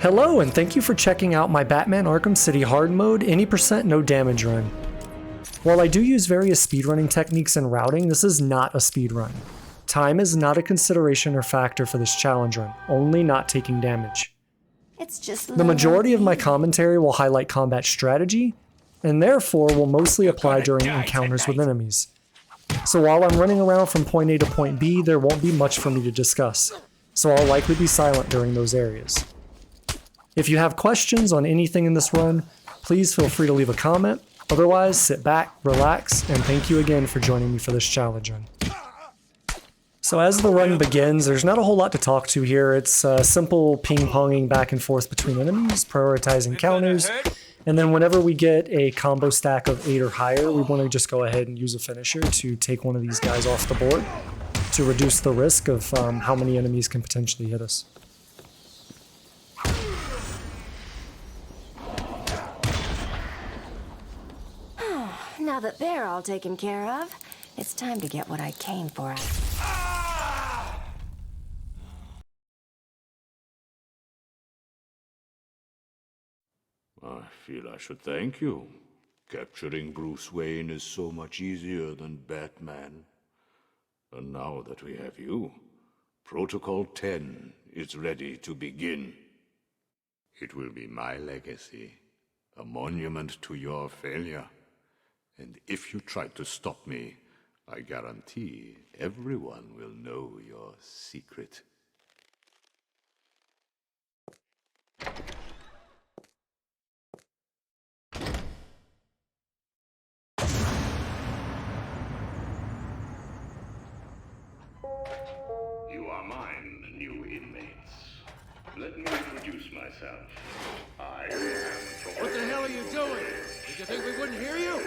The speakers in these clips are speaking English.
Hello, and thank you for checking out my Batman Arkham City hard mode, any % no damage run. While I do use various speedrunning techniques and routing, this is not a speedrun. Time is not a consideration or factor for this challenge run, only not taking damage. It's just The majority of my commentary will highlight combat strategy, and therefore will mostly apply during encounters with enemies. So while I'm running around from point A to point B, there won't be much for me to discuss, so I'll likely be silent during those areas. If you have questions on anything in this run, please feel free to leave a comment. Otherwise, sit back, relax, and thank you again for joining me for this challenge run. So as the run begins, there's not a whole lot to talk to here. It's simple ping-ponging back and forth between enemies, prioritizing counters, and then whenever we get a combo stack of 8 or higher, we want to just go ahead and use a finisher to take one of these guys off the board to reduce the risk of how many enemies can potentially hit us. Now that they're all taken care of, it's time to get what I came for. I feel I should thank you. Capturing Bruce Wayne is so much easier than Batman. And now that we have you, Protocol 10 is ready to begin. It will be my legacy, a monument to your failure. And if you try to stop me, I guarantee everyone will know your secret. You are mine, new inmates. Let me introduce myself. I am... What the hell are you doing? Did you think we wouldn't hear you?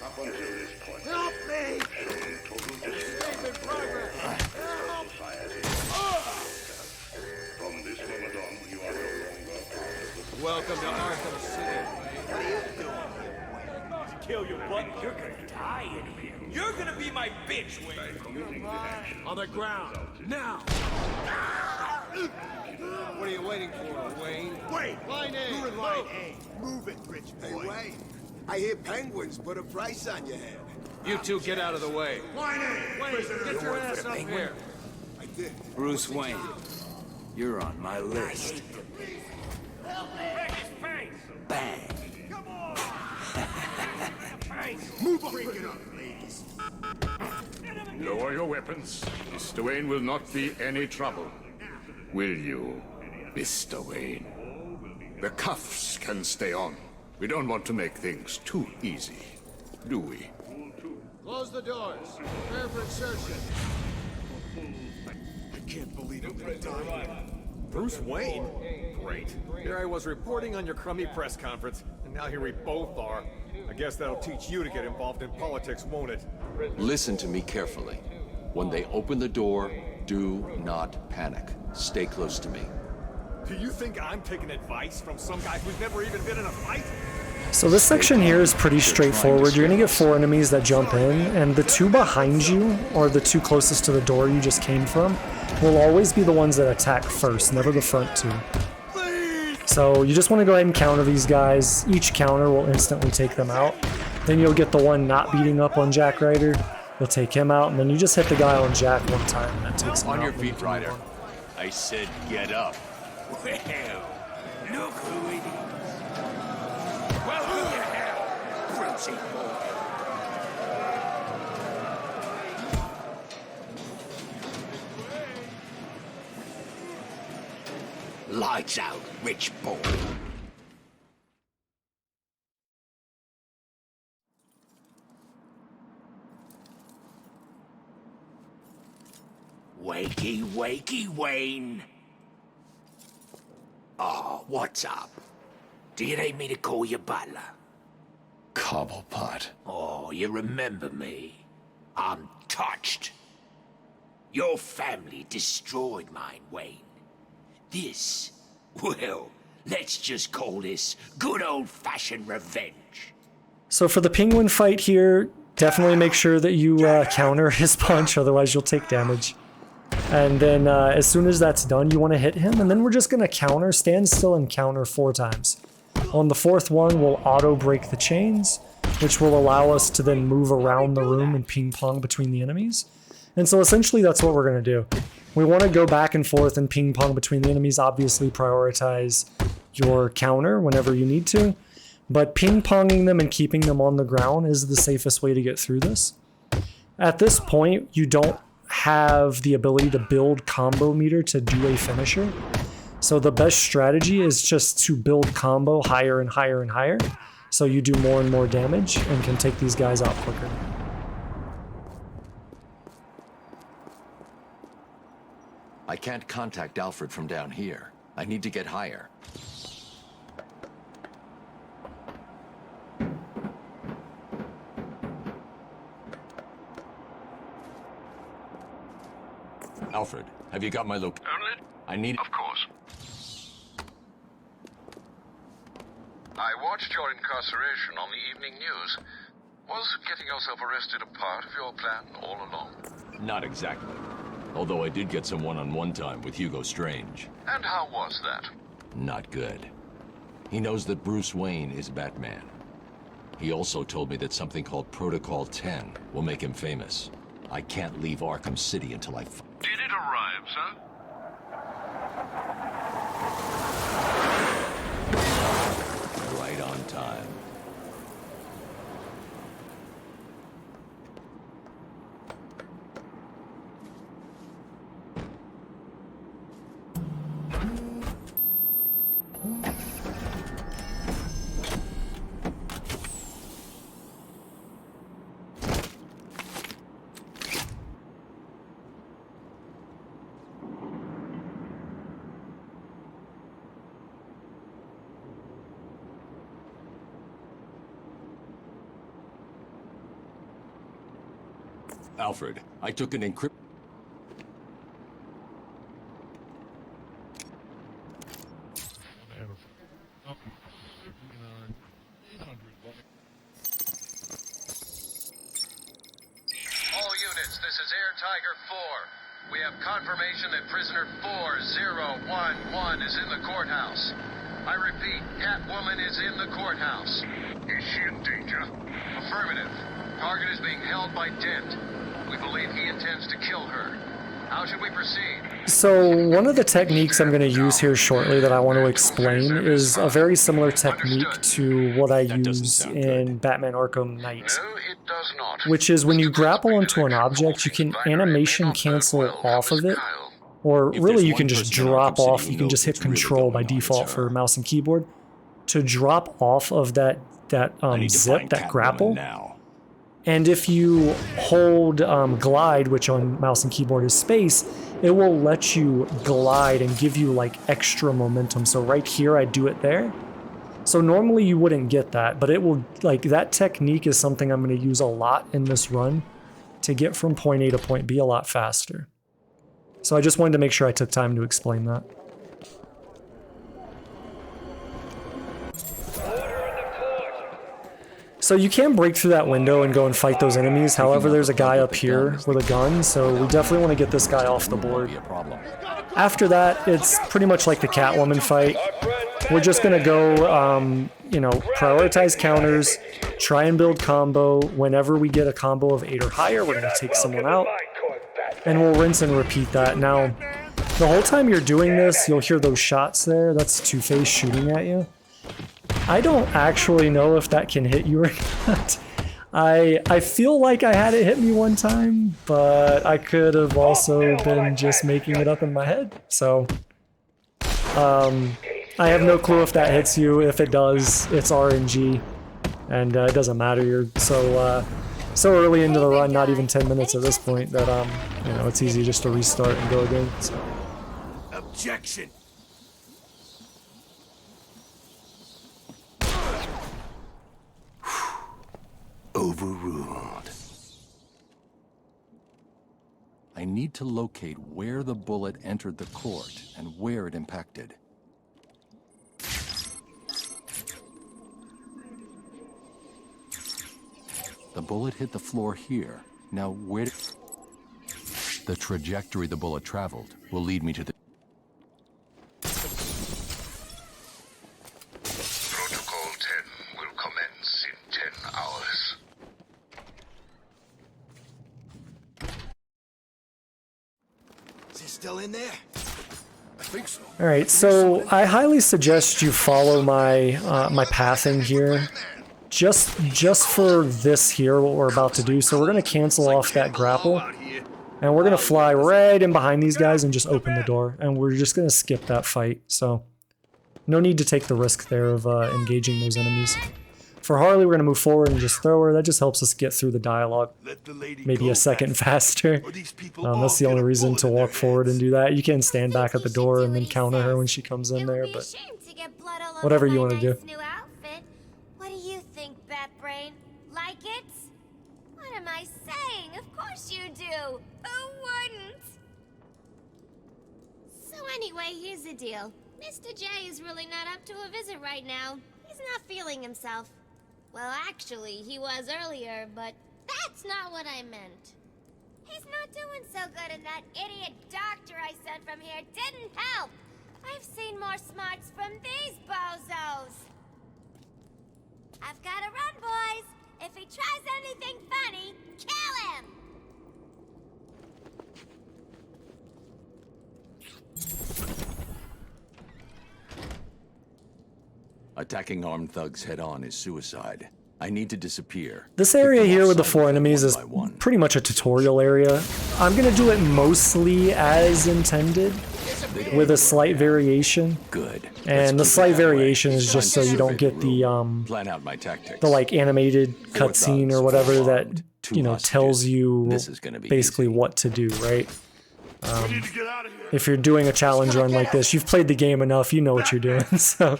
Up until this point, Help me! shown total Escape in progress! Help! society. From this moment on, you are no longer part of the Welcome to Arkham City. Kill your butt, you're gonna die in here. You're gonna be my bitch, Wayne. using the action. On the ground, now! What are you waiting for, Wayne? Wait! Line A! You're in line A. Move it, rich boy. Hey, Wayne, I hear penguins put a price on your head. You two get out of the way. Line A! Wayne, get your ass up here. I did. Bruce Wayne, you're on my list. Break his face! Bang! Move up! Break it up, ladies. Lower your weapons. Mr. Wayne will not be any trouble. Will you, Mr. Wayne? The cuffs can stay on. We don't want to make things too easy, do we? Close the doors. Prepare for insertion. I can't believe I'm gonna die. Bruce Wayne? Great. Here I was reporting on your crummy press conference, and now here we both are. I guess that'll teach you to get involved in politics, won't it? Listen to me carefully. When they open the door, do not panic. Stay close to me. Do you think I'm taking advice from some guy who's never even been in a fight? So this section here is pretty straightforward. You're gonna get 4 enemies that jump in, and the 2 behind you, or the 2 closest to the door you just came from, will always be the ones that attack first, never the front 2. So you just want to go ahead and counter these guys. Each counter will instantly take them out. Then you'll get the one not beating up on Jack Ryder. You'll take him out, and then you just hit the guy on Jack one time, and that takes him out. On your feet, Ryder. I said get up. Well, look who it is. Well, who the hell? Brucey boy. Lights out, rich boy. Wakey, wakey, Wayne. Oh, what's up? Do you need me to call you butler? Cobblepot. Oh, you remember me? I'm touched. Your family destroyed mine, Wayne. This, well, let's just call this good old-fashioned revenge. So for the penguin fight here, definitely make sure that you counter his punch, otherwise you'll take damage. And then as soon as that's done, you want to hit him, and then we're just going to counter, stand still and counter 4 times. On the 4th one, we'll auto break the chains, which will allow us to then move around the room and ping pong between the enemies. And so essentially that's what we're going to do. We want to go back and forth and ping pong between the enemies. Obviously prioritize your counter whenever you need to, but ping ponging them and keeping them on the ground is the safest way to get through this. At this point, you don't have the ability to build combo meter to do a finisher. So the best strategy is just to build combo higher and higher and higher, so you do more and more damage and can take these guys out quicker. I can't contact Alfred from down here. I need to get higher. Alfred, have you got my location? I need... Of course. I watched your incarceration on the evening news. Was getting yourself arrested a part of your plan all along? Not exactly. Although I did get some one-on-one time with Hugo Strange. And how was that? Not good. He knows that Bruce Wayne is Batman. He also told me that something called Protocol 10 will make him famous. I can't leave Arkham City until I... Did it arrive, sir? Right on time. Alfred, I took an encrypt... All units, this is Air Tiger 4. We have confirmation that prisoner 4011 is in the courthouse. I repeat, Catwoman is in the courthouse. Is she in danger? Affirmative. Target is being held by Dent. We believe he intends to kill her. How should we proceed? So one of the techniques I'm going to use here shortly that I want to explain is a very similar technique to what I use in Batman Arkham Knight, which is when you grapple onto an object, you can animation cancel off of it, or really you can just drop off. You can just hit Control by default for mouse and keyboard to drop off of that zip, that grapple. And if you hold glide, which on mouse and keyboard is space, it will let you glide and give you like extra momentum. So right here, I do it there. So normally you wouldn't get that, but it will, like, that technique is something I'm going to use a lot in this run to get from point A to point B a lot faster. So I just wanted to make sure I took time to explain that. So you can break through that window and go and fight those enemies. However, there's a guy up here with a gun, so we definitely want to get this guy off the board. After that, it's pretty much like the Catwoman fight. We're just going to go, you know, prioritize counters, try and build combo. Whenever we get a combo of 8 or higher, we're going to take someone out, and we'll rinse and repeat that. Now, the whole time you're doing this, you'll hear those shots there. That's Two-Face shooting at you. I don't actually know if that can hit you or not. I feel like I had it hit me one time, but I could have also been just making it up in my head. So, I have no clue if that hits you. If it does, it's RNG, and it doesn't matter. You're so early into the run, not even 10 minutes at this point, that you know, it's easy just to restart and go again. So. Objection. Overruled. I need to locate where the bullet entered the court and where it impacted. The bullet hit the floor here. Now where... The trajectory the bullet traveled will lead me to the... Protocol 10 will commence in 10 hours. Is he still in there? I think so. All right, so I highly suggest you follow my my pathing here, just for this here, what we're about to do. So we're gonna cancel off that grapple, and we're gonna fly right in behind these guys and just open the door, and we're just gonna skip that fight. So no need to take the risk there of engaging those enemies. For Harley, we're gonna move forward and just throw her. That just helps us get through the dialogue maybe a second faster. That's the only reason to walk forward and do that. You can stand back at the door and then counter her when she comes in there, but whatever you want to do. What do you think, Batbrain? Like it? What am I saying? Of course you do. Who wouldn't? So anyway, here's the deal. Mr. J is really not up to a visit right now. He's not feeling himself. Well, actually, he was earlier, but that's not what I meant. He's not doing so good, and that idiot doctor I sent from here didn't help. I've seen more smarts from these bozos. I've gotta run, boys. If he tries anything funny, kill him! Attacking armed thugs head-on is suicide. I need to disappear. This area here with the 4 enemies is pretty much a tutorial area. I'm gonna do it mostly as intended, with a slight variation. Good. And the slight variation is just so you don't get the plan out my tactics. the like animated cutscene or whatever that, you know, tells you basically what to do, right? If you're doing a challenge run like this, you've played the game enough, you know what you're doing. So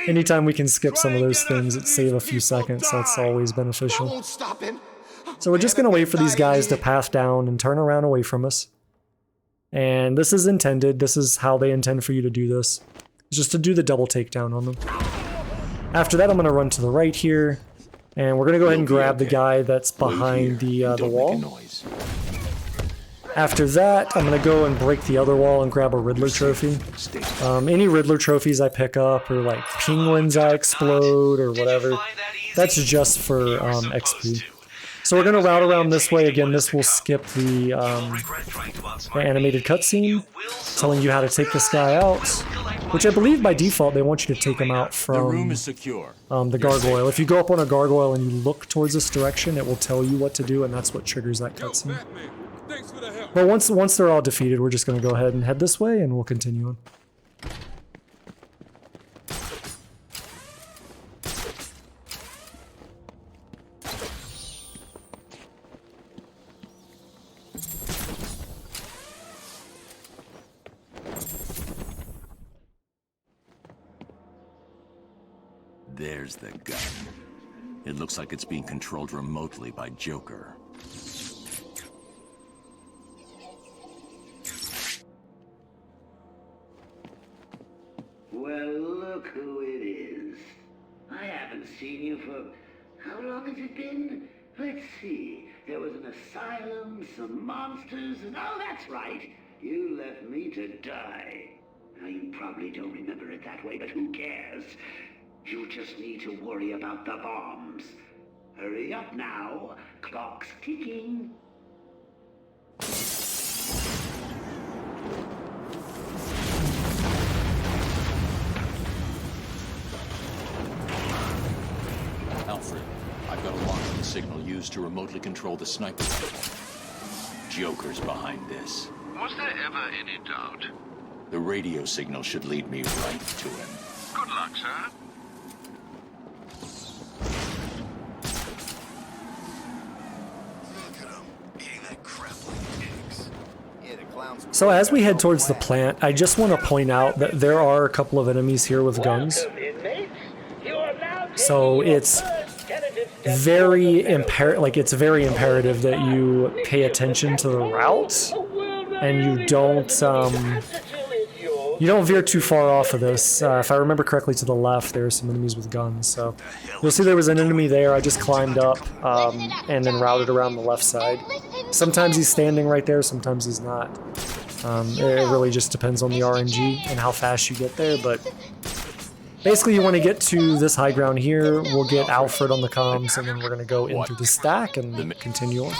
anytime we can skip some of those things, it save a few seconds. That's always beneficial. So we're just gonna wait for these guys to path down and turn around away from us. And this is intended. This is how they intend for you to do this. It's just to do the double takedown on them. After that, I'm gonna run to the right here, and we're gonna go ahead and grab the guy that's behind the wall. After that, I'm going to go and break the other wall and grab a Riddler trophy. Any Riddler trophies I pick up, or like penguins I explode, or whatever, that's just for XP. So we're going to route around this way. Again, this will skip the animated cutscene, telling you how to take this guy out, which I believe by default they want you to take him out from the gargoyle. If you go up on a gargoyle and you look towards this direction, it will tell you what to do, and that's what triggers that cutscene. But once they're all defeated, we're just going to go ahead and head this way, and we'll continue on. There's the gun. It looks like it's being controlled remotely by Joker. Well, look who it is. I haven't seen you for... how long has it been? Let's see. There was an asylum, some monsters, and oh, that's right. You left me to die. Now, you probably don't remember it that way, but who cares? You just need to worry about the bombs. Hurry up now. Clock's ticking. Alfred, I've got a lock on the signal used to remotely control the sniper rifle. Joker's behind this. Was there ever any doubt? The radio signal should lead me right to him. Good luck, sir. So as we head towards the plant, I just want to point out that there are a couple of enemies here with guns. So it's very imperative that you pay attention to the route and you don't veer too far off of this. If I remember correctly, to the left there are some enemies with guns. So you'll see there was an enemy there. I just climbed up and then routed around the left side. Sometimes he's standing right there, sometimes he's not. It really just depends on the RNG and how fast you get there, but basically you want to get to this high ground here, we'll get Alfred on the comms, and then we're going to go in through the stack and continue on.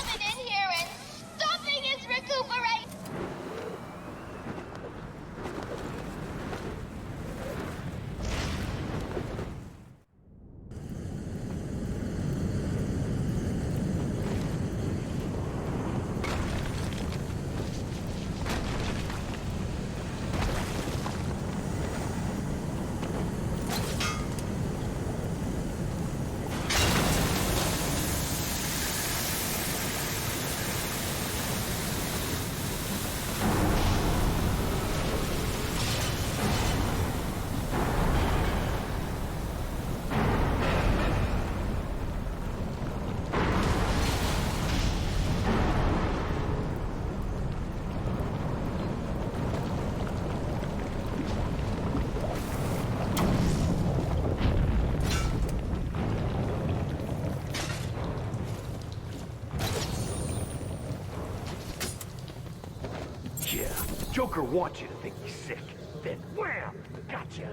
Joker wants you to think he's sick. Then wham! Gotcha.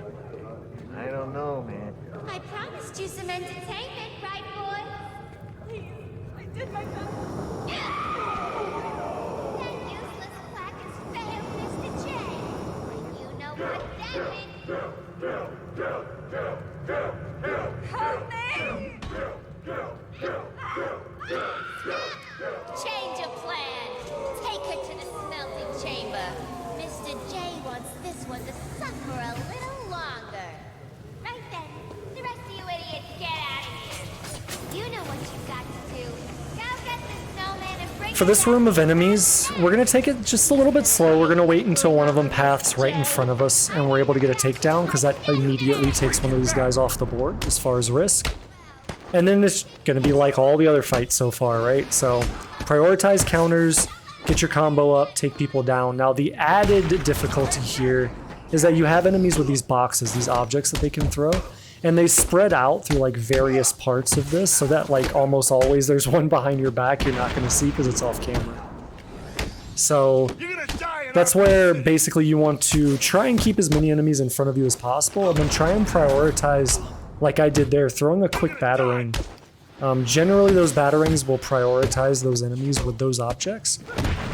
I don't know, man. I promised you some entertainment, right, boy? Please, I did my best. That useless plaque has failed, Mr. J. And you know what that means. Help me! Change of plan. Take her to the smelting chamber. Mr. J wants this one to suffer a little longer. Right then, the rest of you idiots get out of here. You know what you've got to do. Go get the snowman and bring For this room of enemies, we're going to take it just a little bit slow. We're going to wait until one of them paths right in front of us and we're able to get a takedown, because that immediately takes one of these guys off the board as far as risk. And then it's going to be like all the other fights so far, right? So prioritize counters, get your combo up, take people down. Now the added difficulty here is that you have enemies with these boxes, these objects that they can throw, and they spread out through like various parts of this, so that like almost always there's one behind your back you're not going to see because it's off camera. So that's where basically you want to try and keep as many enemies in front of you as possible, and then try and prioritize, like I did there, throwing a quick batarang. Generally those batarangs will prioritize those enemies with those objects.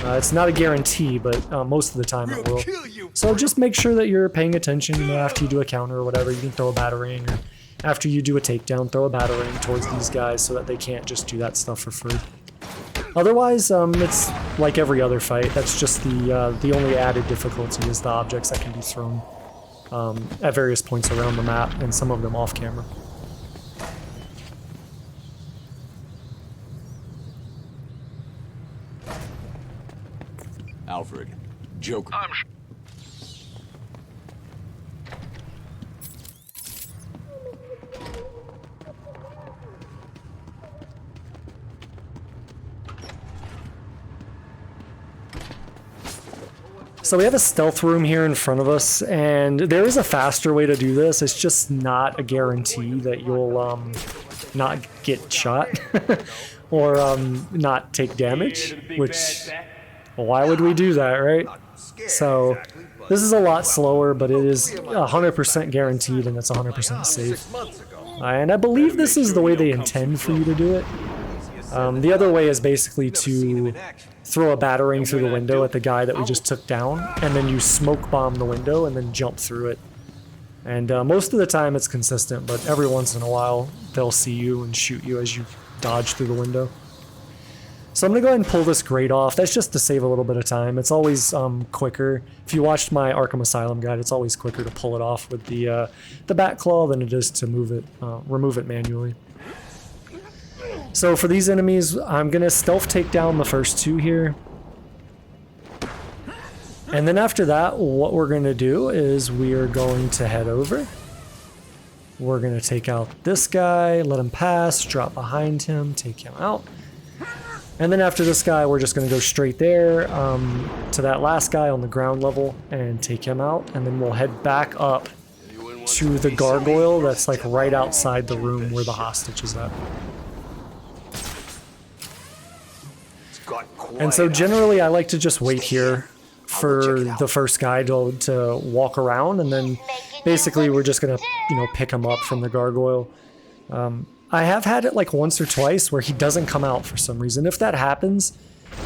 It's not a guarantee, but most of the time it will. So just make sure that you're paying attention. You know, after you do a counter or whatever, you can throw a batarang, or after you do a takedown, throw a batarang towards these guys so that they can't just do that stuff for free. Otherwise, it's like every other fight. That's just the only added difficulty is the objects that can be thrown at various points around the map, and some of them off camera. Alfred, Joker. So we have a stealth room here in front of us, and there is a faster way to do this. It's just not a guarantee that you'll not get shot or not take damage, which, why would we do that, right? So this is a lot slower, but it is 100% guaranteed, and it's 100% safe. And I believe this is the way they intend for you to do it. The other way is basically to throw a batarang through the window at the guy that we just took down, and then you smoke bomb the window and then jump through it. And most of the time it's consistent, but every once in a while they'll see you and shoot you as you dodge through the window. So I'm going to go ahead and pull this grate off. That's just to save a little bit of time. It's always quicker. If you watched my Arkham Asylum guide, it's always quicker to pull it off with the bat claw than it is to remove it manually. So for these enemies, I'm going to stealth take down the first two here. And then after that, what we're going to do is we are going to head over. We're going to take out this guy, let him pass, drop behind him, take him out. And then after this guy, we're just going to go straight there to that last guy on the ground level and take him out. And then we'll head back up to the gargoyle that's like right outside the room where the hostage is at. And so generally I like to just wait here for the first guy to walk around, and then basically we're just gonna, you know, pick him up from the gargoyle. I have had it like once or twice where he doesn't come out for some reason. If that happens,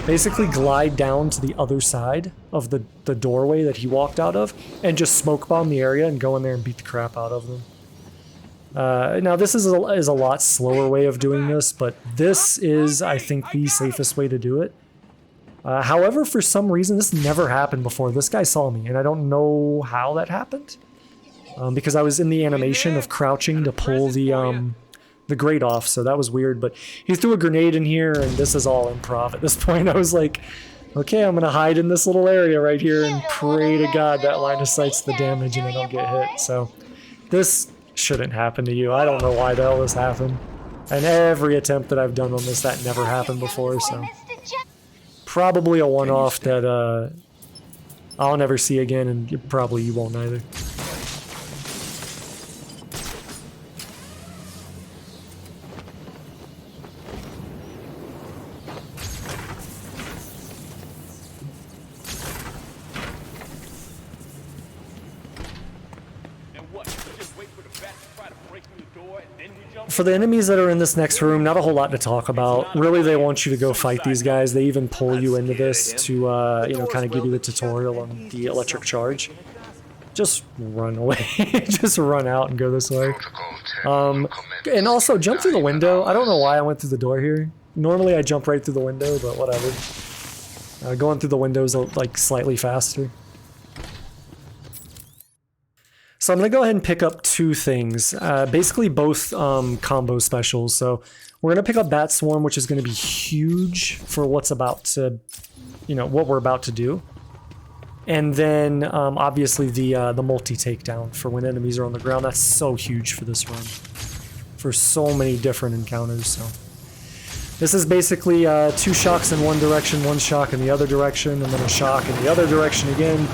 basically glide down to the other side of the doorway that he walked out of and just smoke bomb the area and go in there and beat the crap out of them. Now this is a lot slower way of doing this, but this is, I think, the safest way to do it. However, for some reason, this never happened before. This guy saw me, and I don't know how that happened. Because I was in the animation of crouching to pull the grate off, so that was weird. But he threw a grenade in here, and this is all improv. At this point, I was like, okay, I'm gonna hide in this little area right here and pray to God that line of sight's the damage and I don't get hit. So this shouldn't happen to you. I don't know why the hell this happened. And every attempt that I've done on this, that never happened before, so probably a one-off that I'll never see again, and probably you won't either. For the enemies that are in this next room, not a whole lot to talk about. Really, they want you to go fight these guys. They even pull you into this to, you know, kind of give you the tutorial on the electric charge. Just run away. Just run out and go this way. And also, jump through the window. I don't know why I went through the door here. Normally, I jump right through the window, but whatever. Going through the window is, like, slightly faster. So I'm going to go ahead and pick up two things, basically both combo specials. So we're going to pick up Bat Swarm, which is going to be huge for what's about to, you know, what we're about to do. And then obviously the multi-takedown for when enemies are on the ground. That's so huge for this run, for so many different encounters. So this is basically 2 shocks in one direction, 1 shock in the other direction, and then a shock in the other direction again,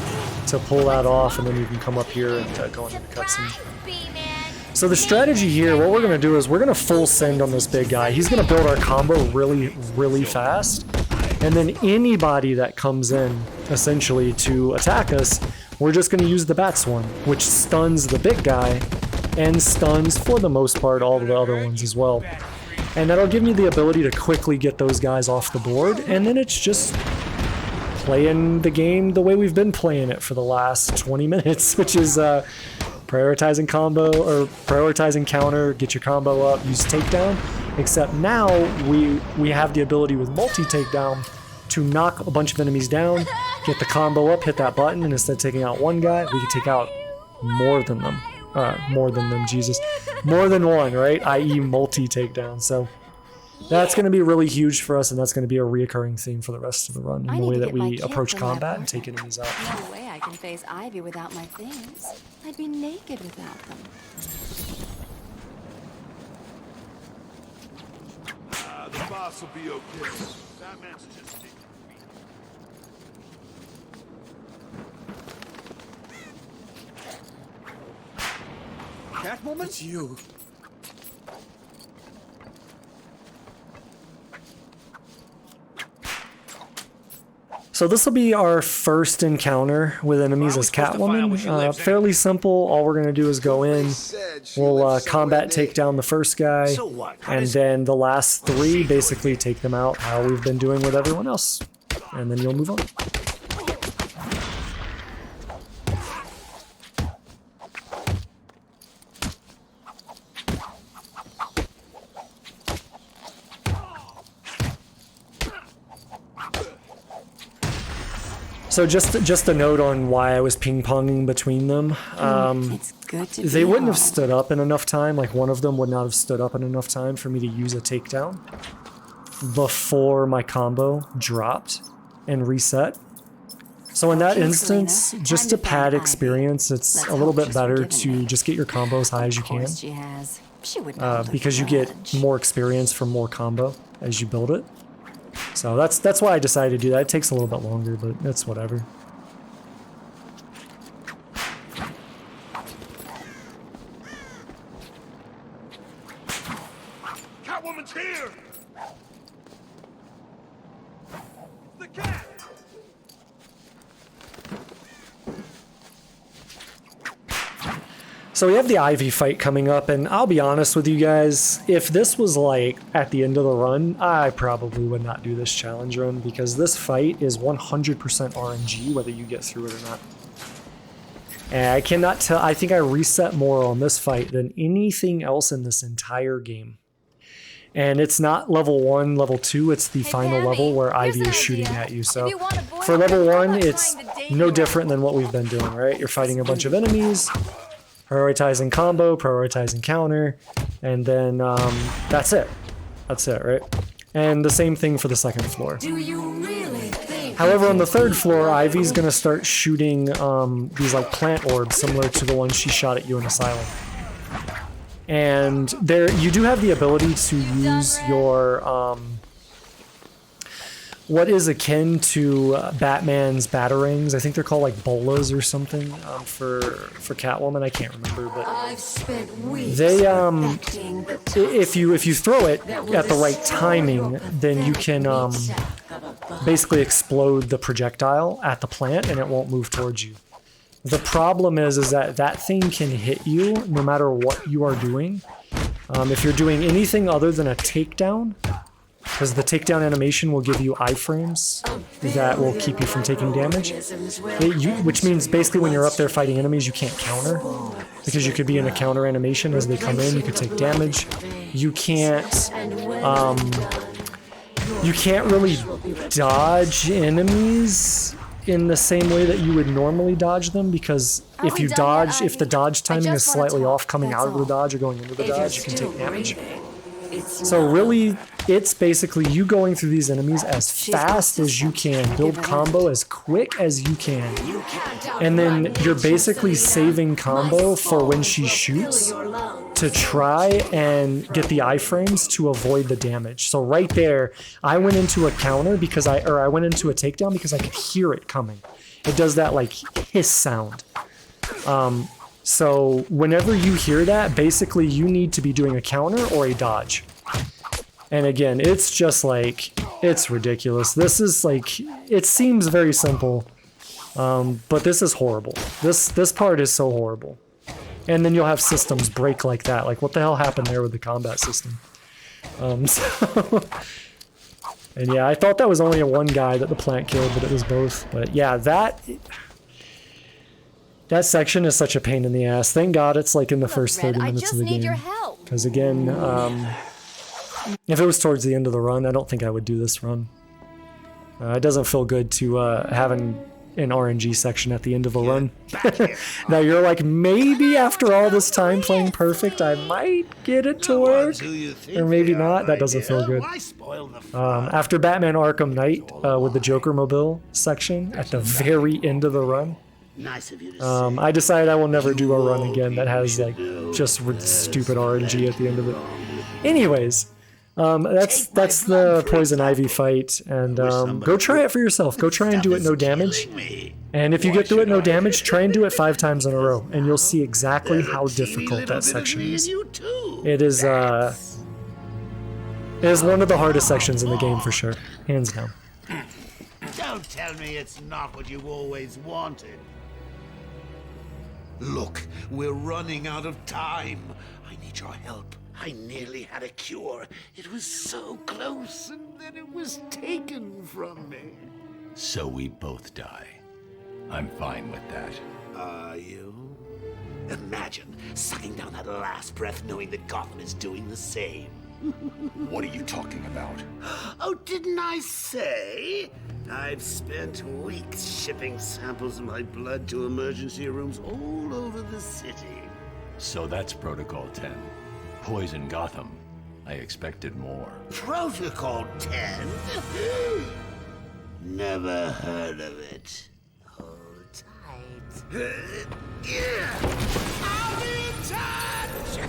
to pull that off, and then you can come up here and go into the cutscene. So the strategy here, what we're going to do is we're going to full send on this big guy. He's going to build our combo really, really fast. And then anybody that comes in, essentially, to attack us, we're just going to use the Bat Swarm, which stuns the big guy and stuns, for the most part, all of the other ones as well. And that'll give me the ability to quickly get those guys off the board, and then it's just playing the game the way we've been playing it for the last 20 minutes, which is prioritizing combo, or prioritizing counter, get your combo up, use takedown, except now we have the ability with multi-takedown to knock a bunch of enemies down, get the combo up, hit that button, and instead of taking out one guy, we can take out more than them, Jesus. More than one, right? I.e. multi-takedown. So that's going to be really huge for us, and that's going to be a reoccurring theme for the rest of the run in the way that we approach combat and take enemies out. No way I can face Ivy without my things. I'd be naked without them. The boss will be okay. That man's just... Catwoman? It's you. So this will be our first encounter with enemies as Catwoman. Fairly simple. All we're going to do is go in, we'll combat take down the first guy, and then the last 3 basically take them out how we've been doing with everyone else. And then you'll move on. So just a note on why I was ping-ponging between them. It's good to they wouldn't have stood up in enough time. Like, one of them would not have stood up in enough time for me to use a takedown before my combo dropped and reset. So in that instance, just to pad experience, it's a little bit better to just get your combo as high as you can. Because you get more experience from more combo as you build it. So that's why I decided to do that. It takes a little bit longer, but it's whatever. Catwoman's here! So we have the Ivy fight coming up, and I'll be honest with you guys, if this was like at the end of the run, I probably would not do this challenge run because this fight is 100% RNG whether you get through it or not. And I cannot tell, I think I reset more on this fight than anything else in this entire game. And it's not level 1, level 2, it's the final level where Ivy is shooting at you. So for level 1, it's no different than what we've been doing, right? You're fighting a bunch of enemies, prioritizing combo, prioritizing counter, and then that's it. That's it, right? And the same thing for the second floor. Do you really think? However, on the third floor, Ivy's gonna start shooting these like plant orbs similar to the ones she shot at you in Asylum. And there, you do have the ability to use your what is akin to Batman's batarangs. I think they're called like bolas or something for Catwoman. I can't remember, but they if you throw it at the right timing, then you can basically explode the projectile at the plant and it won't move towards you. The problem is that that thing can hit you no matter what you are doing. If you're doing anything other than a takedown, because the takedown animation will give you iframes that will keep you from taking damage. Which means basically when you're up there fighting enemies, you can't counter. Because you could be in a counter animation as they come in, you could take damage. You can't really dodge enemies in the same way that you would normally dodge them, because if you dodge, if the dodge timing is slightly off coming out of the dodge or going into the dodge, you can take damage. So really, it's basically you going through these enemies as fast as you can, build combo as quick as you can, and then you're basically saving combo for when she shoots to try and get the iframes to avoid the damage. So right there, I went into a counter because I went into a takedown because I could hear it coming. It does that like hiss sound. So whenever you hear that, basically you need to be doing a counter or a dodge. And again, it's just like, it's ridiculous. This is like, it seems very simple, but this is horrible. This part is so horrible. And then you'll have systems break like that. Like, what the hell happened there with the combat system? And yeah, I thought that was only a one guy that the plant killed, but it was both. But yeah, that section is such a pain in the ass. Thank God it's like in the first 30 minutes of the game. Because again, if it was towards the end of the run, I don't think I would do this run. It doesn't feel good to have an RNG section at the end of a run. Now you're like, maybe after all this time playing perfect, I might get it to work. Or maybe not. That doesn't feel good. After Batman Arkham Knight with the Joker Mobile section at the very end of the run, I decided I will never do a run again that has like just stupid RNG at the end of it. Anyways, that's the Poison Ivy fight, and go try it for yourself. Go try and do it no damage. And if you get through it no damage, try and do it 5 times in a row, and you'll see exactly how difficult that section is. It is one of the hardest sections in the game for sure, hands down. Don't tell me it's not what you always wanted. Look, we're running out of time. I need your help. I nearly had a cure. It was so close, and then it was taken from me. So we both die. I'm fine with that. Are you? Imagine sucking down that last breath knowing that Gotham is doing the same. What are you talking about? Oh, didn't I say? I've spent weeks shipping samples of my blood to emergency rooms all over the city. So that's Protocol 10. Poison Gotham. I expected more. Protocol 10? Never heard of it. Hold tight. I'll be in touch!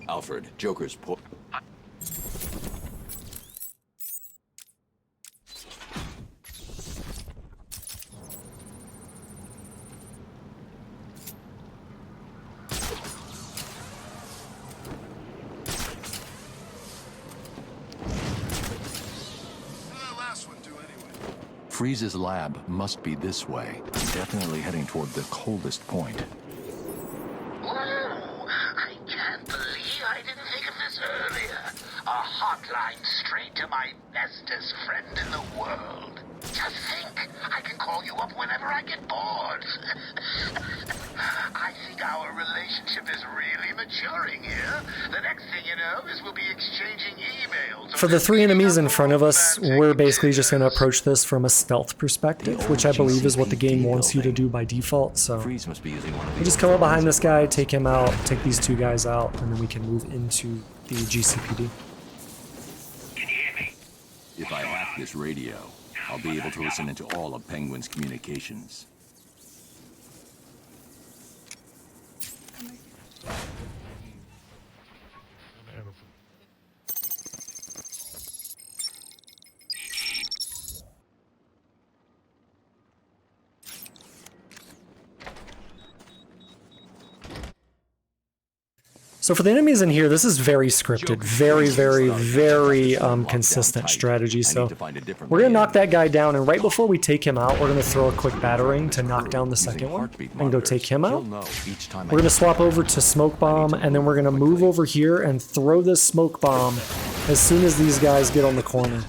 Alfred, Joker's Freeze's lab must be this way. Definitely heading toward the coldest point. Whoa! I can't believe I didn't think of this earlier. A hotline straight to my bestest friend in the world. Just think, I can call you up whenever I get bored. I think our relationship is really maturing here. The next thing you know is we'll be exchanging emails. For the 3 enemies in front of us, we're basically just going to approach this from a stealth perspective, which I believe is what the game wants you to do by default. So we just come up behind this guy, take him out, take these 2 guys out, and then we can move into the GCPD. If I hack this radio, I'll be able to listen into all of Penguin's communications. So for the enemies in here, this is very scripted, very consistent strategy. So we're going to knock that guy down, and right before we take him out, we're going to throw a quick battering to knock down the second one and go take him out. We're going to swap over to smoke bomb, and then we're going to move over here and throw this smoke bomb as soon as these guys get on the corner.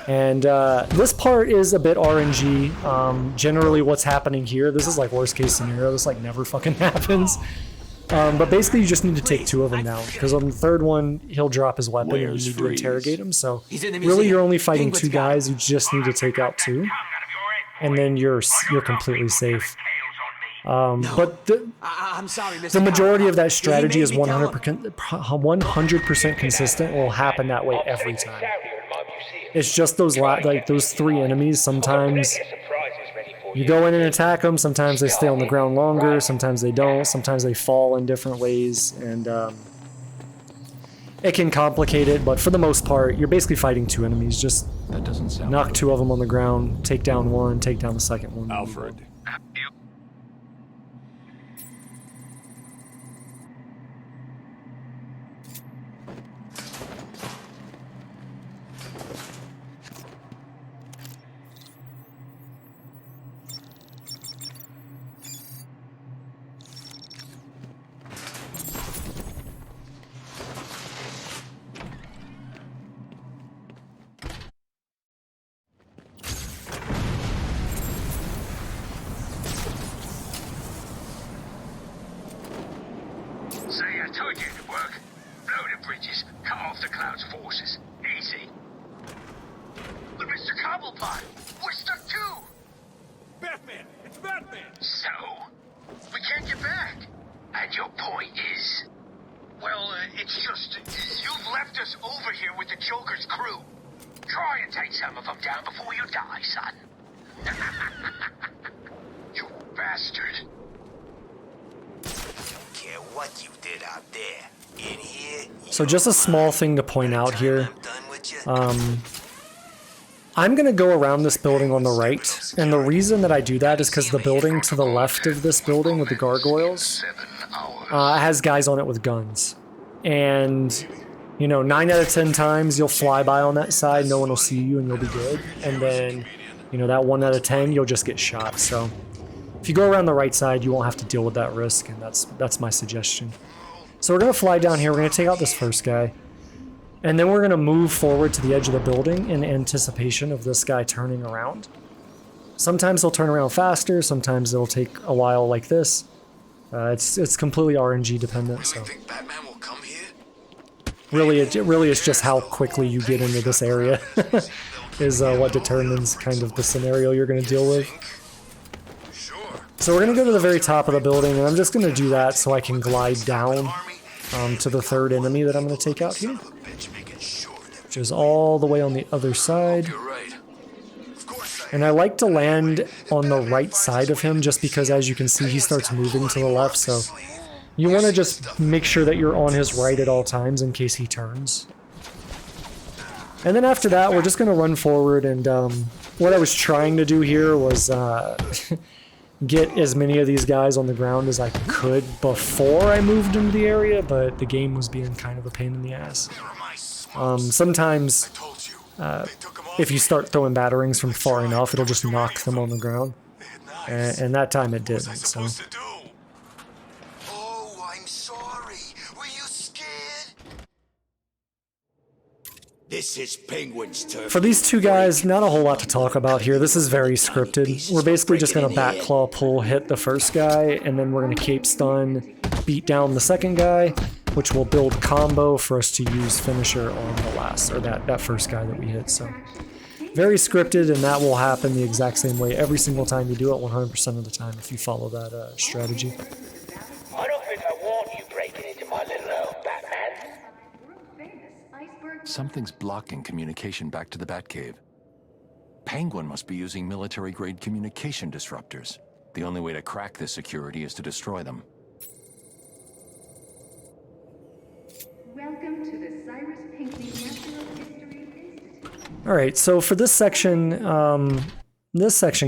And this part is a bit RNG. Generally what's happening here, this is like worst case scenario, this like never fucking happens. But basically you just need to take 2 of them down, because on the 3rd one, he'll drop his weapon and you need to interrogate him. So really you're only fighting 2 guys, you just need to take out 2. And then you're completely safe. But the majority of that strategy is 100% consistent, will happen that way every time. It's just those 3 enemies. Sometimes you go in and attack them, sometimes they stay on the ground longer, sometimes they don't, sometimes they fall in different ways, and it can complicate it, but for the most part, you're basically fighting 2 enemies. Just knock 2 of them on the ground, take down 1, take down the second one. Alfred. So just a small thing to point out here. I'm going to go around this building on the right, and the reason that I do that is because the building to the left of this building with the gargoyles has guys on it with guns. And, you know, 9 out of 10 times you'll fly by on that side, no one will see you, and you'll be good. And then, you know, that 1 out of 10, you'll just get shot. So if you go around the right side, you won't have to deal with that risk, and that's my suggestion. So we're going to fly down here, we're going to take out this first guy, and then we're going to move forward to the edge of the building in anticipation of this guy turning around. Sometimes he'll turn around faster, sometimes it'll take a while like this. It's completely RNG dependent, so. Really it's just how quickly you get into this area is what determines kind of the scenario you're going to deal with. So we're going to go to the very top of the building, and I'm just going to do that so I can glide down to the 3rd enemy that I'm going to take out here, which is all the way on the other side. And I like to land on the right side of him just because, as you can see, he starts moving to the left, so you want to just make sure that you're on his right at all times in case he turns. And then after that, we're just going to run forward, and what I was trying to do here was get as many of these guys on the ground as I could before I moved into the area, but the game was being kind of a pain in the ass. Sometimes if you start throwing batarangs from far enough, it'll just knock them on the ground. And that time it didn't. So. Oh, I'm sorry. Were you scared? This is Penguin's turn. For these two guys, not a whole lot to talk about here. This is very scripted. We're basically just going to back claw pull, hit the first guy, and then we're going to cape stun, beat down the second guy, which will build combo for us to use finisher on the last, or that first guy that we hit. So very scripted, and that will happen the exact same way every single time you do it, 100% of the time if you follow that strategy. I don't think I want you breaking into my little home, Batman. Something's blocking communication back to the Batcave. Penguin must be using military-grade communication disruptors. The only way to crack this security is to destroy them. Welcome to the Cyrus Pinckney Natural History Institute. Alright, so for this section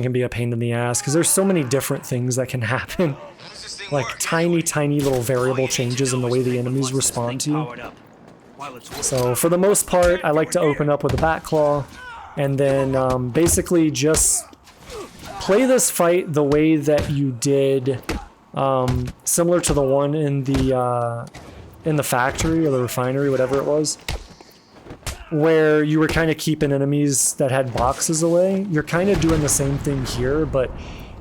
can be a pain in the ass because there's so many different things that can happen. Like tiny little variable changes in the way the enemies respond to you. So for the most part, I like to open up with a bat claw and then basically just play this fight the way that you did, similar to the one in the factory or the refinery, whatever it was, where you were kind of keeping enemies that had boxes away. You're kind of doing the same thing here, but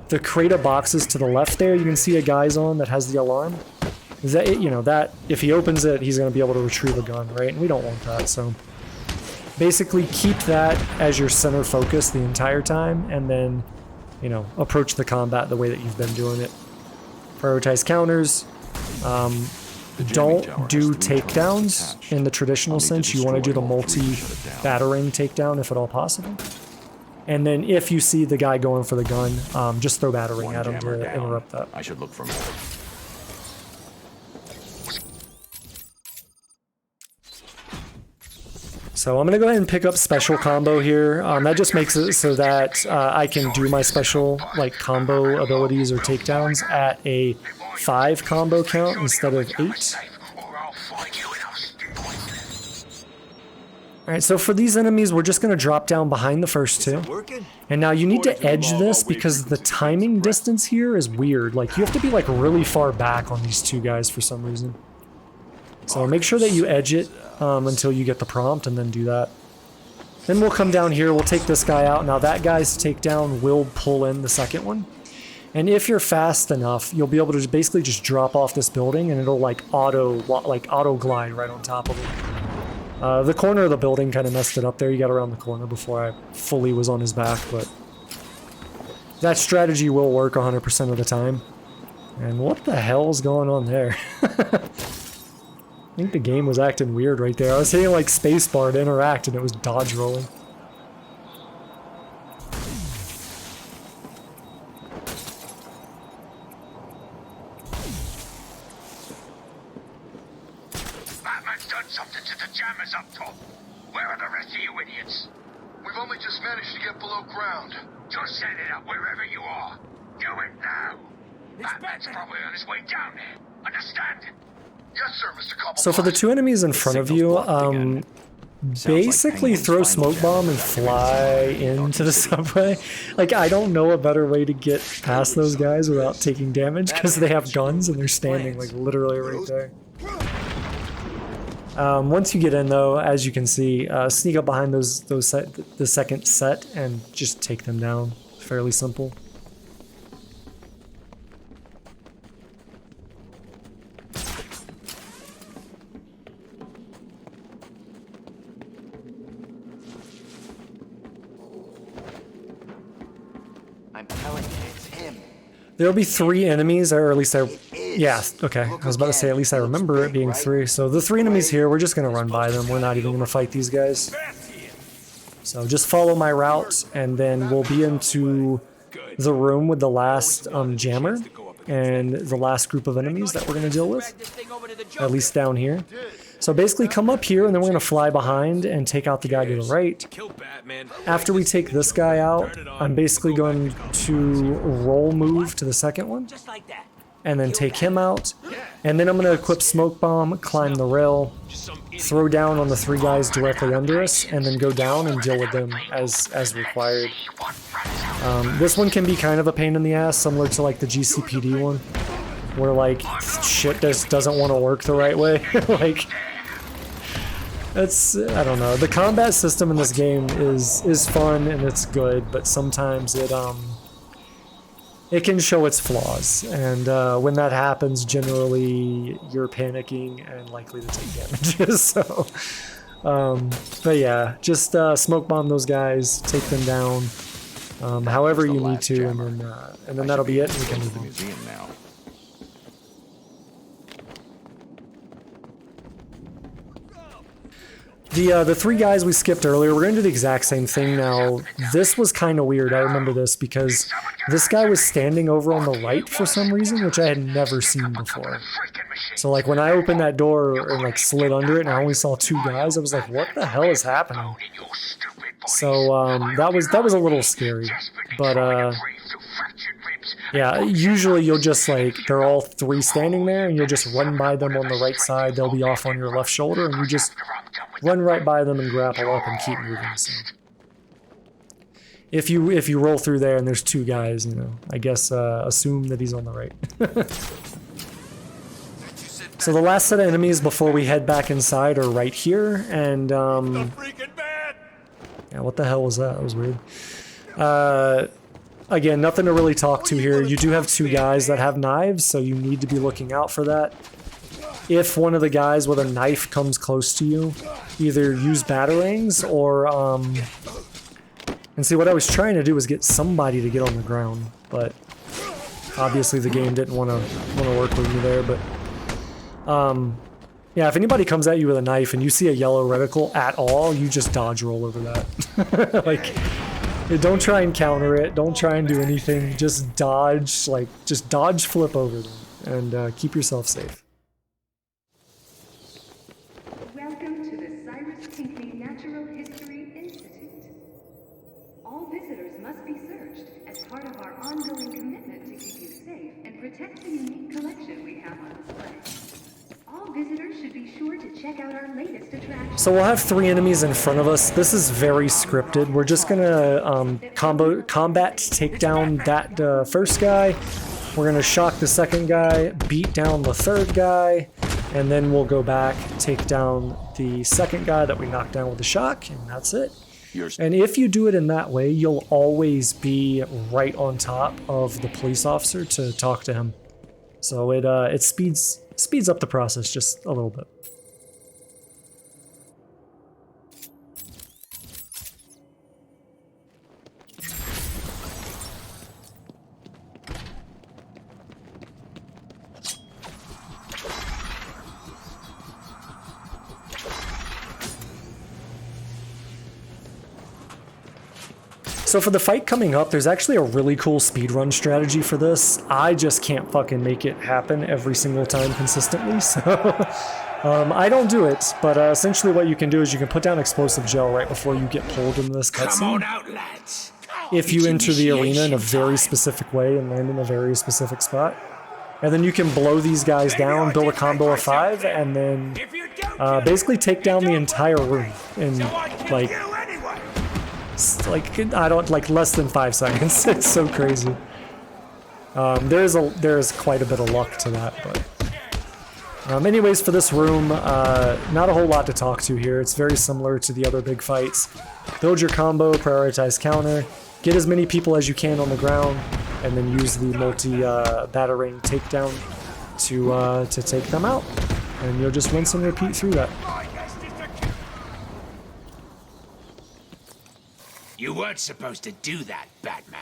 the crate of boxes to the left there, you can see a guy's on that has the alarm. Is that it? You know, that if he opens it, he's going to be able to retrieve a gun, right? And we don't want that, so basically keep that as your center focus the entire time, and then, you know, approach the combat the way that you've been doing it. Prioritize counters. Don't do takedowns in the traditional sense. You want to do the multi-battering takedown if at all possible. And then if you see the guy going for the gun, just throw battering at him to interrupt that. I should look for more. So I'm going to go ahead and pick up special combo here. That just makes it so that I can do my special like combo abilities or takedowns at a 5 combo count instead of 8. Alright, so for these enemies, we're just going to drop down behind the first two. And now you need to edge this because the timing distance here is weird. Like, you have to be like really far back on these two guys for some reason. So make sure that you edge it until you get the prompt and then do that. Then we'll come down here, we'll take this guy out. Now that guy's takedown will pull in the second one. And if you're fast enough, you'll be able to basically just drop off this building and it'll like auto glide right on top of it. The corner of the building kind of messed it up there. You got around the corner before I fully was on his back, but that strategy will work 100% of the time. And what the hell is going on there? I think the game was acting weird right there. I was hitting like spacebar to interact and it was dodge rolling. Batman's done something to the jammers up top. Where are the rest of you idiots? We've only just managed to get below ground. Just set it up wherever you are. Do it now. Batman's probably on his way down there. Understand? Yes, sir, Mr. Cobblepot. So for the two enemies in front of you, basically throw smoke bomb and fly into the subway. Like, I don't know a better way to get past those guys without taking damage because they have guns and they're standing like literally right there. Once you get in though, as you can see, sneak up behind the second set and just take them down. Fairly simple. I'm telling you, it's him. There'll be 3 enemies, or at least yeah, okay. I was about to say at least I remember it being 3. So the 3 enemies here, we're just gonna run by them. We're not even gonna fight these guys. So just follow my route, and then we'll be into the room with the last jammer and the last group of enemies that we're gonna deal with, at least down here. So basically come up here and then we're going to fly behind and take out the guy to the right. After we take this guy out, I'm basically going to roll move to the second one and then take him out. And then I'm going to equip smoke bomb, climb the rail, throw down on the 3 guys directly under us, and then go down and deal with them as required. This one can be kind of a pain in the ass, similar to like the GCPD one, where like shit just doesn't want to work the right way. Like, it's, I don't know. The combat system in this game is fun and it's good, but sometimes it can show its flaws, and when that happens, generally you're panicking and likely to take damages. So, but yeah, just smoke bomb those guys, take them down, however you need to, and then that'll be it. And we can move on. The 3 guys we skipped earlier, we're going to do the exact same thing now. This was kind of weird. I remember this because this guy was standing over on the right for some reason, which I had never seen before. So like when I opened that door and like slid under it and I only saw 2 guys, I was like, what the hell is happening? So that was a little scary. But yeah, usually you'll just like, they're all 3 standing there and you'll just run by them on the right side. They'll be off on your left shoulder and you just run right by them and grapple up and keep moving. So if you roll through there and there's 2 guys, you know, I guess assume that he's on the right. So the last set of enemies before we head back inside are right here, and yeah, what the hell was that? That was weird. Again, nothing to really talk to here. You do have 2 guys that have knives, so you need to be looking out for that. If one of the guys with a knife comes close to you, either use batarangs or and see, what I was trying to do was get somebody to get on the ground, but obviously the game didn't want to work with me there. But yeah, if anybody comes at you with a knife and you see a yellow reticle at all, you just dodge roll over that. Like, don't try and counter it. Don't try and do anything. Just dodge, like, just dodge flip over them and keep yourself safe. Welcome to the Cyrus Pinckney Natural History Institute. All visitors must be searched as part of our ongoing commitment to keep you safe and protect the unique collection we have on display. All visitors should be sure to check out our latest attraction. So we'll have 3 enemies in front of us. This is very scripted. We're just gonna combat take down that first guy. We're gonna shock the second guy, beat down the third guy, and then we'll go back, take down the second guy that we knocked down with the shock, and that's it. And if you do it in that way, you'll always be right on top of the police officer to talk to him. So it speeds up the process just a little bit. So for the fight coming up, there's actually a really cool speedrun strategy for this. I just can't fucking make it happen every single time consistently, so I don't do it, but essentially what you can do is you can put down explosive gel right before you get pulled into this cutscene. Come on out, lads. If you enter the arena in a very specific way and land in a very specific spot. And then you can blow these guys down, build a combo of 5, and then basically take down the entire room in like less than 5 seconds. It's so crazy. There's quite a bit of luck to that, but anyways, for this room, not a whole lot to talk to here. It's very similar to the other big fights. Build your combo, prioritize counter, get as many people as you can on the ground, and then use the multi-batarang takedown to take them out. And you'll just rinse and repeat through that. You weren't supposed to do that, Batman.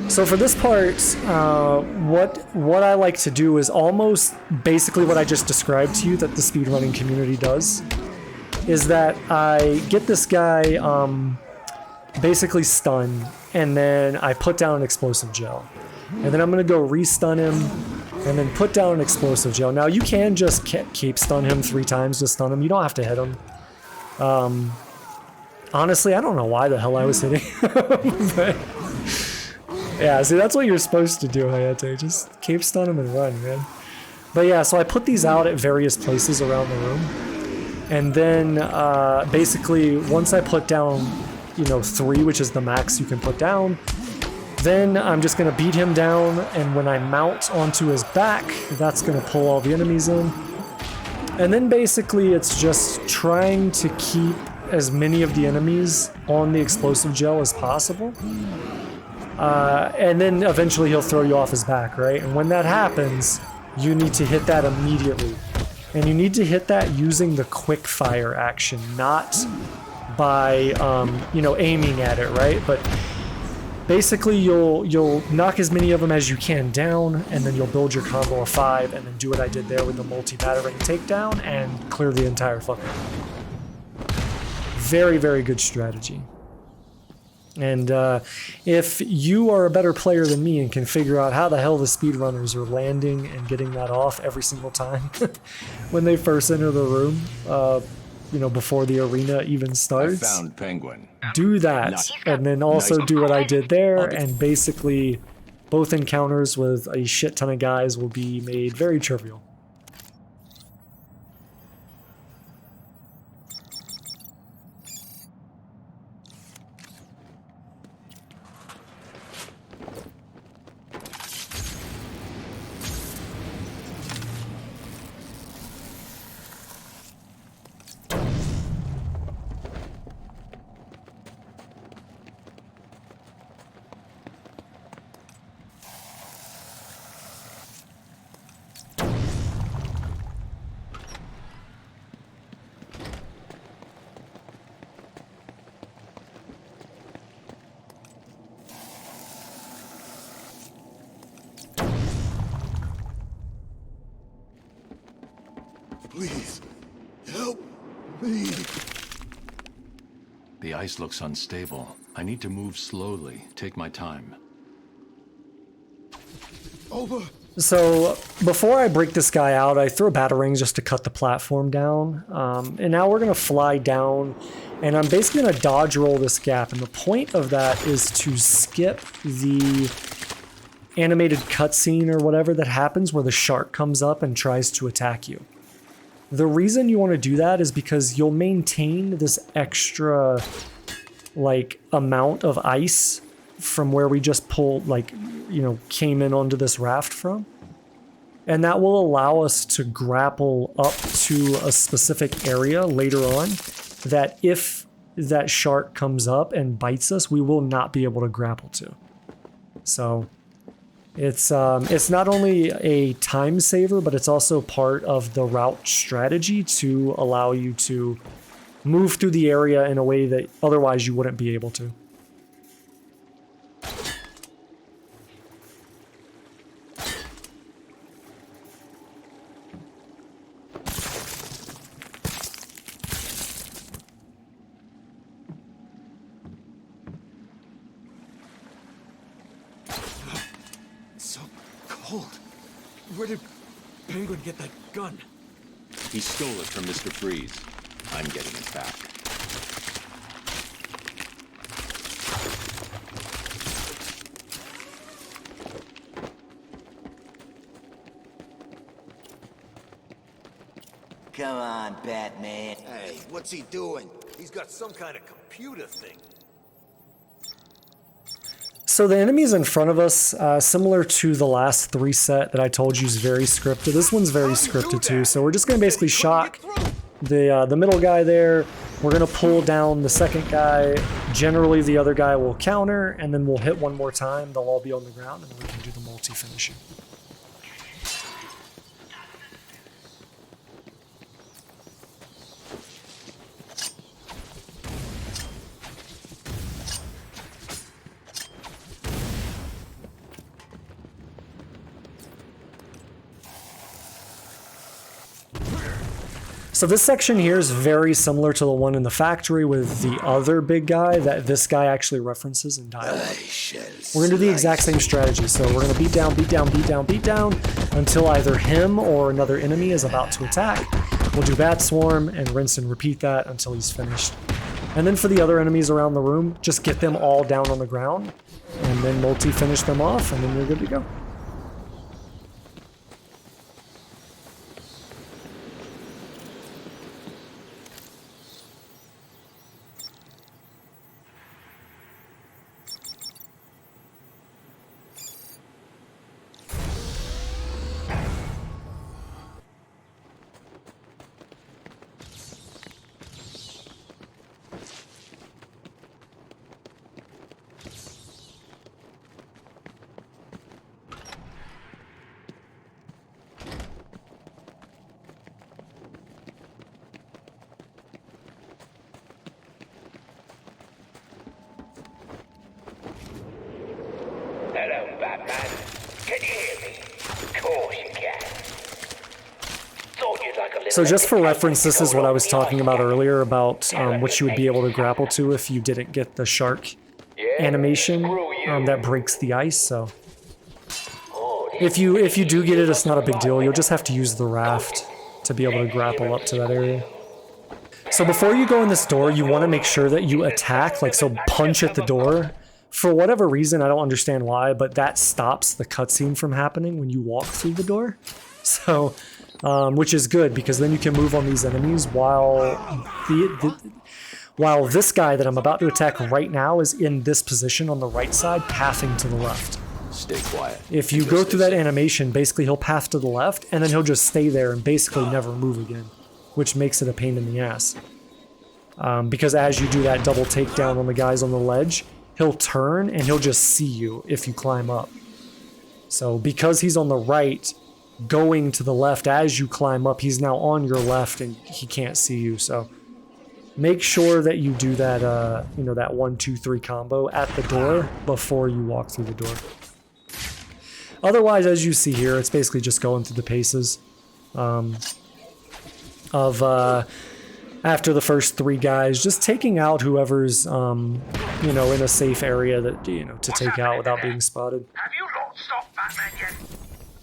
So for this part, what I like to do is almost basically what I just described to you that the speedrunning community does, is that I get this guy basically stunned, and then I put down an explosive gel. And then I'm going to go re-stun him, and then put down an explosive gel. Now you can just keep stun him 3 times to stun him. You don't have to hit him. Honestly, I don't know why the hell I was hitting him. But yeah, see, that's what you're supposed to do, Hayete. Just keep stun him and run, man. But yeah, so I put these out at various places around the room. And then basically once I put down, you know, 3, which is the max you can put down, then I'm just going to beat him down, and when I mount onto his back, that's going to pull all the enemies in. And then basically it's just trying to keep as many of the enemies on the explosive gel as possible. And then eventually he'll throw you off his back, right? And when that happens, you need to hit that immediately. And you need to hit that using the quick fire action, not by, you know, aiming at it, right? But basically you'll knock as many of them as you can down, and then you'll build your combo of 5, and then do what I did there with the multi-battering takedown and clear the entire fucker. Very, very good strategy. And if you are a better player than me and can figure out how the hell the speedrunners are landing and getting that off every single time when they first enter the room, you know, before the arena even starts, I found Penguin. Do that, and then also do what I did there, and basically both encounters with a shit ton of guys will be made very trivial. Please, help me. The ice looks unstable. I need to move slowly. Take my time. Over. So before I break this guy out, I throw batarangs just to cut the platform down. And now we're going to fly down, and I'm basically going to dodge roll this gap. And the point of that is to skip the animated cutscene or whatever that happens where the shark comes up and tries to attack you. The reason you want to do that is because you'll maintain this extra like amount of ice from where we just pulled, like, you know, came in onto this raft from. And that will allow us to grapple up to a specific area later on that if that shark comes up and bites us, we will not be able to grapple to. So it's not only a time saver, but it's also part of the route strategy to allow you to move through the area in a way that otherwise you wouldn't be able to. Where did Penguin get that gun? He stole it from Mr. Freeze. I'm getting it back. Come on, Batman. Hey, what's he doing? He's got some kind of computer thing. So the enemies in front of us, similar to the last 3 set that I told you is very scripted, this one's very scripted too. So we're just going to basically shock the middle guy there. We're going to pull down the second guy. Generally the other guy will counter, and then we'll hit one more time. They'll all be on the ground, and then we can do the multi-finishing. So this section here is very similar to the one in the factory with the other big guy that this guy actually references in dialogue. We're going to do the exact same strategy. So we're going to beat down, beat down, beat down, beat down until either him or another enemy is about to attack. We'll do Bat Swarm and rinse and repeat that until he's finished. And then for the other enemies around the room, just get them all down on the ground and then multi-finish them off, and then you're good to go. Can you hear me? Of course you can. Thought you'd like a little So just for entertainment reference, this is to what go I on was the talking about ice. earlier about what you would be able to grapple to if you didn't get the shark animation that breaks the ice. So if you do get it, it's not a big deal. You'll just have to use the raft to be able to grapple up to that area. So before you go in this door, you want to make sure that you attack, like so punch at the door. For whatever reason, I don't understand why, but that stops the cutscene from happening when you walk through the door. So, which is good because then you can move on these enemies while while this guy that I'm about to attack right now is in this position on the right side, pathing to the left. Stay quiet. If you go through that animation, basically he'll path to the left and then he'll just stay there and basically never move again, which makes it a pain in the ass. Because as you do that double takedown on the guys on the ledge, he'll turn and he'll just see you if you climb up. So because he's on the right, going to the left as you climb up, he's now on your left and he can't see you. So make sure that you do that, you know, that 1, 2, 3 combo at the door before you walk through the door. Otherwise, as you see here, it's basically just going through the paces of after the first 3 guys, just taking out whoever's, you know, in a safe area that, you know, to take out without being spotted. Have you lot stopped Batman yet?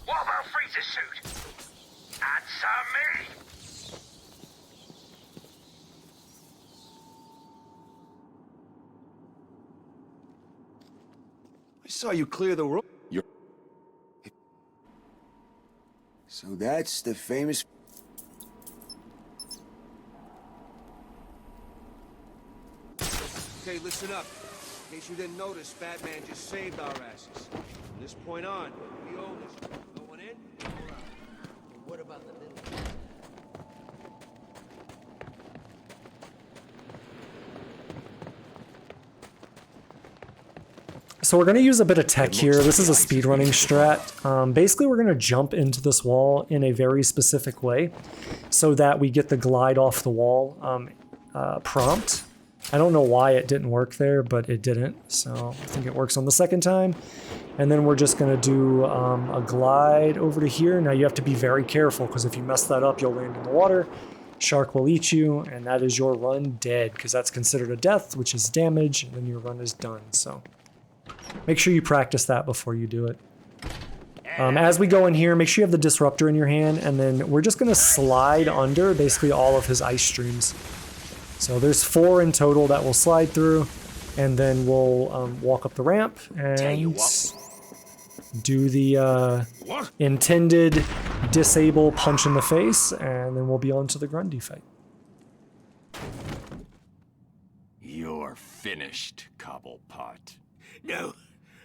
What about Freeze's suit? Answer me! I saw you clear the road. So that's the famous... Okay, listen up. In case you didn't notice, Batman just saved our asses. From this point on, we own this. Going in, or out. But what about the little... So we're going to use a bit of tech here. This is a speedrunning strat. Basically, we're going to jump into this wall in a very specific way so that we get the glide off the wall prompt. I don't know why it didn't work there, but it didn't. So I think it works on the second time. And then we're just going to do a glide over to here. Now you have to be very careful because if you mess that up, you'll land in the water. Shark will eat you, and that is your run dead because that's considered a death, which is damage, and then your run is done. So make sure you practice that before you do it. As we go in here, make sure you have the disruptor in your hand, and then we're just going to slide under basically all of his ice streams. So there's 4 in total that we'll slide through, and then we'll walk up the ramp and do the intended disable punch in the face, and then we'll be on to the Grundy fight. You're finished, Cobblepot. No,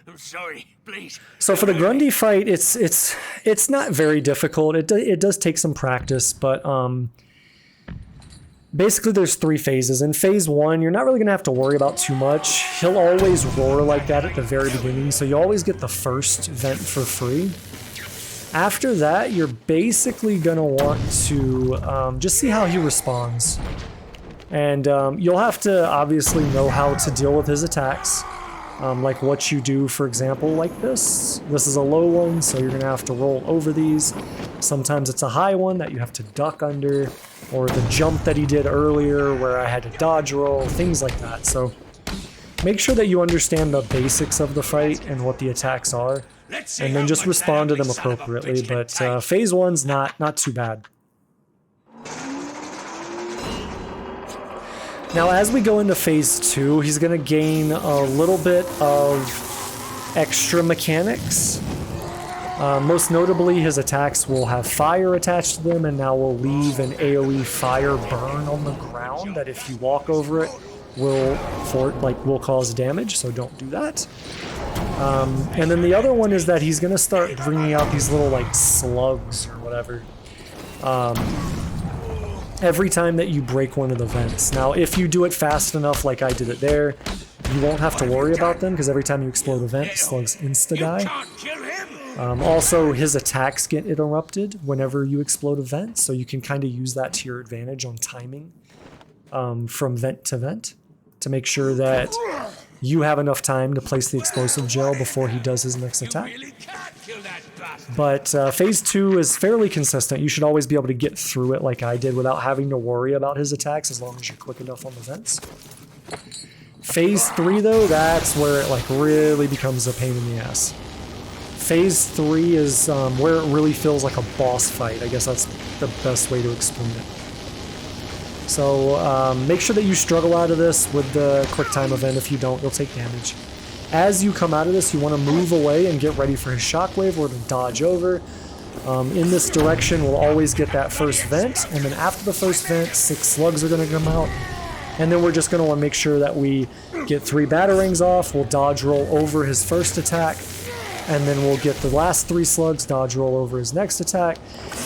I'm sorry. Please. So for the Grundy fight, it's not very difficult. It does take some practice, but basically there's 3 phases. In phase 1, you're not really gonna have to worry about too much. He'll always roar like that at the very beginning, so you always get the first vent for free. After that, you're basically gonna want to just see how he responds. And you'll have to obviously know how to deal with his attacks. Like what you do, for example, like this. This is a low one, so you're gonna have to roll over these. Sometimes it's a high one that you have to duck under, or the jump that he did earlier where I had to dodge roll, things like that. So make sure that you understand the basics of the fight and what the attacks are, and then just respond to them appropriately. But phase 1's not too bad. Now, as we go into phase 2, he's going to gain a little bit of extra mechanics. Most notably, his attacks will have fire attached to them, and now will leave an AoE fire burn on the ground that if you walk over it will cause damage, so don't do that. And then the other one is that he's going to start bringing out these little like slugs or whatever. Every time that you break one of the vents. Now, if you do it fast enough like I did it there, you won't have to worry about them, because every time you explode a vent, slugs insta-die. Also, his attacks get interrupted whenever you explode a vent, so you can kind of use that to your advantage on timing from vent to vent to make sure that you have enough time to place the explosive gel before he does his next attack. kill that bastard. But phase 2 is fairly consistent. You should always be able to get through it like I did without having to worry about his attacks as long as you're quick enough on the vents. Phase 3 though, that's where it like really becomes a pain in the ass. Phase 3 is where it really feels like a boss fight. I guess that's the best way to explain it. So make sure that you struggle out of this with the quick time event. If you don't, you'll take damage. As you come out of this, you want to move away and get ready for his shockwave or to dodge over. In this direction, we'll always get that first vent, and then after the first vent, 6 slugs are going to come out. And then we're just going to want to make sure that we get 3 batarangs off. We'll dodge roll over his first attack, and then we'll get the last 3 slugs, dodge roll over his next attack.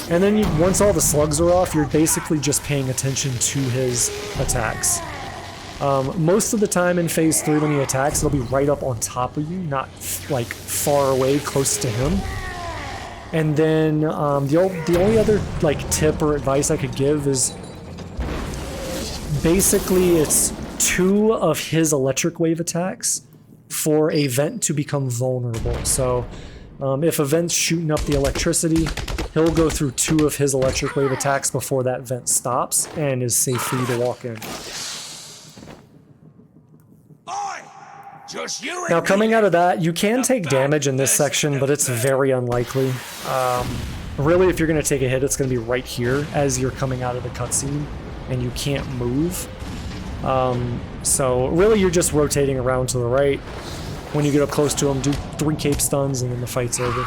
And then once all the slugs are off, you're basically just paying attention to his attacks. Most of the time in phase 3 when he attacks, it'll be right up on top of you, not like far away, close to him. And then the only other like tip or advice I could give is basically it's 2 of his electric wave attacks for a vent to become vulnerable. So if a vent's shooting up the electricity, he'll go through 2 of his electric wave attacks before that vent stops and is safe for you to walk in. Now coming out of that, you can take damage in this section, but it's very unlikely. Really, if you're going to take a hit, it's going to be right here as you're coming out of the cutscene, and you can't move. So really, you're just rotating around to the right. When you get up close to him, do 3 cape stuns, and then the fight's over.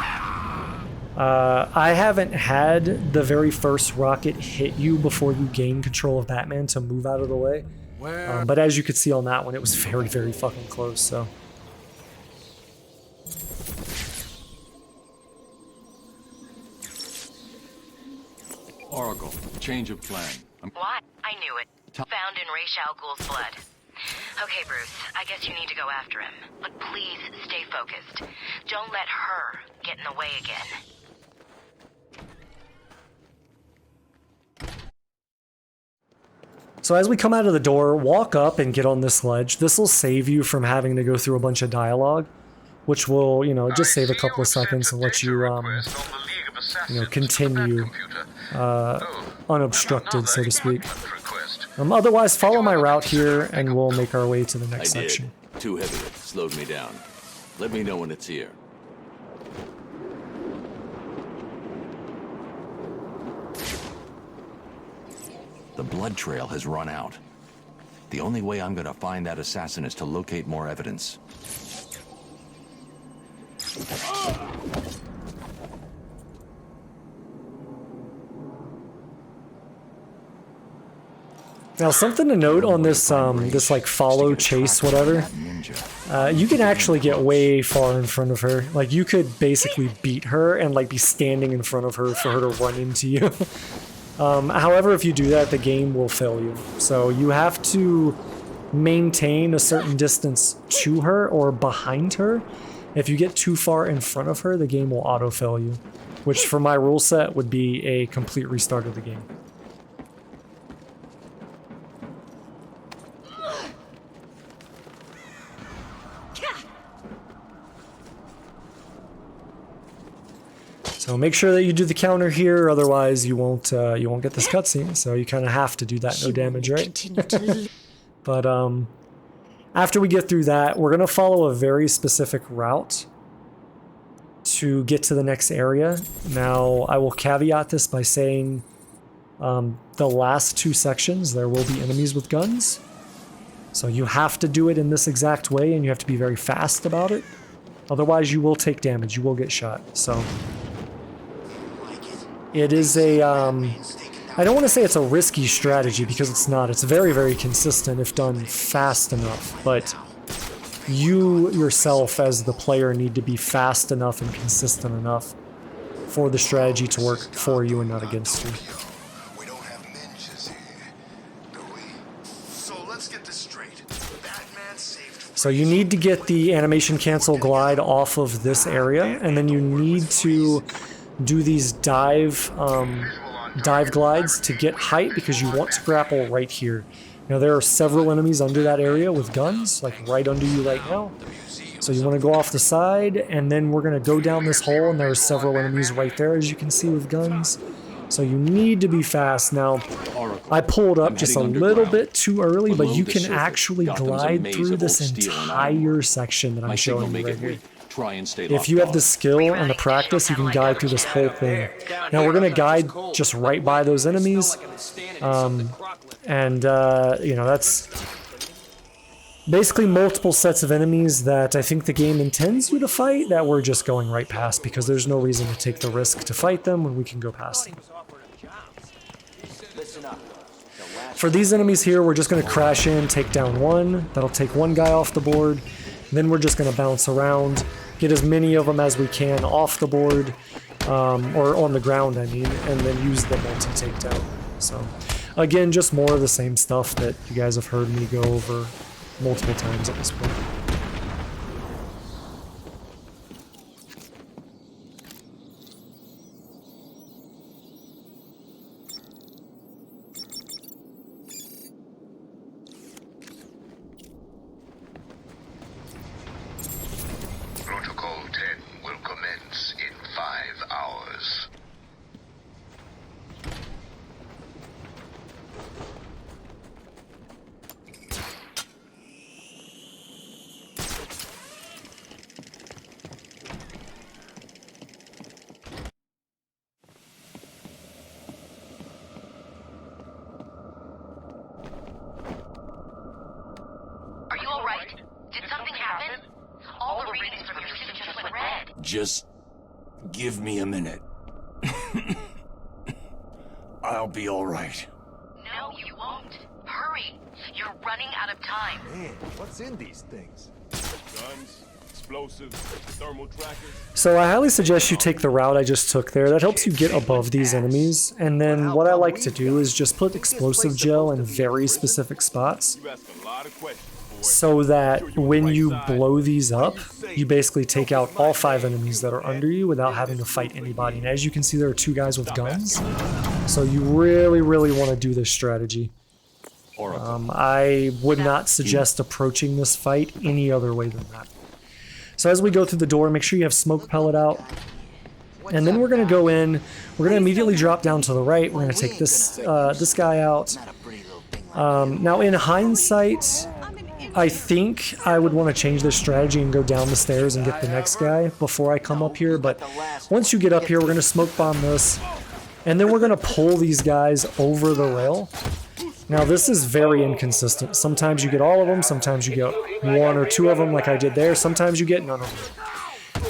I haven't had the very first rocket hit you before you gain control of Batman to move out of the way. But as you could see on that one, it was very, very fucking close, so. Oracle, change of plan. What? I knew it. Found in Ra's al Ghul's blood. Okay, Bruce, I guess you need to go after him. But please stay focused. Don't let her get in the way again. So as we come out of the door, walk up and get on this ledge. This will save you from having to go through a bunch of dialogue, which will, you know, just save a couple of seconds and let you, you know, continue unobstructed, so to speak. Otherwise, follow my route here, and we'll make our way to the next section. Too heavy. It slowed me down. Let me know when it's here. The blood trail has run out. The only way I'm gonna find that assassin is to locate more evidence. Now, something to note on this, this like follow, chase, whatever, you can actually get way far in front of her. Like, you could basically beat her and like be standing in front of her for her to run into you. However, if you do that, the game will fail you. So you have to maintain a certain distance to her or behind her. If you get too far in front of her, the game will auto-fail you, which for my rule set would be a complete restart of the game. So make sure that you do the counter here, otherwise you won't get this cutscene. So you kind of have to do that, no damage, right? But after we get through that, we're gonna follow a very specific route to get to the next area. Now, I will caveat this by saying the last 2 sections there will be enemies with guns, so you have to do it in this exact way, and you have to be very fast about it. Otherwise, you will take damage. You will get shot. So. It is a, I don't want to say it's a risky strategy because it's not. It's very, very consistent if done fast enough, but you yourself as the player need to be fast enough and consistent enough for the strategy to work for you and not against you. We don't have ninjas here, do we? So let's get this straight. Batman saved. So you need to get the animation cancel glide off of this area, and then you need to do these dive glides to get height because you want to grapple right here. Now there are several enemies under that area with guns, like right under you right now. So you want to go off the side, and then we're going to go down this hole, and there are several enemies right there, as you can see, with guns. So you need to be fast. Now, I pulled up just a little bit too early, but you can actually glide through this entire section that I'm showing you right here. If you have the skill and the practice, you can guide through this whole thing. Now, we're going to guide just right by those enemies. You know, that's basically multiple sets of enemies that I think the game intends you to fight that we're just going right past because there's no reason to take the risk to fight them when we can go past them. For these enemies here, we're just going to crash in, take down one. That'll take one guy off the board. Then we're just going to bounce around, get as many of them as we can off the board, or on the ground, I mean, and then use the multi-takedown. So, again, just more of the same stuff that you guys have heard me go over multiple times at this point. Protocol 10 will commence in 5 hours. Are you alright? Did something happen? All the readings from your suit just went red. Just give me a minute. I'll be all right. No, you won't. Hurry. You're running out of time. Man, what's in these things? Guns, explosives, thermal trackers. So I highly suggest you take the route I just took there. That helps you get above these enemies. And then what I like to do is just put explosive gel in very specific spots, so that when you blow these up, you basically take out all 5 enemies that are under you without having to fight anybody. And as you can see, there are 2 guys with guns. So you really, really want to do this strategy. I would not suggest approaching this fight any other way than that. So as we go through the door, make sure you have smoke pellet out. And then we're going to go in. We're going to immediately drop down to the right. We're going to take this guy out. Now, in hindsight, I think I would want to change this strategy and go down the stairs and get the next guy before I come up here. But once you get up here, we're going to smoke bomb this. And then we're going to pull these guys over the rail. Now, this is very inconsistent. Sometimes you get all of them. Sometimes you get 1 or 2 of them like I did there. Sometimes you get none of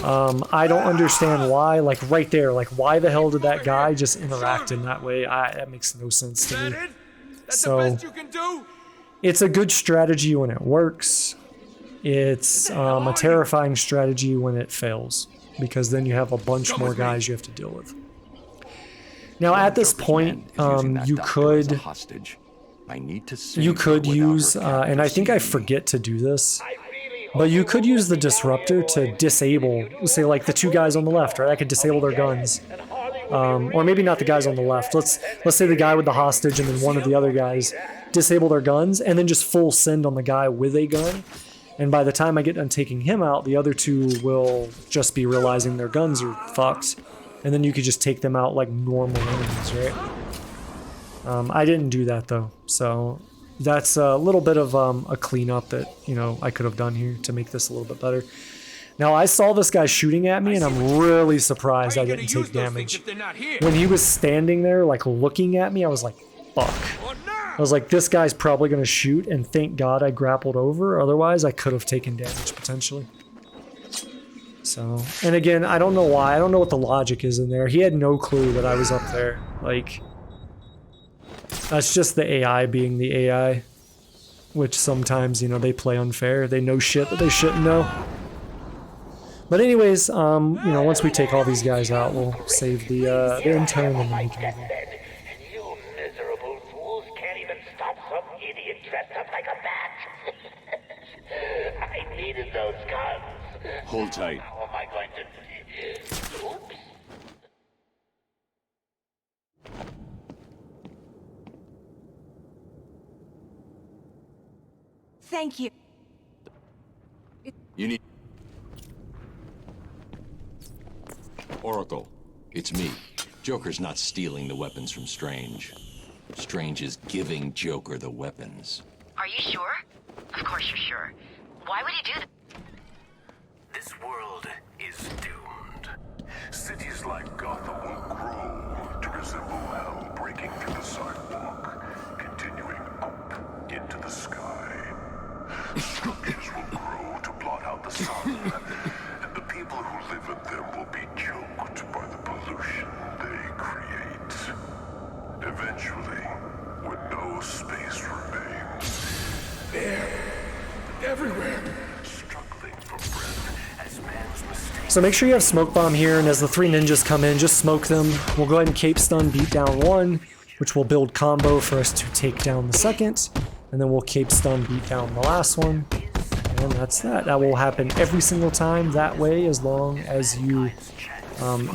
them. I don't understand why. Like right there, like why the hell did that guy just interact in that way? That makes no sense to me. So it's a good strategy when it works. It's a terrifying strategy when it fails, because then you have a bunch more guys you have to deal with. Now at this point, you could use, and I think I forget to do this, but you could use the disruptor to disable, say like the 2 guys on the left, right? I could disable their guns. Or maybe not the guys on the left. Let's say the guy with the hostage and then one of the other guys disable their guns, and then just full send on the guy with a gun. And by the time I get done taking him out, the other 2 will just be realizing their guns are fucked. And then you could just take them out like normal enemies, right? I didn't do that though, so that's a little bit of a cleanup that, you know, I could have done here to make this a little bit better. Now, I saw this guy shooting at me, and I'm really surprised I didn't take damage. When he was standing there, like, looking at me, I was like, fuck. I was like, this guy's probably going to shoot, and thank God I grappled over. Otherwise, I could have taken damage, potentially. So, and again, I don't know why. I don't know what the logic is in there. He had no clue that I was up there. Like, that's just the AI being the AI. Which sometimes, you know, they play unfair. They know shit that they shouldn't know. But anyways, you know, once we take all these guys out, we'll save the intern and then we can move on. You miserable fools can't even stop some idiot dressed up like a bat. I needed those guns. Hold tight. How am I going to... Oops. Thank you. You need... Oracle, it's me. Joker's not stealing the weapons from Strange. Strange is giving Joker the weapons. Are you sure? Of course you're sure. Why would he do that? This world is doomed. Cities like Gotham will grow to resemble hell breaking through the sidewalk, continuing up into the sky. Structures will grow to blot out the sun, and the people who live in them will be choked by the pollution they create. Eventually, when no space remains, There. Everywhere. struggling for breath as man's mistakes. So make sure you have smoke bomb here, and as the 3 ninjas come in, just smoke them. We'll go ahead and cape stun, beat down 1, which will build combo for us to take down the second, and then we'll cape stun, beat down the last one, and that's that. That will happen every single time that way, as long as you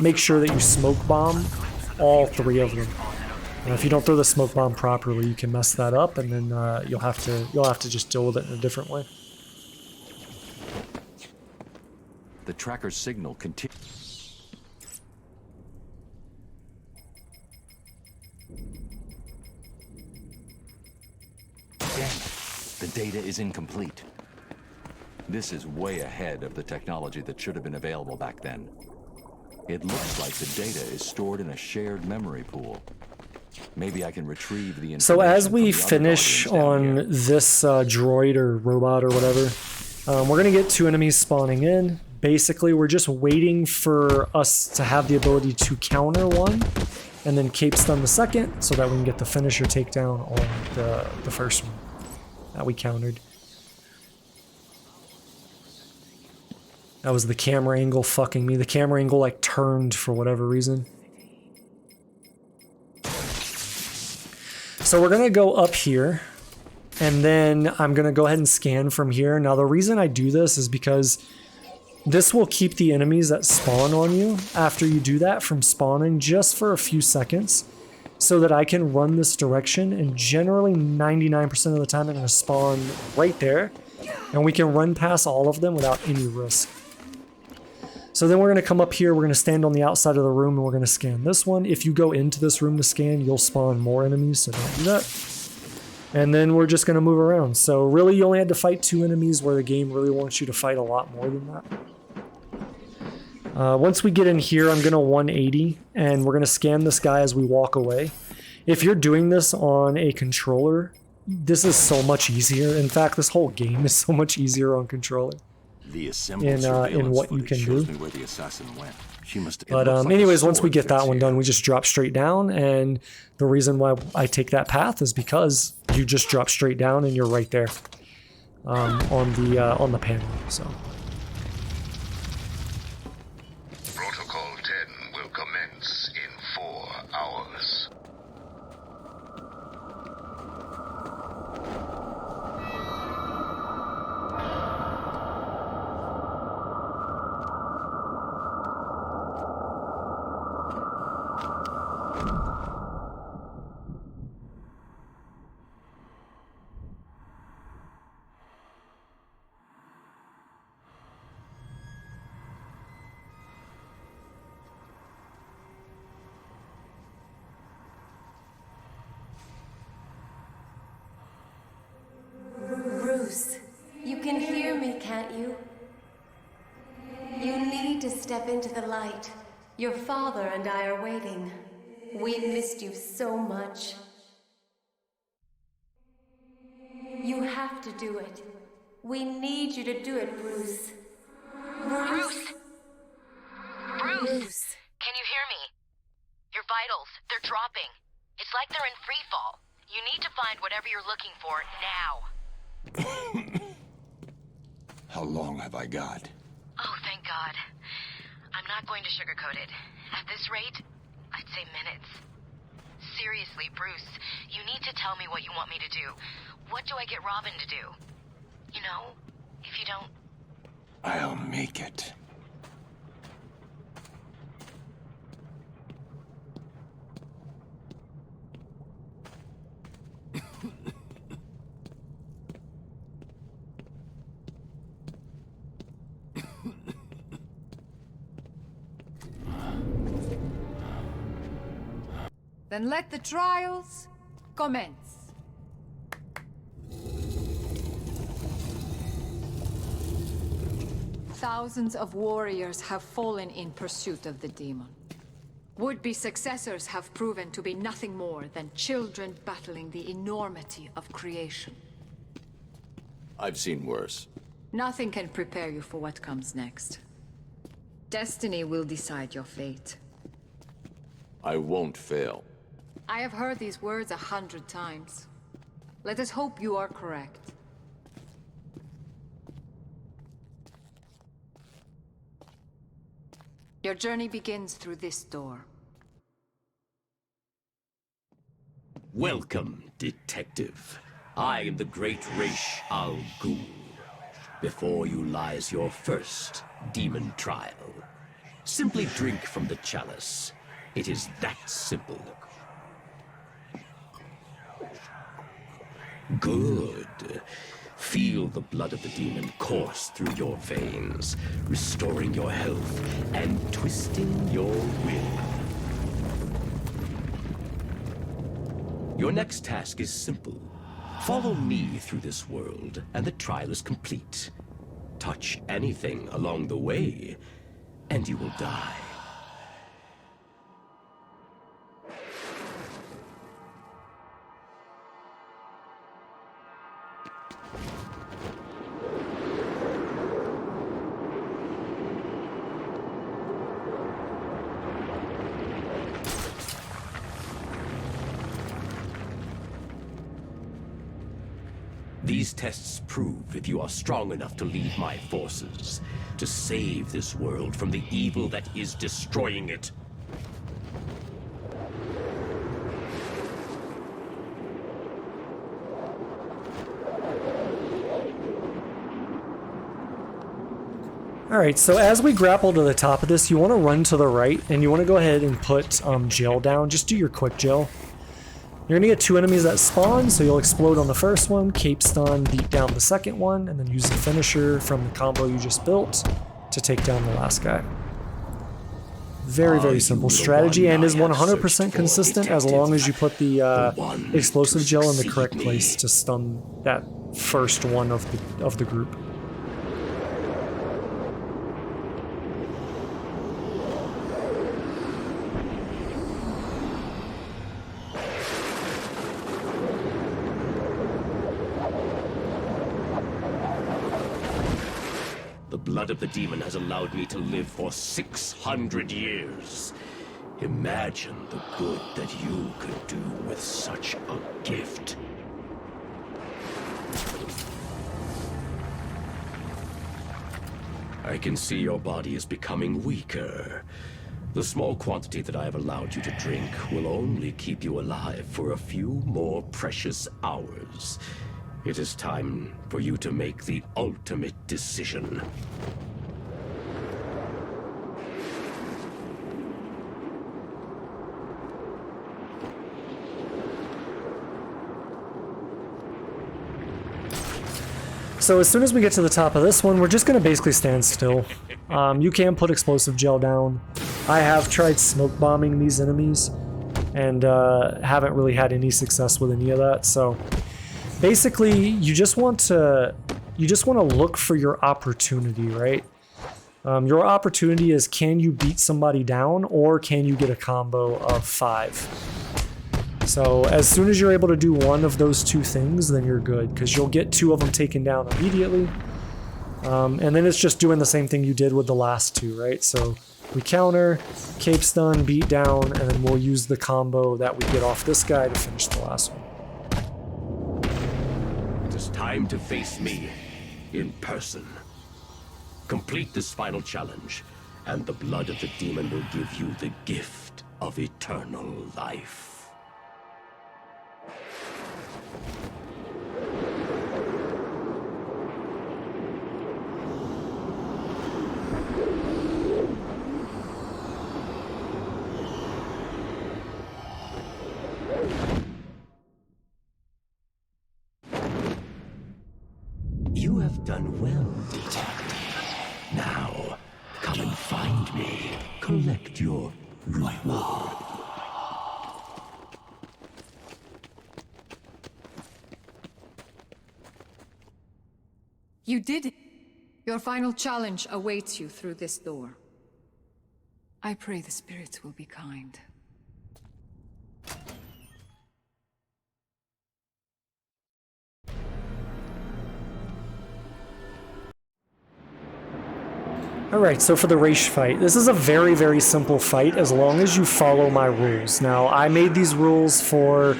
make sure that you smoke bomb all 3 of them. If you don't throw the smoke bomb properly, you can mess that up, and then you'll have to just deal with it in a different way. The tracker's signal continues. The data is incomplete. This is way ahead of the technology that should have been available back then. It looks like the data is stored in a shared memory pool. Maybe I can retrieve the information. So as we from the other finish guardians down on this droid or robot or whatever, we're going to get 2 enemies spawning in. Basically, we're just waiting for us to have the ability to counter one, and then cape stun the second, so that we can get the finisher takedown on the first one that we countered. That was the camera angle fucking me. The camera angle like turned for whatever reason. So we're gonna go up here, and then I'm gonna go ahead and scan from here. Now the reason I do this is because this will keep the enemies that spawn on you after you do that from spawning just for a few seconds, so that I can run this direction, and generally 99% of the time they're gonna spawn right there, and we can run past all of them without any risk. So then we're going to come up here, we're going to stand on the outside of the room, and we're going to scan this one. If you go into this room to scan, you'll spawn more enemies, so don't do that. And then we're just going to move around. So really you only had to fight 2 enemies, where the game really wants you to fight a lot more than that. Once we get in here, I'm going to 180, and we're going to scan this guy as we walk away. If you're doing this on a controller, this is so much easier. In fact, this whole game is so much easier on controller. The assembled In what you can do. shows me where the assassin went. She must. But anyways, once we get that one done, we just drop straight down, and the reason why I take that path is because you just drop straight down and you're right there on the panel. So Protocol 10 will commence in 4 hours. Bruce, you can hear me, can't you? You need to step into the light. Your father and I are waiting. We've missed you so much. You have to do it. We need you to do it, Bruce. Bruce! Bruce! Can you hear me? Your vitals, they're dropping. It's like they're in free fall. You need to find whatever you're looking for now. How long have I got? Oh, thank God. I'm not going to sugarcoat it. At this rate, I'd say minutes. Seriously, Bruce, you need to tell me what you want me to do. What do I get Robin to do? You know, if you don't... I'll make it. Then let the trials commence. Thousands of warriors have fallen in pursuit of the demon. Would-be successors have proven to be nothing more than children battling the enormity of creation. I've seen worse. Nothing can prepare you for what comes next. Destiny will decide your fate. I won't fail. I have heard these words 100 times. Let us hope you are correct. Your journey begins through this door. Welcome, Detective. I am the Great Rish Al Ghul. Before you lies your first demon trial. Simply drink from the chalice. It is that simple. Good. Feel the blood of the demon course through your veins, restoring your health and twisting your will. Your next task is simple. Follow me through this world, and the trial is complete. Touch anything along the way, and you will die. These tests prove if you are strong enough to lead my forces, to save this world from the evil that is destroying it. Alright, so as we grapple to the top of this, you want to run to the right, and you want to go ahead and put gel down. Just do your quick gel. You're going to get 2 enemies that spawn, so you'll explode on the first one, cape stun, beat down the second one, and then use the finisher from the combo you just built to take down the last guy. Very, very simple strategy, and is 100% consistent as long as you put the explosive gel in the correct place to stun that first one of the group. The blood of the demon has allowed me to live for 600 years. Imagine the good that you could do with such a gift. I can see your body is becoming weaker. The small quantity that I have allowed you to drink will only keep you alive for a few more precious hours. It is time for you to make the ultimate decision. So as soon as we get to the top of this one, we're just going to basically stand still. You can put explosive gel down. I have tried smoke bombing these enemies and haven't really had any success with any of that, so basically, you just want to look for your opportunity, right? Your opportunity is, can you beat somebody down, or can you get a combo of 5? So as soon as you're able to do one of those 2 things, then you're good, because you'll get 2 of them taken down immediately. And then it's just doing the same thing you did with the last 2, right? So we counter, cape stun, beat down, and then we'll use the combo that we get off this guy to finish the last one. Time to face me in person. Complete this final challenge, and the blood of the demon will give you the gift of eternal life. You have done well, detective. Now, come and find me. Collect your reward. You did it. Your final challenge awaits you through this door. I pray the spirits will be kind. Alright, so for the Raish fight, this is a very, very simple fight as long as you follow my rules. Now, I made these rules for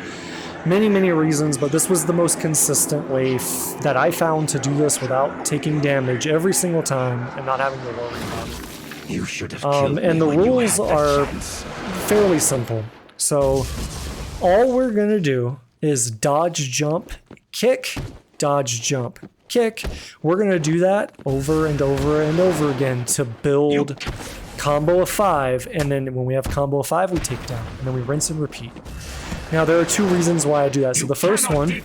many, many reasons, but this was the most consistent way that I found to do this without taking damage every single time and not having to worry about it. You should have killed and the rules are fairly simple. So, all we're gonna do is dodge, jump, kick, dodge, jump, kick. We're gonna do that over and over and over again to build combo of 5, and then when we have combo of 5, we take down, and then we rinse and repeat. Now there are 2 reasons why I do that. So the first one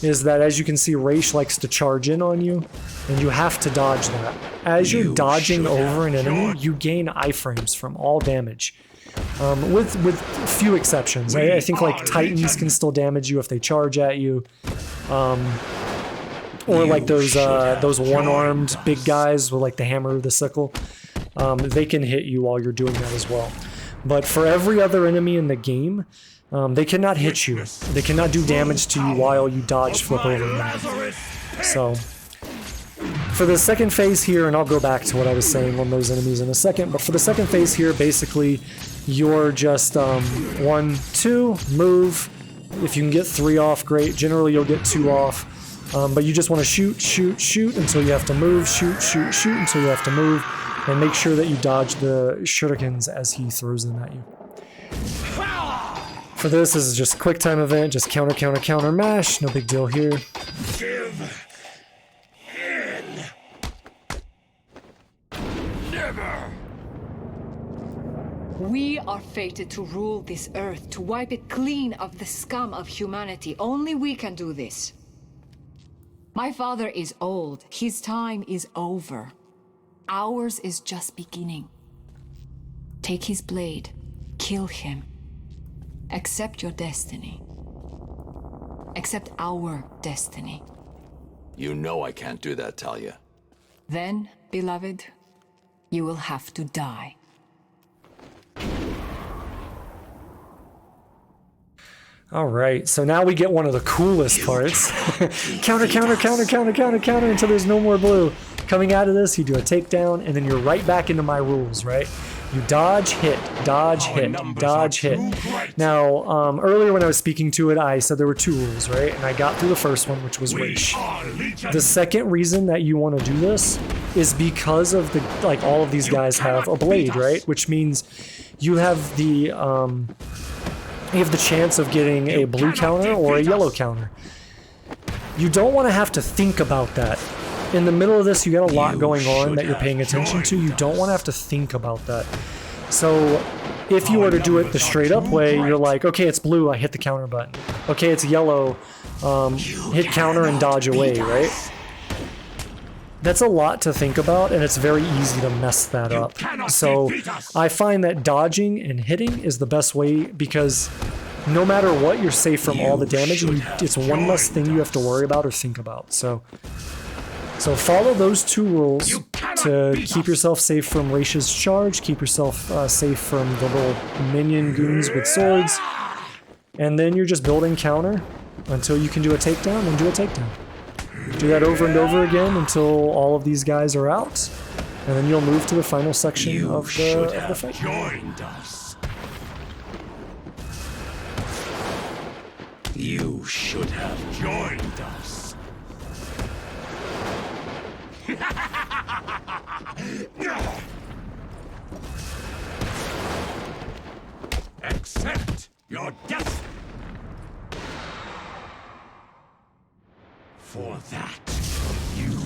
is that, as you can see, Raish likes to charge in on you, and you have to dodge that. As you're dodging over an enemy, you gain iframes from all damage. With few exceptions. I think like Titans can still damage you if they charge at you. Or like those one-armed big guys with like the hammer or the sickle. They can hit you while you're doing that as well. But for every other enemy in the game, they cannot hit you. They cannot do damage to you while you dodge, flip over them. So, for the second phase here, and I'll go back to what I was saying on those enemies in a second, but for the second phase here, basically, you're just 1, 2, move. If you can get 3 off, great. Generally, you'll get 2 off. But you just want to shoot, shoot, shoot until you have to move, shoot, shoot, shoot until you have to move, and make sure that you dodge the shurikens as he throws them at you. For this is just a quick time event, just counter, counter, counter, mash, no big deal here. Give in. Never. We are fated to rule this earth, to wipe it clean of the scum of humanity. Only we can do this. My father is old. His time is over. Ours is just beginning. Take his blade. Kill him. Accept your destiny. Accept our destiny. You know I can't do that, Talia. Then, beloved, you will have to die. Alright, so now we get one of the coolest parts. Counter, counter, counter, counter, counter, counter until there's no more blue. Coming out of this, you do a takedown, and then you're right back into my rules, right? You dodge, hit, dodge, hit, dodge, hit. Now, earlier when I was speaking to it, I said there were 2 rules, right? And I got through the first one, which was Raish. The second reason that you want to do this is because of the, like, all of these guys have a blade, right? Which means you have the chance of getting a blue counter or a yellow counter. You don't want to have to think about that. In the middle of this, you got a lot going on that you're paying attention to. You don't want to have to think about that. So if you were to do it the straight up way, you're like, okay, it's blue, I hit the counter button. Okay, it's yellow, hit counter and dodge away, right? That's a lot to think about, and it's very easy to mess that up. So I find that dodging and hitting is the best way, because no matter what, you're safe from all the damage, and it's one less thing you have to worry about or think about. So follow those 2 rules to keep yourself safe from Raish's charge, keep yourself safe from the little minion goons with swords, and then you're just building counter until you can do a takedown, and do a takedown. Do that over and over again until all of these guys are out, and then you'll move to the final section of the fight. Joined us. You should have joined us. Accept your death. For that, you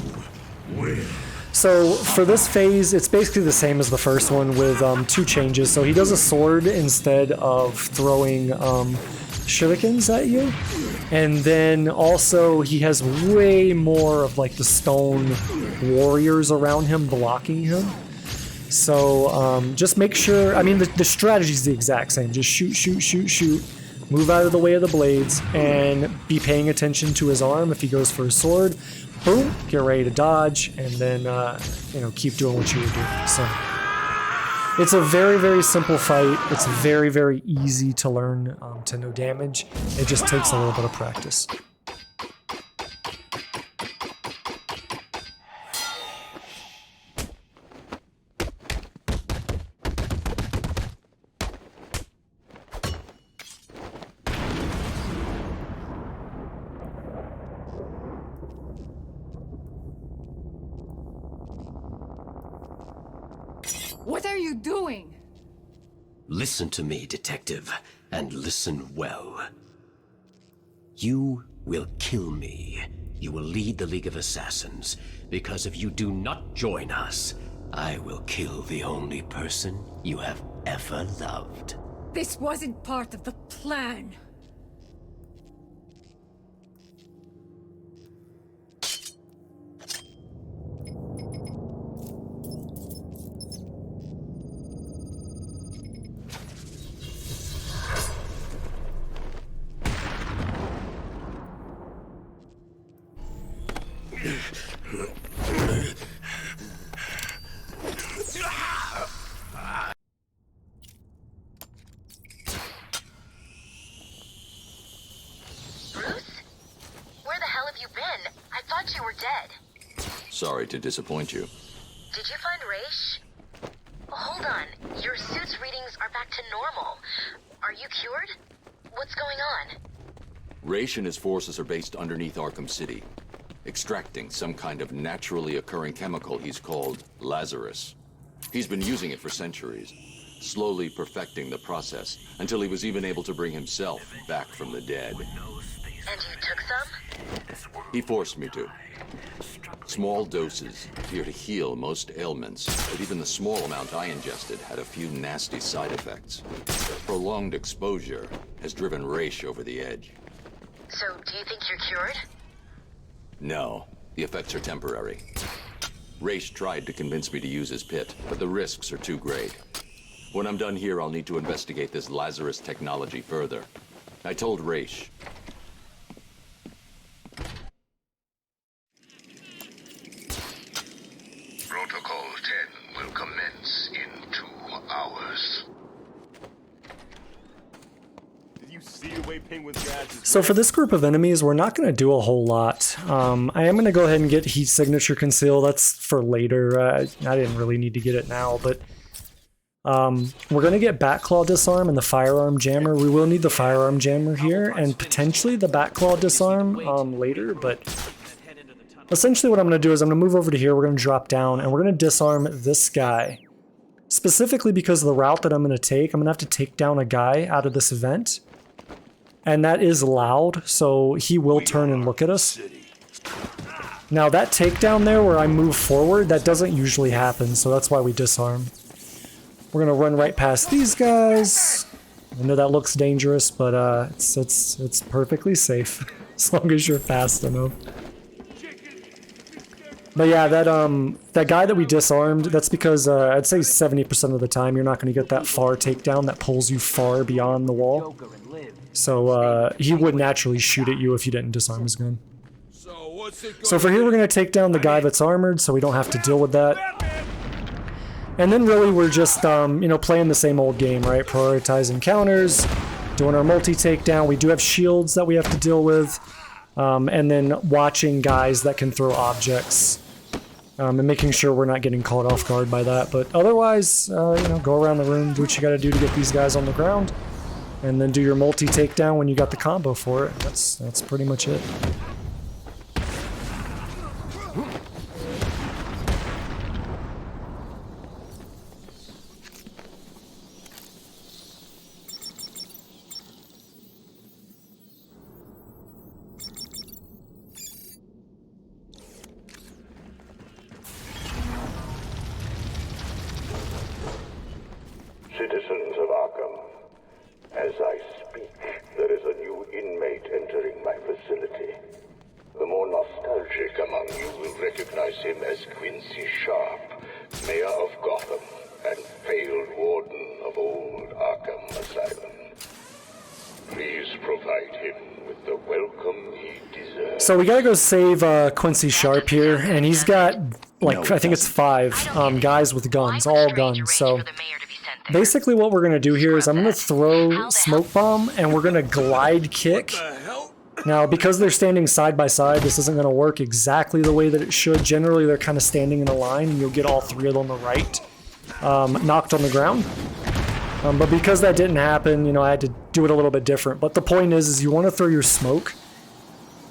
will. So for this phase, it's basically the same as the first one with 2 changes. So he does a sword instead of throwing shurikens at you. And then also he has way more of like the stone warriors around him blocking him. So just make sure, I mean the strategy is the exact same. Just shoot, shoot, shoot, shoot. move out of the way of the blades, and be paying attention to his arm. If he goes for his sword, boom, get ready to dodge, and then, keep doing what you were doing. So it's a very, very simple fight. It's very, very easy to learn to no damage. It just takes a little bit of practice. What are you doing? Listen to me, detective, and listen well. You will kill me. You will lead the League of Assassins, because if you do not join us, I will kill the only person you have ever loved. This wasn't part of the plan. Sorry to disappoint you. Did you find Raish? Hold on. Your suit's readings are back to normal. Are you cured? What's going on? Raish and his forces are based underneath Arkham City, extracting some kind of naturally occurring chemical he's called Lazarus. He's been using it for centuries, slowly perfecting the process until he was even able to bring himself back from the dead. And you took some? He forced me to. Small doses appear to heal most ailments, but even the small amount I ingested had a few nasty side effects. Prolonged exposure has driven Raish over the edge. So, do you think you're cured? No, the effects are temporary. Raish tried to convince me to use his pit, but the risks are too great. When I'm done here, I'll need to investigate this Lazarus technology further. I told Raish. Protocol 10 will commence in 2 hours. Did you see the way Penguin's gas is... So for this group of enemies, we're not going to do a whole lot. I am going to go ahead and get Heat Signature Conceal. That's for later. I didn't really need to get it now, but we're going to get Batclaw Disarm and the Firearm Jammer. We will need the Firearm Jammer here, and potentially the Batclaw Disarm later, but essentially what I'm going to do is I'm going to move over to here, we're going to drop down, and we're going to disarm this guy. Specifically because of the route that I'm going to take, I'm going to have to take down a guy out of this event. And that is loud, so he will turn and look at us. Now that takedown there where I move forward, that doesn't usually happen, so that's why we disarm. We're going to run right past these guys. I know that looks dangerous, but it's perfectly safe as long as you're fast enough. But yeah, that guy that we disarmed, that's because I'd say 70% of the time you're not going to get that far takedown that pulls you far beyond the wall. So he would naturally shoot at you if you didn't disarm his gun. So for here we're going to take down the guy that's armored so we don't have to deal with that. And then really we're just playing the same old game, right? Prioritizing counters, doing our multi-takedown. We do have shields that we have to deal with. And then watching guys that can throw objects and making sure we're not getting caught off guard by that. But otherwise, go around the room, do what you got to do to get these guys on the ground, and then do your multi-takedown when you got the combo for it. That's pretty much it. Citizens of Arkham, as I speak, there is a new inmate entering my facility. The more nostalgic among you will recognize him as Quincy Sharp, Mayor of Gotham and failed warden of old Arkham Asylum. Please provide him with the welcome he deserves. So we gotta go save Quincy Sharp here, and he's got, like, I think it's 5 guys with guns, all guns. So basically what we're gonna do here is I'm gonna throw smoke bomb, and we're gonna glide kick. Now, because they're standing side by side, this isn't gonna work exactly the way that it should. Generally, they're kind of standing in a line, and you'll get all 3 of them on the right knocked on the ground. But because that didn't happen, you know, I had to do it a little bit different. But the point is you want to throw your smoke,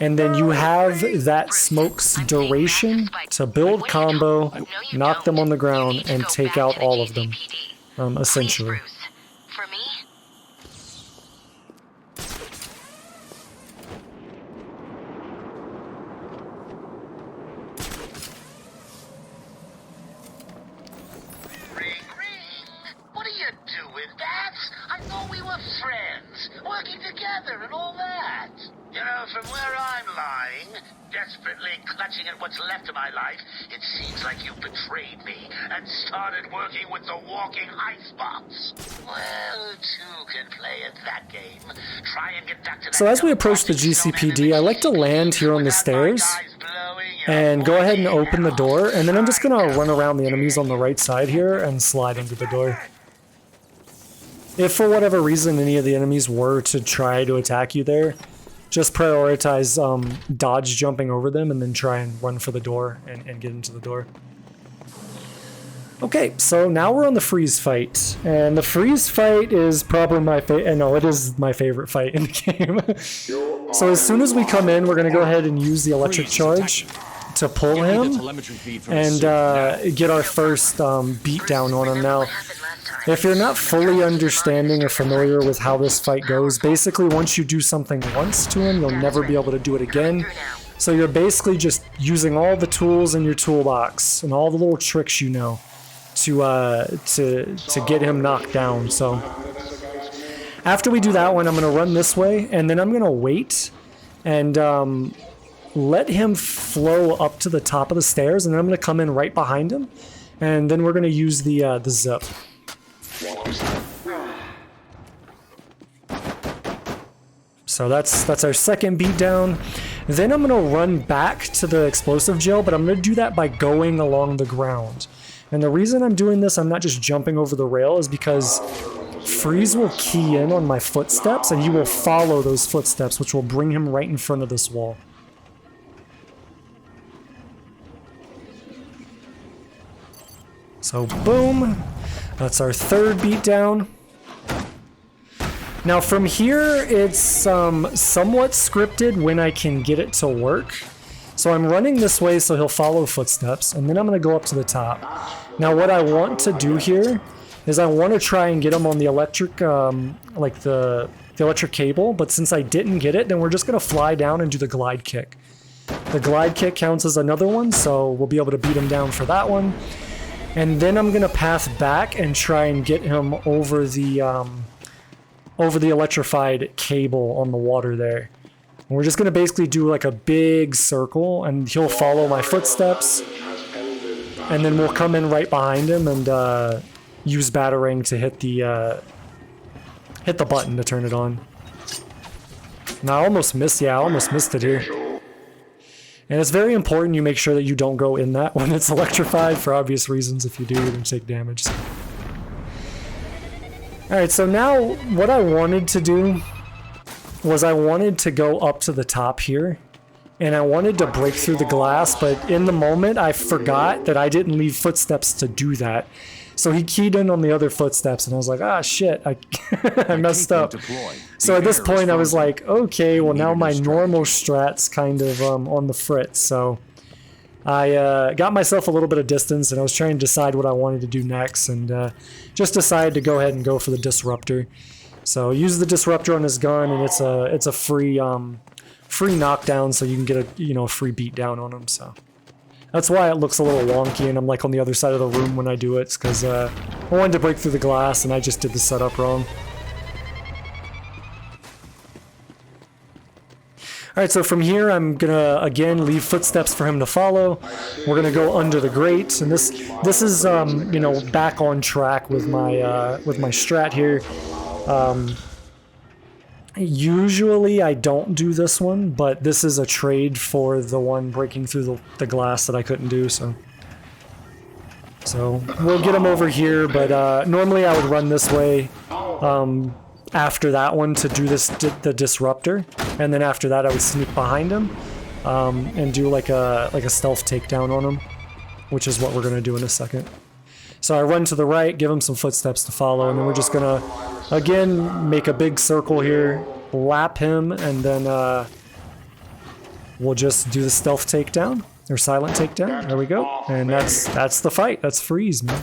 and then you have that smoke's duration to build combo, knock them on the ground, and take out all of them, essentially. Working together and all that. You know, from where I'm lying, desperately clutching at what's left of my life, it seems like you betrayed me and started working with the walking icebox. Well, two can play at that game. Try and get back to that. So as we approach the GCPD, I like to land here on the stairs and go ahead and open the door, and then I'm just gonna run around the enemies on the right side here and slide into the door. If for whatever reason any of the enemies were to try to attack you there, just prioritize dodge jumping over them and then try and run for the door and get into the door. Okay, so now we're on the freeze fight, and the freeze fight is probably my favorite. No, it is my favorite fight in the game. So as soon as we come in, we're going to go ahead and use the electric charge to pull him and get our first beat down on him. Now, if you're not fully understanding or familiar with how this fight goes, basically once you do something once to him, you'll never be able to do it again. So you're basically just using all the tools in your toolbox and all the little tricks you know to get him knocked down. So after we do that one, I'm going to run this way, and then I'm going to wait and let him flow up to the top of the stairs, and then I'm going to come in right behind him, and then we're going to use the zip. So that's our second beat down. Then I'm going to run back to the explosive jail, but I'm going to do that by going along the ground. And the reason I'm doing this, I'm not just jumping over the rail, is because Freeze will key in on my footsteps, and he will follow those footsteps, which will bring him right in front of this wall. So boom, that's our third beatdown. Now from here, it's somewhat scripted when I can get it to work. So I'm running this way so he'll follow footsteps, and then I'm going to go up to the top. Now what I want to do here is I want to try and get him on the electric, like the electric cable, but since I didn't get it, then we're just going to fly down and do the glide kick. The glide kick counts as another one, so we'll be able to beat him down for that one. And then I'm going to path back and try and get him over the electrified cable on the water there. And we're just going to basically do like a big circle, and he'll follow my footsteps. And then we'll come in right behind him and use Batarang to hit the button to turn it on. Now I almost missed, I almost missed it here. And it's very important you make sure that you don't go in that when it's electrified, for obvious reasons. If you do, you're going to take damage. Alright, so now what I wanted to do was I wanted to go up to the top here, and I wanted to break through the glass, but in the moment I forgot that I didn't leave footsteps to do that. So he keyed in on the other footsteps, and I was like, ah, shit, I messed up. So at this point I was like, okay, well now my normal strat's kind of on the fritz. So I got myself a little bit of distance, and I was trying to decide what I wanted to do next, and just decided to go ahead and go for the disruptor. So use the disruptor on his gun, and it's a free knockdown, so you can get a free beat down on him. So that's why it looks a little wonky, and I'm like on the other side of the room when I do it, because I wanted to break through the glass, and I just did the setup wrong. Alright, so from here I'm gonna again leave footsteps for him to follow. We're gonna go under the grate, and this is back on track with my strat here. Usually I don't do this one, but this is a trade for the one breaking through the glass that I couldn't do, so we'll get him over here, but normally I would run this way after that one to do the disruptor, and then after that I would sneak behind him and do like a stealth takedown on him, which is what we're gonna do in a second. So I run to the right, give him some footsteps to follow, and then we're just gonna, again, make a big circle here, lap him, and then we'll just do the stealth takedown, or silent takedown. There we go. And that's the fight. That's freeze, man.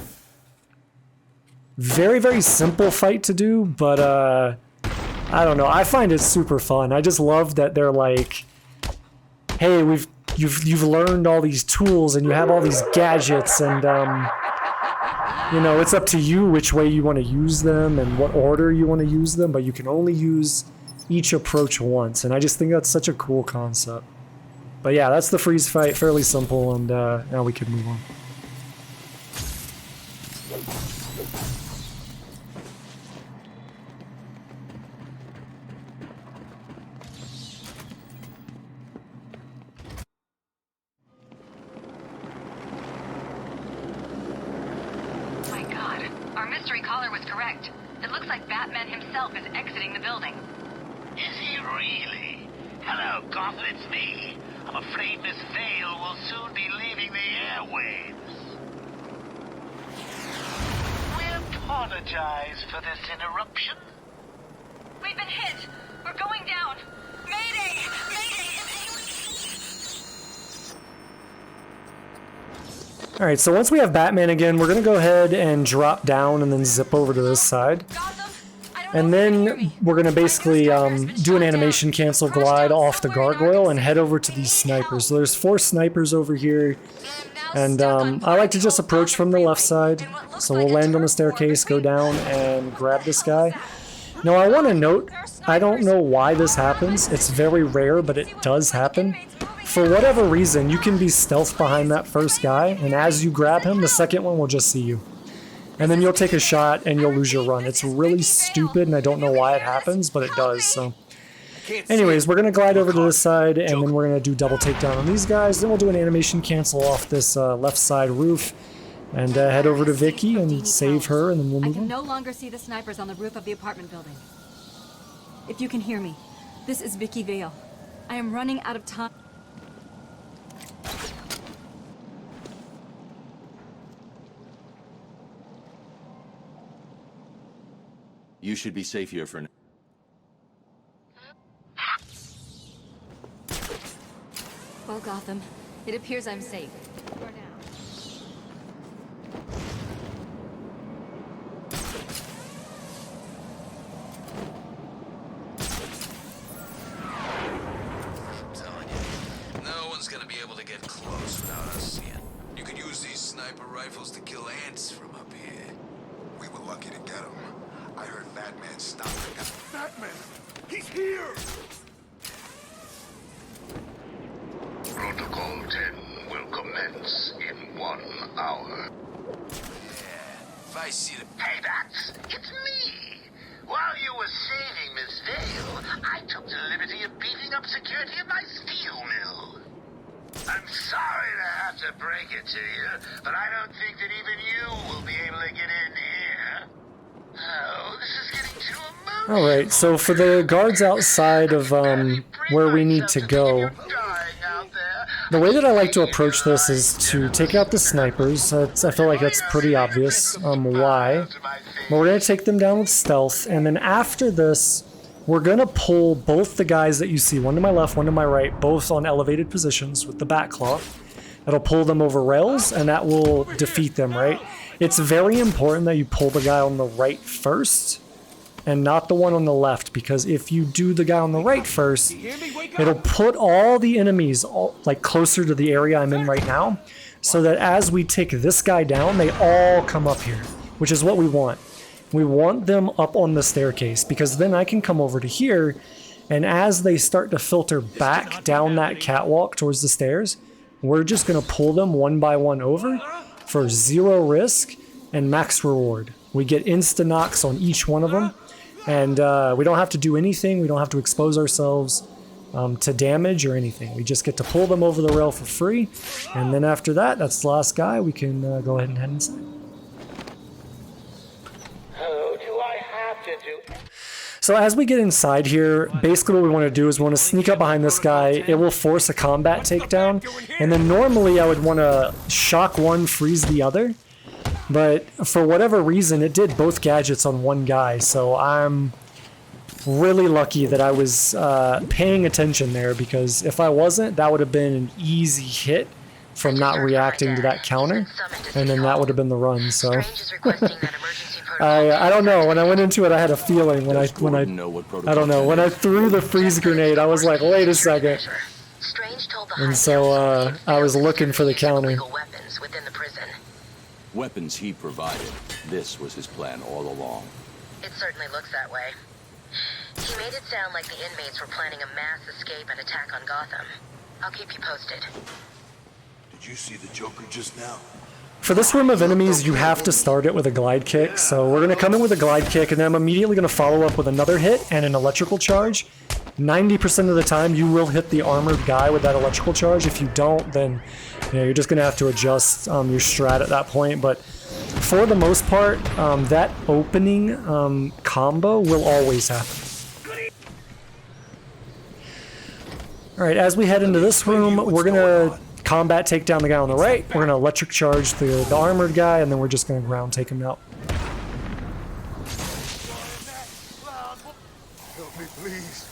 Very, very simple fight to do, but I don't know. I find it super fun. I just love that they're like, hey, you've learned all these tools and you have all these gadgets, and you know, it's up to you which way you want to use them and what order you want to use them, but you can only use each approach once, and I just think that's such a cool concept. But yeah, that's the freeze fight, fairly simple, and now we can move on. Batman himself is exiting the building. Is he really? Hello, Gotham, it's me. I'm afraid Miss Vale will soon be leaving the airwaves. We apologize for this interruption. We've been hit. We're going down. Mayday! Mayday! Alright, so once we have Batman again, we're going to go ahead and drop down and then zip over to this side. And then we're going to basically do an animation cancel glide off the gargoyle and head over to these snipers. So there's 4 snipers over here, and I like to just approach from the left side. So we'll land on the staircase, go down, and grab this guy. Now I want to note, I don't know why this happens. It's very rare, but it does happen. For whatever reason, you can be stealth behind that first guy, and as you grab him, the second one will just see you. And then you'll take a shot and you'll lose your run. It's really stupid, and I don't know why it happens, but it does. So, anyways, we're going to glide over to this side, and then we're going to do double takedown on these guys. Then we'll do an animation cancel off this left side roof, and head over to Vicky and save her, and then we'll move on. I can no longer see the snipers on the roof of the apartment building. If you can hear me, this is Vicky Vale. I am running out of time. You should be safe here for now. Well, Gotham, it appears I'm safe. For now. I'm telling you, no one's gonna be able to get close without us seeing. You could use these sniper rifles to kill ants from up here. We were lucky to get them. I heard Batman stop the guy. Batman! He's here! Protocol 10 will commence in 1 hour. Yeah, if I see the... Hey, Bats! It's me! While you were saving Miss Vale, I took the liberty of beefing up security at my steel mill. I'm sorry to have to break it to you, but I don't think that even you will be able to get in here. Oh, this is getting too emotional. Alright, so for the guards outside of where we need to go, the way that I like to approach this is to take out the snipers. I feel like that's pretty obvious why. But we're going to take them down with stealth, and then after this, we're going to pull both the guys that you see, one to my left, one to my right, both on elevated positions with the bat claw. That'll pull them over rails, and that will defeat them, right? It's very important that you pull the guy on the right first, and not the one on the left, because if you do the guy on the right first, it'll put all the enemies like closer to the area I'm in right now, so that as we take this guy down, they all come up here, which is what we want. We want them up on the staircase, because then I can come over to here, and as they start to filter back down that catwalk towards the stairs, we're just going to pull them one by one over for 0 risk and max reward. We get insta-knocks on each one of them, And we don't have to do anything. We don't have to expose ourselves to damage or anything. We just get to pull them over the rail for free. And then after that, that's the last guy. We can go ahead and head inside. So as we get inside here, basically what we want to do is we want to sneak up behind this guy. It will force a combat takedown. And then normally I would want to shock one, freeze the other. But for whatever reason, it did both gadgets on one guy. So I'm really lucky that I was paying attention there, because if I wasn't, that would have been an easy hit from not reacting to that counter. And then that would have been the run. So I don't know. When I went into it, I had a feeling when I don't know, when I threw the freeze grenade, I was like, wait a second. And so I was looking for the counter. Weapons he provided. This was his plan all along. It certainly looks that way. He made it sound like the inmates were planning a mass escape and attack on Gotham. I'll keep you posted. Did you see the Joker just now? For this room of enemies, you have to start it with a glide kick. So we're going to come in with a glide kick, and then I'm immediately going to follow up with another hit and an electrical charge. 90% of the time, you will hit the armored guy with that electrical charge. If you don't, then you're just going to have to adjust your strat at that point. But for the most part, that opening combo will always happen. Alright, as we head into this room, we're going to combat take down the guy on the right. We're going to electric charge the armored guy, and then we're just going to ground take him out. Help me, please.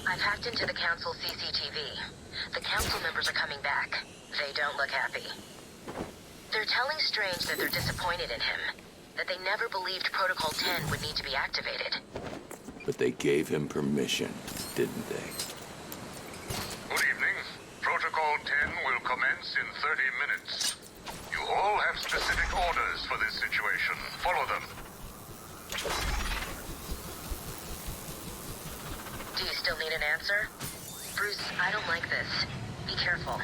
I've hacked into the council CCTV. The council members are coming back. They don't look happy. They're telling Strange that they're disappointed in him, that they never believed Protocol 10 would need to be activated. But they gave him permission, didn't they? Good evening. Protocol 10 will commence in 30 minutes. You all have specific orders for this situation. Follow them. Do you still need an answer? Bruce, I don't like this. Be careful.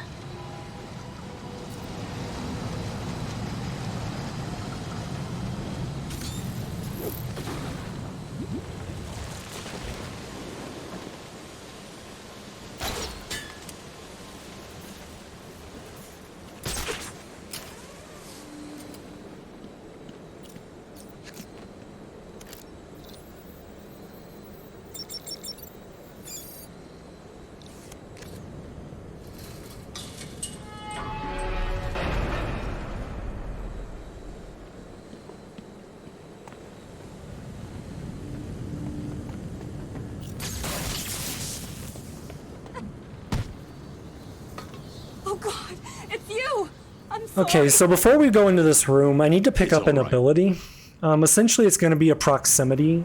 Okay, so before we go into this room, I need to pick up an ability. Essentially, it's going to be a proximity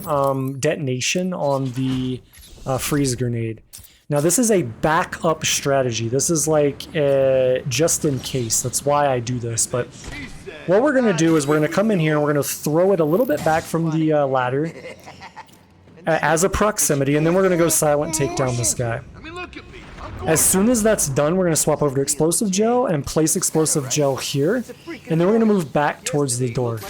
detonation on the freeze grenade. Now, this is a backup strategy. This is like just in case. That's why I do this. But what we're going to do is we're going to come in here and we're going to throw it a little bit back from the ladder as a proximity, and then we're going to go silent take down this guy. As soon as that's done, we're going to swap over to explosive gel and place explosive gel here, and then we're going to move back towards the door.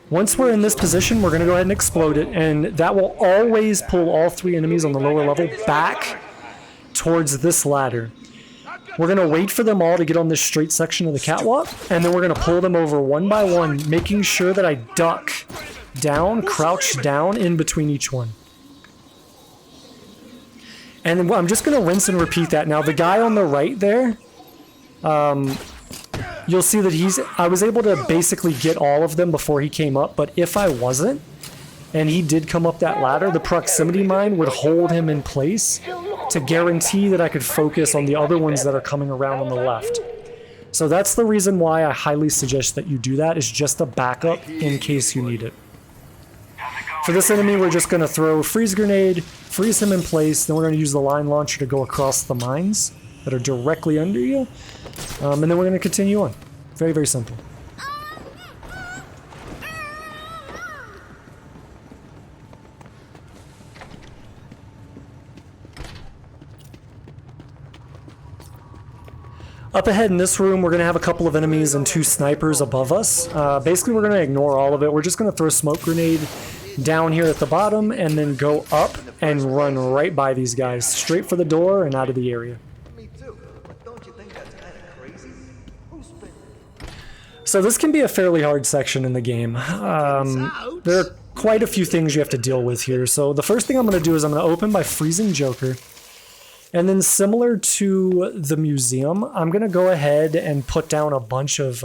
Once we're in this position, we're going to go ahead and explode it, and that will always pull all three enemies on the lower level back towards this ladder. We're going to wait for them all to get on this straight section of the catwalk, and then we're going to pull them over one by one, making sure that I duck down, crouch down in between each one. And I'm just going to rinse and repeat that. Now, the guy on the right there, you'll see that I was able to basically get all of them before he came up, but if I wasn't, and he did come up that ladder, the proximity mine would hold him in place to guarantee that I could focus on the other ones that are coming around on the left. So that's the reason why I highly suggest that you do that, is just a backup in case you need it. For this enemy, we're just going to throw freeze grenade, freeze him in place, then we're going to use the line launcher to go across the mines that are directly under you, and then we're going to continue on. Very, very simple. Up ahead in this room, we're going to have a couple of enemies and 2 snipers above us. Basically, we're going to ignore all of it. We're just going to throw a smoke grenade down here at the bottom and then go up and run right by these guys, straight for the door and out of the area. So this can be a fairly hard section in the game. There are quite a few things you have to deal with here. So the first thing I'm going to do is I'm going to open by freezing Joker. And then similar to the museum, I'm going to go ahead and put down a bunch of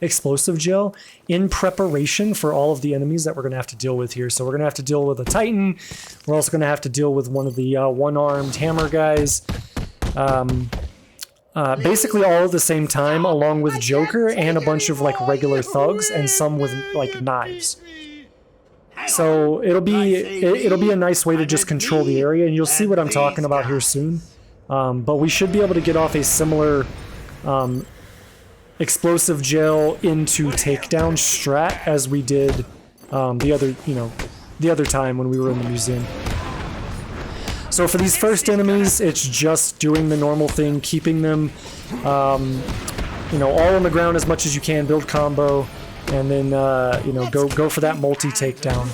explosive gel in preparation for all of the enemies that we're going to have to deal with here. So we're going to have to deal with a Titan. We're also going to have to deal with one of the one-armed hammer guys. Basically all at the same time, along with Joker and a bunch of like regular thugs and some with like knives. So it'll be a nice way to just control the area, and you'll see what I'm talking about here soon. But we should be able to get off a similar explosive gel into takedown strat as we did the other time when we were in the museum. So for these first enemies, it's just doing the normal thing, keeping them all on the ground as much as you can, build combo. And then, go for that multi-takedown.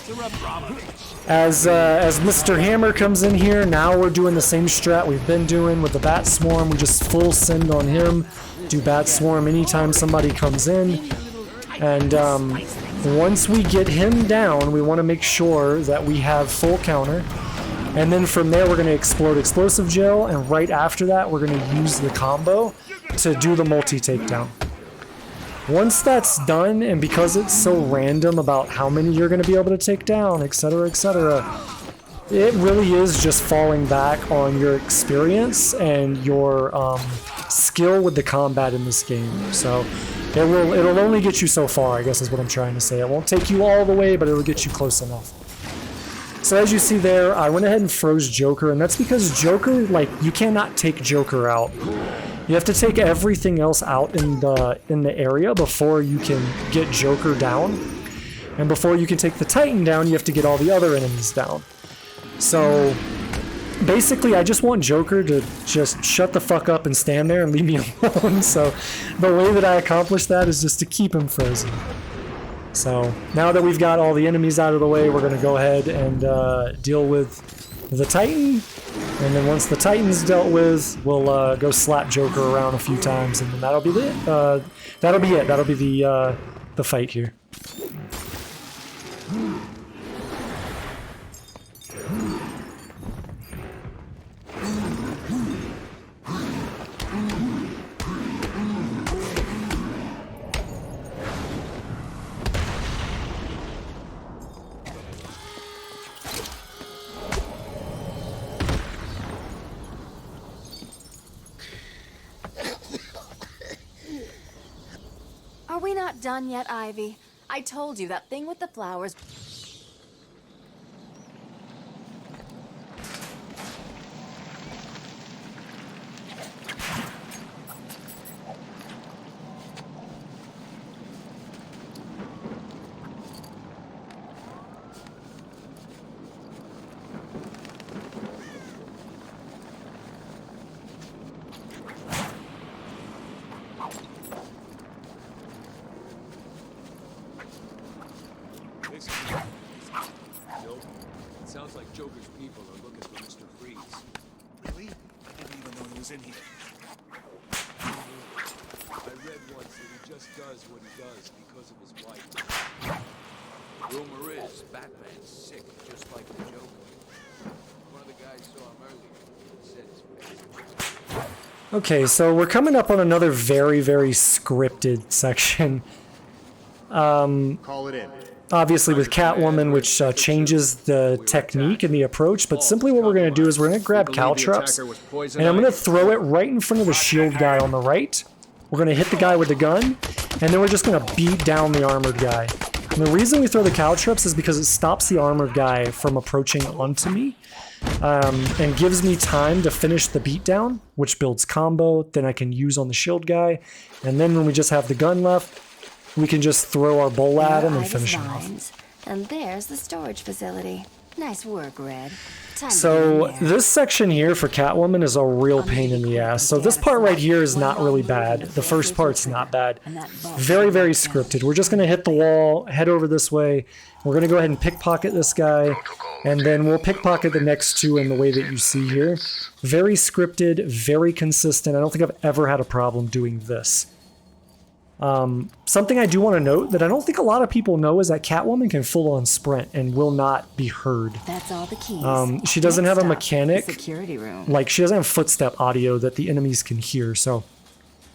As Mr. Hammer comes in here, now we're doing the same strat we've been doing with the Bat Swarm. We just full send on him, do Bat Swarm anytime somebody comes in. And once we get him down, we want to make sure that we have full counter. And then from there, we're going to explode Explosive Gel, and right after that, we're going to use the combo to do the multi-takedown. Once that's done, and because it's so random about how many you're going to be able to take down, etc., it really is just falling back on your experience and your skill with the combat in this game. So it'll only get you so far, I guess is what I'm trying to say. It won't take you all the way, but it'll get you close enough. So as you see there, I went ahead and froze Joker, and that's because Joker, you cannot take Joker out. You have to take everything else out in the area before you can get Joker down. And before you can take the Titan down, you have to get all the other enemies down. So basically, I just want Joker to just shut the fuck up and stand there and leave me alone. So the way that I accomplish that is just to keep him frozen. So now that we've got all the enemies out of the way, we're going to go ahead and deal with the Titan. And then once the Titan's dealt with, we'll go slap Joker around a few times, and then that'll be it. That'll be the fight here. Are we not done yet, Ivy? I told you that thing with the flowers. Sounds like Joker's people are looking for Mr. Freeze. Really? I didn't even know he was in here. I read once that he just does what he does because of his wife. Rumor is Batman's sick, just like the Joker. One of the guys saw him earlier and said his face. Okay, so we're coming up on another very, very scripted section. Call it in. Obviously with Catwoman, which changes the technique and the approach, but simply what we're going to do is we're going to grab Caltrops, and I'm going to throw it right in front of the shield guy on the right, we're going to hit the guy with the gun, and then we're just going to beat down the armored guy. And the reason we throw the cow trips is because it stops the armored guy from approaching onto me, and gives me time to finish the beatdown, which builds combo, then I can use on the shield guy, and then when we just have the gun left, we can just throw our bowl at him and finish him off. And there's the storage facility. Nice work, Red. So this section here for Catwoman is a real pain in the ass. So this part right here is not really bad. The first part's not bad. Very, very scripted. We're just going to hit the wall, head over this way. We're going to go ahead and pickpocket this guy, and then we'll pickpocket the next two in the way that you see here. Very scripted, very consistent. I don't think I've ever had a problem doing this. Something I do want to note that I don't think a lot of people know is that Catwoman can full-on sprint and will not be heard. That's all the keys. She doesn't have a mechanic, Security room. like she doesn't have footstep audio that the enemies can hear, so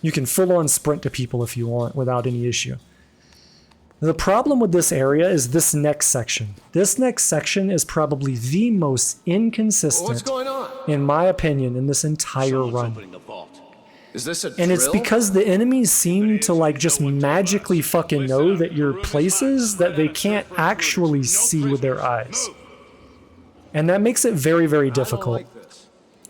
you can full-on sprint to people if you want without any issue. The problem with this area is this next section. This next section is probably the most inconsistent, What's going on? in my opinion, in this entire run. Is this a And it's drill? because the enemies seem to like just magically fucking know that you're places that they can't actually see with their eyes. And that makes it very, very difficult.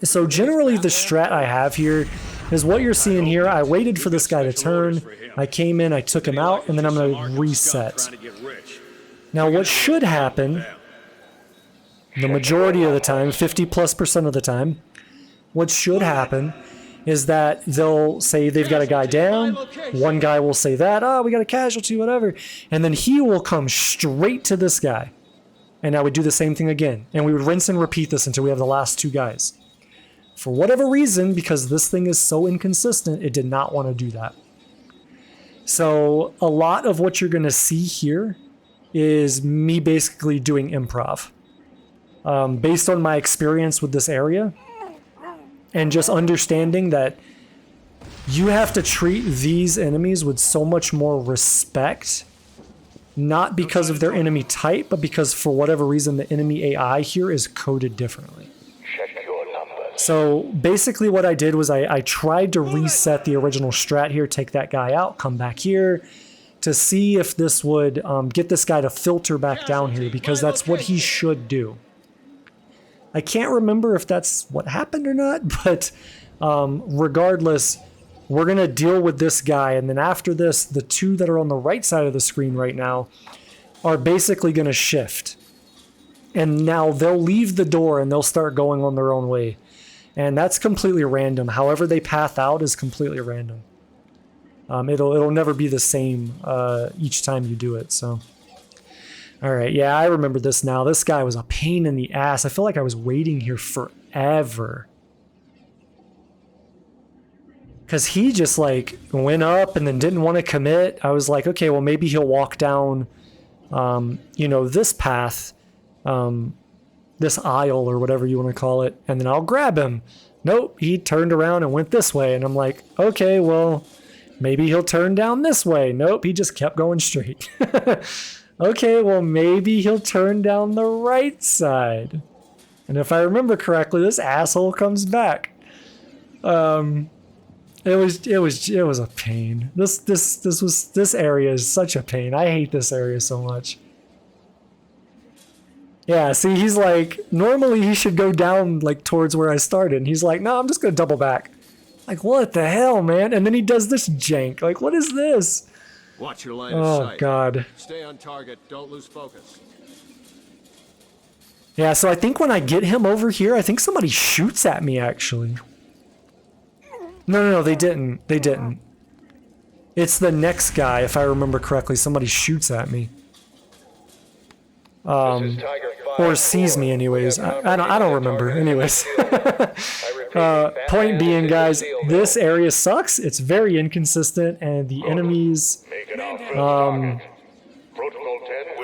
So generally the strat I have here is what you're seeing here. I waited for this guy to turn. I came in, I took him out, and then I'm going to reset. Now what should happen, the majority of the time, 50+% of the time, what should happen is that they'll say they've got a guy down, one guy will say that, oh, we got a casualty, whatever, and then he will come straight to this guy. And I would do the same thing again. And we would rinse and repeat this until we have the last two guys. For whatever reason, because this thing is so inconsistent, it did not want to do that. So a lot of what you're going to see here is me basically doing improv. Based on my experience with this area, and just understanding that you have to treat these enemies with so much more respect, not because of their enemy type, but because for whatever reason the enemy AI here is coded differently. So basically what I did was I tried to reset the original strat here, take that guy out, come back here, to see if this would get this guy to filter back down here, because that's what he should do. I can't remember if that's what happened or not, but regardless, we're going to deal with this guy. And then after this, the two that are on the right side of the screen right now are basically going to shift. And now they'll leave the door and they'll start going on their own way. And that's completely random. However they path out is completely random. It'll never be the same each time you do it, so... Alright, yeah, I remember this now. This guy was a pain in the ass. I feel like I was waiting here forever. Because he just, like, went up and then didn't want to commit. I was like, okay, well, maybe he'll walk down, you know, this path, this aisle or whatever you want to call it, and then I'll grab him. Nope, he turned around and went this way. And I'm like, okay, well, maybe he'll turn down this way. Nope, he just kept going straight. Okay, well, maybe he'll turn down the right side. And if I remember correctly, this asshole comes back. It was a pain. This area is such a pain. I hate this area so much. Yeah, see, he's like, normally he should go down like towards where I started. And he's like, no, I'm just gonna double back. Like, what the hell, man? And then he does this jank. Like, what is this? Watch your line of sight. Oh, God. Stay on target. Don't lose focus. Yeah, so I think when I get him over here, I think somebody shoots at me, actually. No, they didn't. They didn't. It's the next guy, if I remember correctly. Somebody shoots at me. Or sees me, anyways. I don't remember. Anyways. Point being, guys, this area sucks. It's very inconsistent, and the enemies are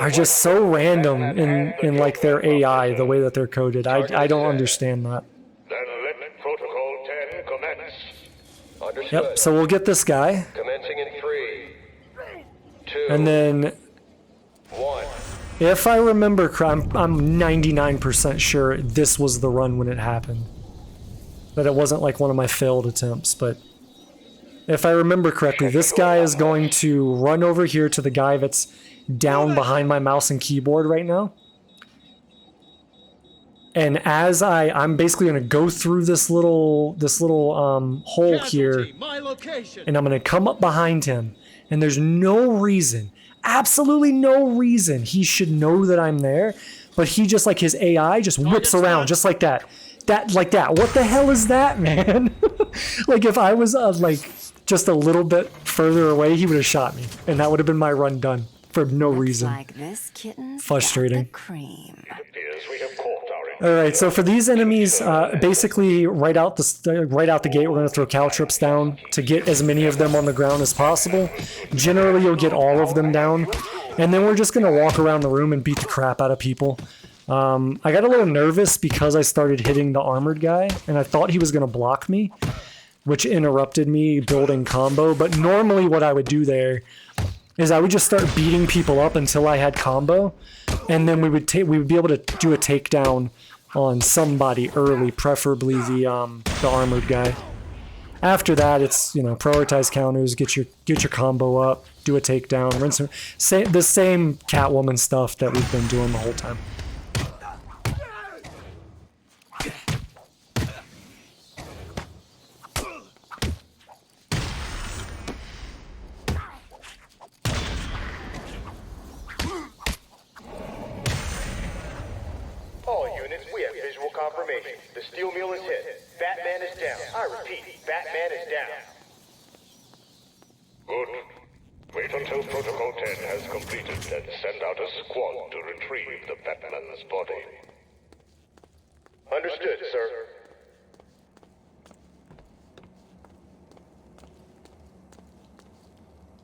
just so random in like their AI, the way that they're coded. I don't understand that. Yep, so we'll get this guy. Commencing in 3, 2, and then 1. If I remember, I'm 99% sure this was the run when it happened. That it wasn't like one of my failed attempts, but if I remember correctly, this guy is going to run over here to the guy that's down behind my mouse and keyboard right now. And as I'm basically going to go through this little hole here, and I'm going to come up behind him. And there's no reason, absolutely no reason he should know that I'm there, but he just, like, his AI just whips around just like that. Like that. What the hell is that, man? Like, if I was like just a little bit further away, he would have shot me, and that would have been my run done for no reason. Like this kitten's frustrating. got the cream. All right, so for these enemies, basically right out the gate, we're going to throw caltrips down to get as many of them on the ground as possible. Generally, you'll get all of them down, and then we're just going to walk around the room and beat the crap out of people. I got a little nervous because I started hitting the armored guy, and I thought he was going to block me, which interrupted me building combo. But normally what I would do there is I would just start beating people up until I had combo, and then we would be able to do a takedown on somebody early, preferably the armored guy. After that, it's, you know, prioritize counters, get your combo up, do a takedown, rinse the same Catwoman stuff that we've been doing the whole time. Confirmation. The steel mill is hit. Batman is down. I repeat, Batman is down. Good. Wait until Protocol 10 has completed, then send out a squad to retrieve the Batman's body. Understood, sir.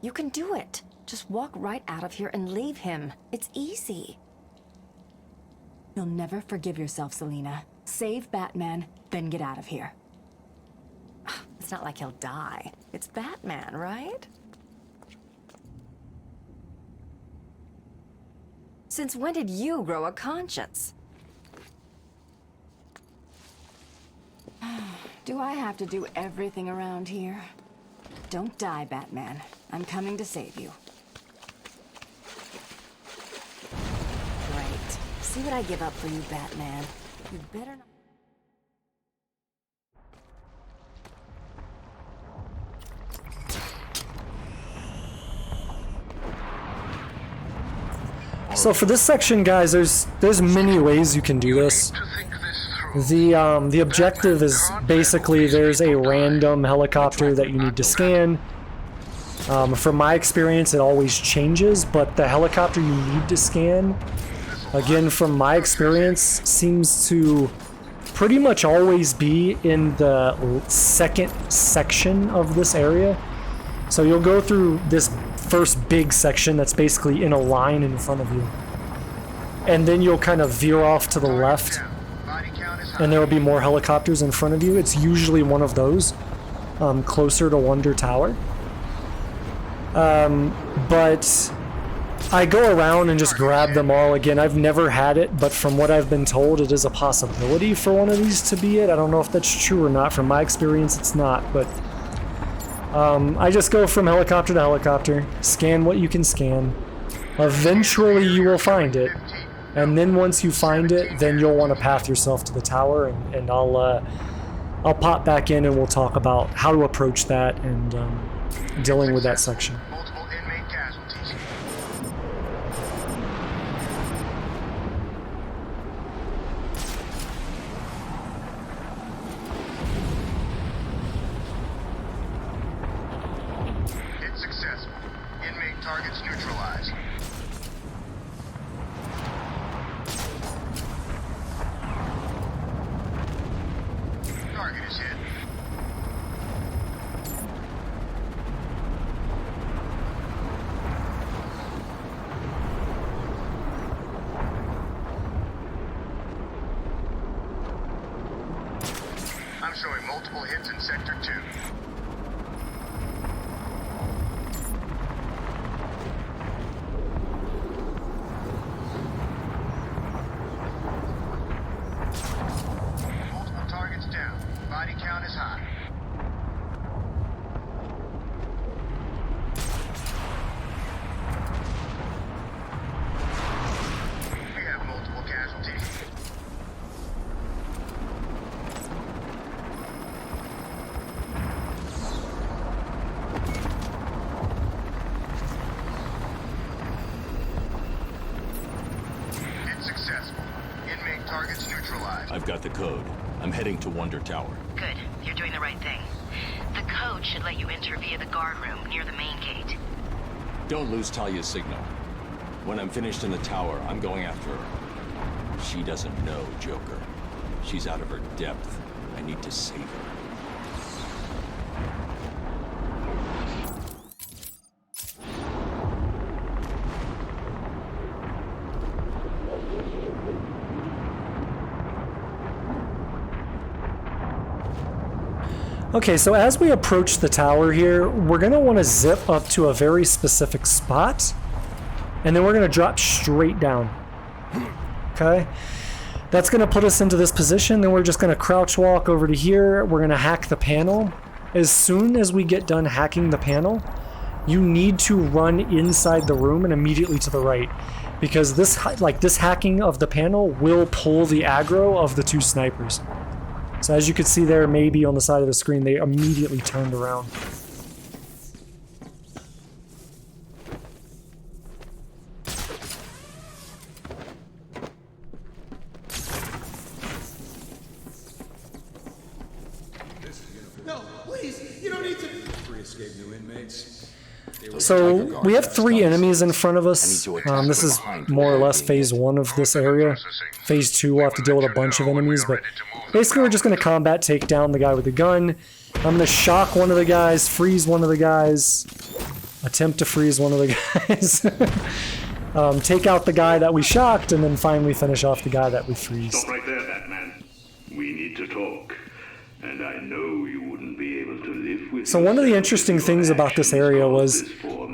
You can do it. Just walk right out of here and leave him. It's easy. You'll never forgive yourself, Selina. Save Batman, then get out of here. It's not like he'll die. It's Batman, right? Since when did you grow a conscience? Do I have to do everything around here? Don't die, Batman. I'm coming to save you. Great. See what I give up for you, Batman. You better not. So for this section, guys, there's many ways you can do this. The objective is basically there's a random helicopter that you need to scan. From my experience, it always changes, but the helicopter you need to scan, again, from my experience, seems to pretty much always be in the second section of this area. So you'll go through this first big section that's basically in a line in front of you. And then you'll kind of veer off to the left, and there will be more helicopters in front of you. It's usually one of those, closer to Wonder Tower. But I go around and just grab them all. Again, I've never had it, but from what I've been told, it is a possibility for one of these to be it. I don't know if that's true or not. From my experience, it's not, but I just go from helicopter to helicopter, scan what you can scan. Eventually, you will find it, and then once you find it, then you'll want to path yourself to the tower, and I'll pop back in and we'll talk about how to approach that and dealing with that section. got the code. I'm heading to Wonder Tower. Good. You're doing the right thing. The code should let you enter via the guard room near the main gate. Don't lose Talia's signal. When I'm finished in the tower, I'm going after her. She doesn't know Joker. She's out of her depth. I need to save her. Okay, so as we approach the tower here, we're going to want to zip up to a very specific spot, and then we're going to drop straight down. Okay? That's going to put us into this position, then we're just going to crouch walk over to here. We're going to hack the panel. As soon as we get done hacking the panel, you need to run inside the room and immediately to the right, because this hacking of the panel will pull the aggro of the two snipers. So as you can see there, maybe on the side of the screen, they immediately turned around. No, please, you don't need to. Three escaped new inmates. So we have 3 enemies in front of us. This is more or less phase 1 of this area. Phase 2 we'll have to deal with a bunch of enemies, but basically we're just going to combat, take down the guy with the gun. I'm going to shock one of the guys, freeze one of the guys, attempt to freeze one of the guys, take out the guy that we shocked, and then finally finish off the guy that we freezed. Stop right there, Batman. We need to talk. And I know you wouldn't be able to live with. So one of the interesting things about this area was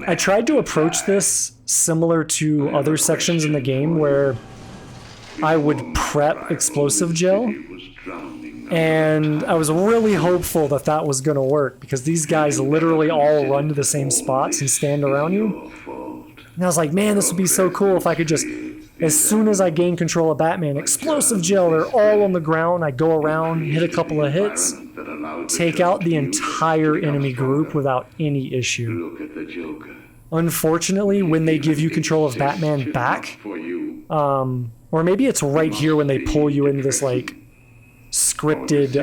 I tried to approach this similar to other sections in the game where I would prep explosive gel, and I was really hopeful that that was going to work because these guys literally all run to the same spots and stand around you. And I was like, man, this would be so cool if I could just, as soon as I gain control of Batman, explosive gel, they're all on the ground, I go around, hit a couple of hits, take out the entire enemy group without any issue. Unfortunately, when they give you control of Batman back, or maybe it's right here when they pull you into this like scripted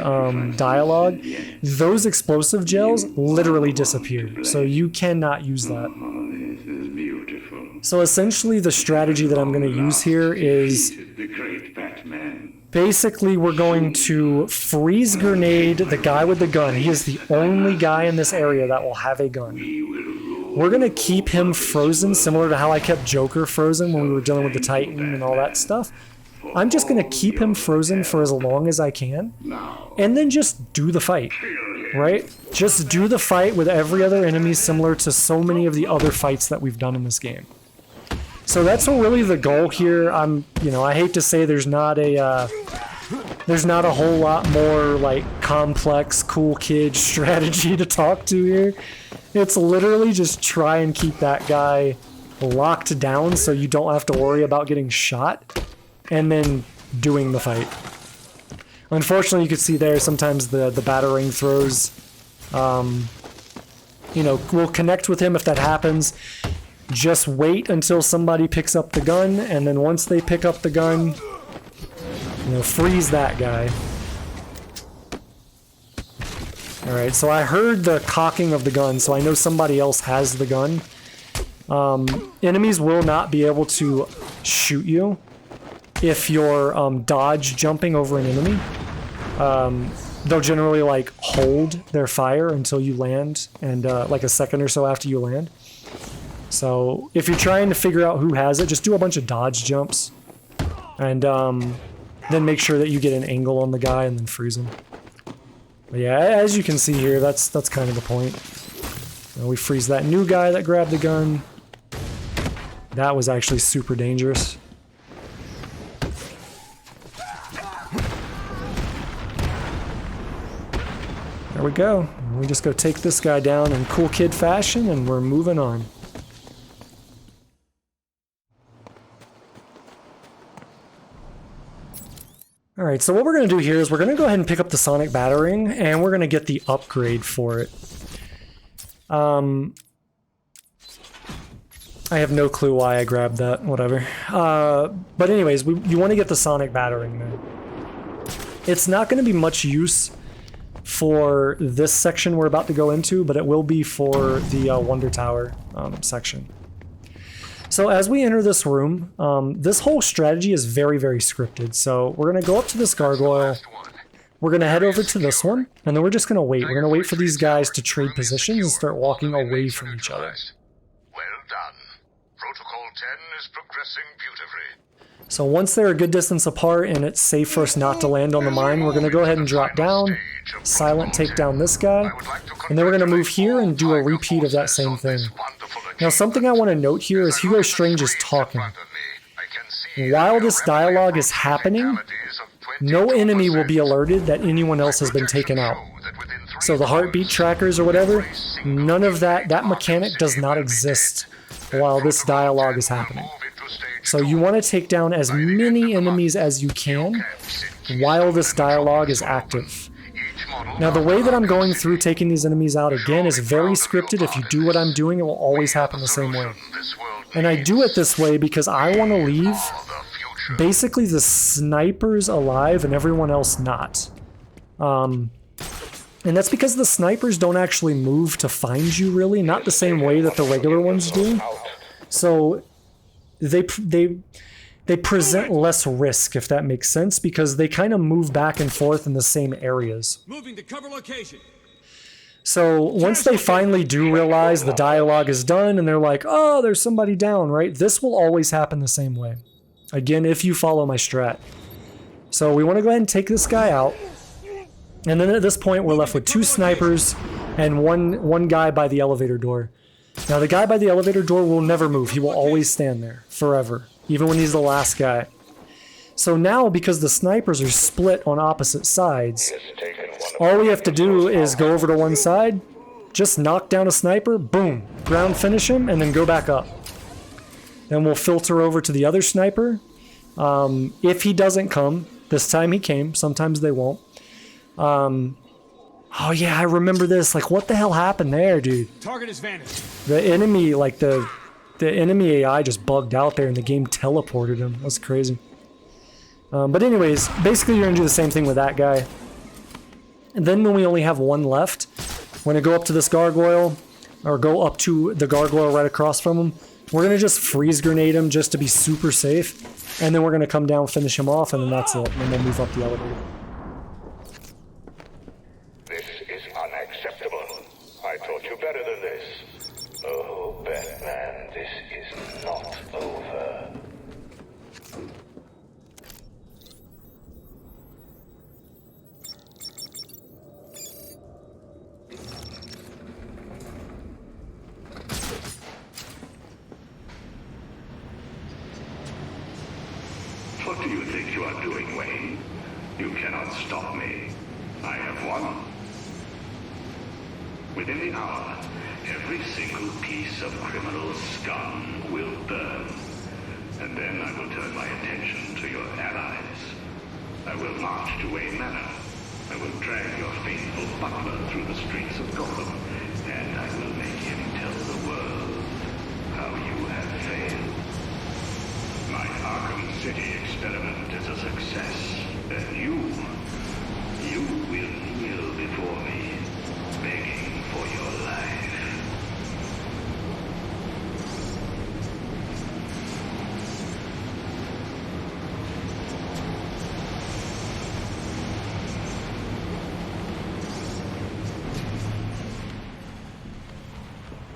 dialogue, those explosive gels literally disappear, so you cannot use that. So essentially the strategy that I'm going to use here is basically we're going to freeze grenade the guy with the gun. He is the only guy in this area that will have a gun. We're going to keep him frozen, similar to how I kept Joker frozen when we were dealing with the Titan and all that stuff. I'm just going to keep him frozen for as long as I can, and then just do the fight, right? Just do the fight with every other enemy, similar to so many of the other fights that we've done in this game. So that's really the goal here. I hate to say there's not a whole lot more like complex, cool kid strategy to talk to here. It's literally just try and keep that guy locked down so you don't have to worry about getting shot, and then doing the fight. Unfortunately, you can see there sometimes the batarang throws, we'll connect with him if that happens. Just wait until somebody picks up the gun, and then once they pick up the gun, freeze that guy. Alright, so I heard the cocking of the gun, so I know somebody else has the gun. Enemies will not be able to shoot you if you're dodge jumping over an enemy. They'll generally like hold their fire until you land, and like a second or so after you land. So if you're trying to figure out who has it, just do a bunch of dodge jumps, and then make sure that you get an angle on the guy and then freeze him. But yeah, as you can see here, that's kind of the point. We freeze that new guy that grabbed the gun. That was actually super dangerous. There we go. We just go take this guy down in cool kid fashion, and we're moving on. Alright, so what we're going to do here is we're going to go ahead and pick up the Sonic Batarang, and we're going to get the upgrade for it. I have no clue why I grabbed that, whatever. But anyways, you want to get the Sonic Batarang there. It's not going to be much use for this section we're about to go into, but it will be for the Wonder Tower section. So as we enter this room, this whole strategy is very, very scripted. So we're going to go up to this gargoyle. We're going to head over to this one, and then we're just going to wait. We're going to wait for these guys to trade positions and start walking away from each other. Well done. Protocol 10 is progressing beautifully. So once they're a good distance apart and it's safe for us not to land on the mine, we're going to go ahead and drop down, silent take down this guy, and then we're going to move here and do a repeat of that same thing. Now something I want to note here is Hugo Strange is talking. While this dialogue is happening, no enemy will be alerted that anyone else has been taken out. So the heartbeat trackers or whatever, none of that mechanic does not exist while this dialogue is happening. So you want to take down as many enemies as you can while this dialogue is active. Now the way that I'm going through taking these enemies out again is very scripted. If you do what I'm doing, it will always happen the same way. And I do it this way because I want to leave basically the snipers alive and everyone else not. And that's because the snipers don't actually move to find you really, not the same way that the regular ones do. So they present less risk, if that makes sense, because they kind of move back and forth in the same areas. Moving to cover location. So once they finally do realize the dialogue is done and they're like, oh, there's somebody down, right? This will always happen the same way. Again, if you follow my strat. So we want to go ahead and take this guy out. And then at this point, we're left with 2 snipers and one guy by the elevator door. Now, the guy by the elevator door will never move. He will always stand there forever, even when he's the last guy. So now, because the snipers are split on opposite sides, all we have to do is go over to one side, just knock down a sniper, boom, ground finish him, and then go back up. Then we'll filter over to the other sniper. If he doesn't come, this time he came, sometimes they won't. Oh yeah, I remember this. Like, what the hell happened there, dude? Target is vanished. The enemy, like the enemy AI just bugged out there and the game teleported him. That's crazy. But anyways, basically you're gonna do the same thing with that guy. And then when we only have one left, we're gonna go up to this gargoyle, or go up to the gargoyle right across from him. We're gonna just freeze grenade him just to be super safe. And then we're gonna come down, finish him off, and then that's it. And then we'll move up the elevator. I taught you better than this. Oh, Batman, this is not over. What do you think you are doing, Wayne? You cannot stop me. I have won. Within the hour, every single piece of criminal scum will burn. And then I will turn my attention to your allies. I will march to Wayne Manor. I will drag your faithful butler through the streets of Gotham. And I will make him tell the world how you have failed. My Arkham City experiment is a success. And you will kneel before me, begging for your life.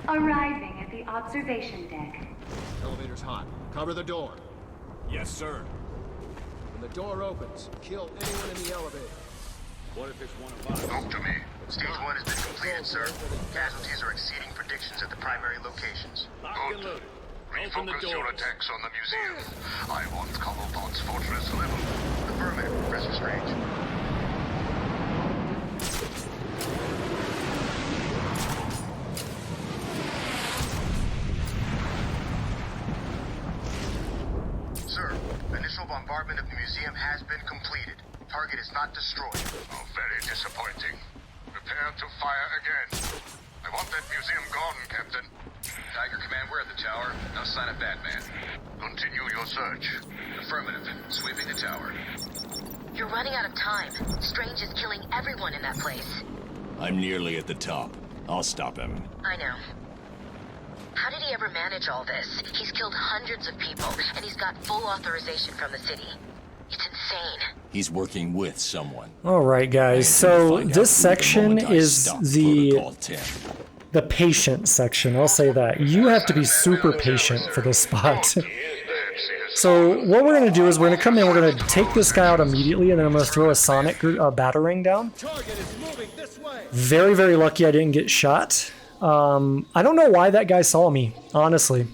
Arriving at the observation deck. Elevator's hot. Cover the door. Yes, sir. When the door opens, kill anyone in the elevator. What if it's one of us? Talk to me. Stage 1 has been completed, sir. Casualties are exceeding predictions at the primary locations. Good. Refocus your attacks on the museum. I want Cobblepot's fortress level. Affirmative, Professor Strange. Sir, initial bombardment of the museum has been completed. Target is not destroyed. Oh, very disappointing. Prepare to fire again. I want that museum gone, Captain. Tiger Command, we're at the tower. No sign of Batman. Continue your search. Affirmative. Sweeping the tower. You're running out of time. Strange is killing everyone in that place. I'm nearly at the top. I'll stop him. I know. How did he ever manage all this? He's killed hundreds of people, and he's got full authorization from the city. It's insane. He's working with someone. All right, guys. So this section is the patient section. I'll say that. You have to be super patient for this spot. So what we're going to do is we're going to come in, we're going to take this guy out immediately, and then I'm going to throw a sonic batarang down. Very, very lucky I didn't get shot. I don't know why that guy saw me, honestly,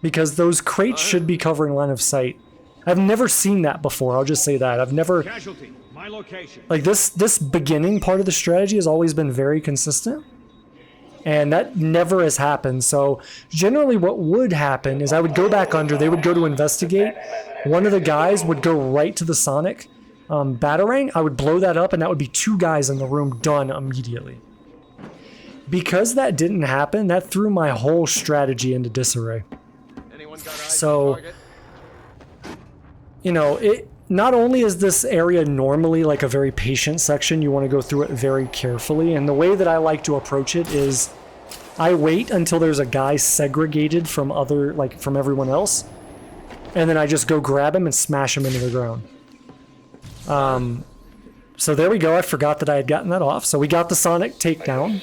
because those crates should be covering line of sight. I've never seen that before. I'll just say that. I've never... Casualty, my location. Like, this beginning part of the strategy has always been very consistent. And that never has happened. So, generally what would happen is I would go back under, they would go to investigate. One of the guys would go right to the sonic batarang. I would blow that up, and that would be 2 guys in the room done immediately. Because that didn't happen, that threw my whole strategy into disarray. So... You know, not only is this area normally like a very patient section, you want to go through it very carefully. And the way that I like to approach it is I wait until there's a guy segregated from from everyone else. And then I just go grab him and smash him into the ground. So there we go. I forgot that I had gotten that off. So we got the sonic takedown.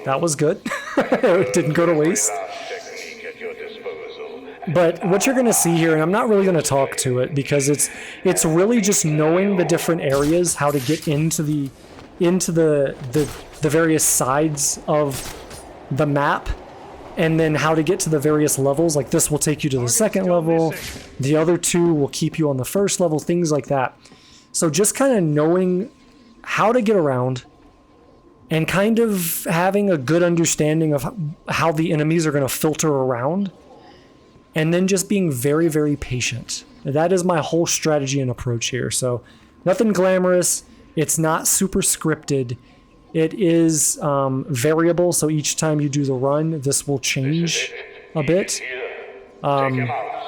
That was good. It didn't go to waste. But what you're going to see here, and I'm not really going to talk to it because it's really just knowing the different areas, how to get into the various sides of the map, and then how to get to the various levels. Like this will take you to the second level, the other 2 will keep you on the first level, things like that. So just kind of knowing how to get around and kind of having a good understanding of how the enemies are going to filter around. And then just being very, very patient. That is my whole strategy and approach here. So nothing glamorous. It's not super scripted. It is variable. So each time you do the run, this will change a bit.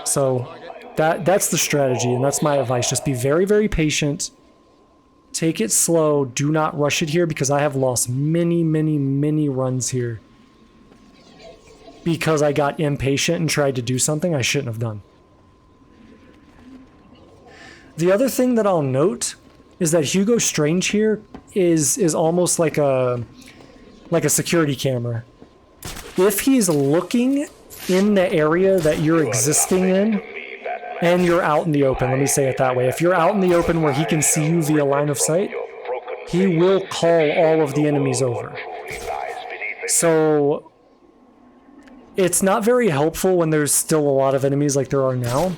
So that's the strategy, and that's my advice. Just be very, very patient. Take it slow. Do not rush it here, because I have lost many, many, many runs here because I got impatient and tried to do something I shouldn't have done. The other thing that I'll note is that Hugo Strange here is almost like a security camera. If he's looking in the area that you're existing in, and you're out in the open, let me say it that way. If you're out in the open where he can see you via line of sight, he will call all of the enemies over. So it's not very helpful when there's still a lot of enemies like there are now.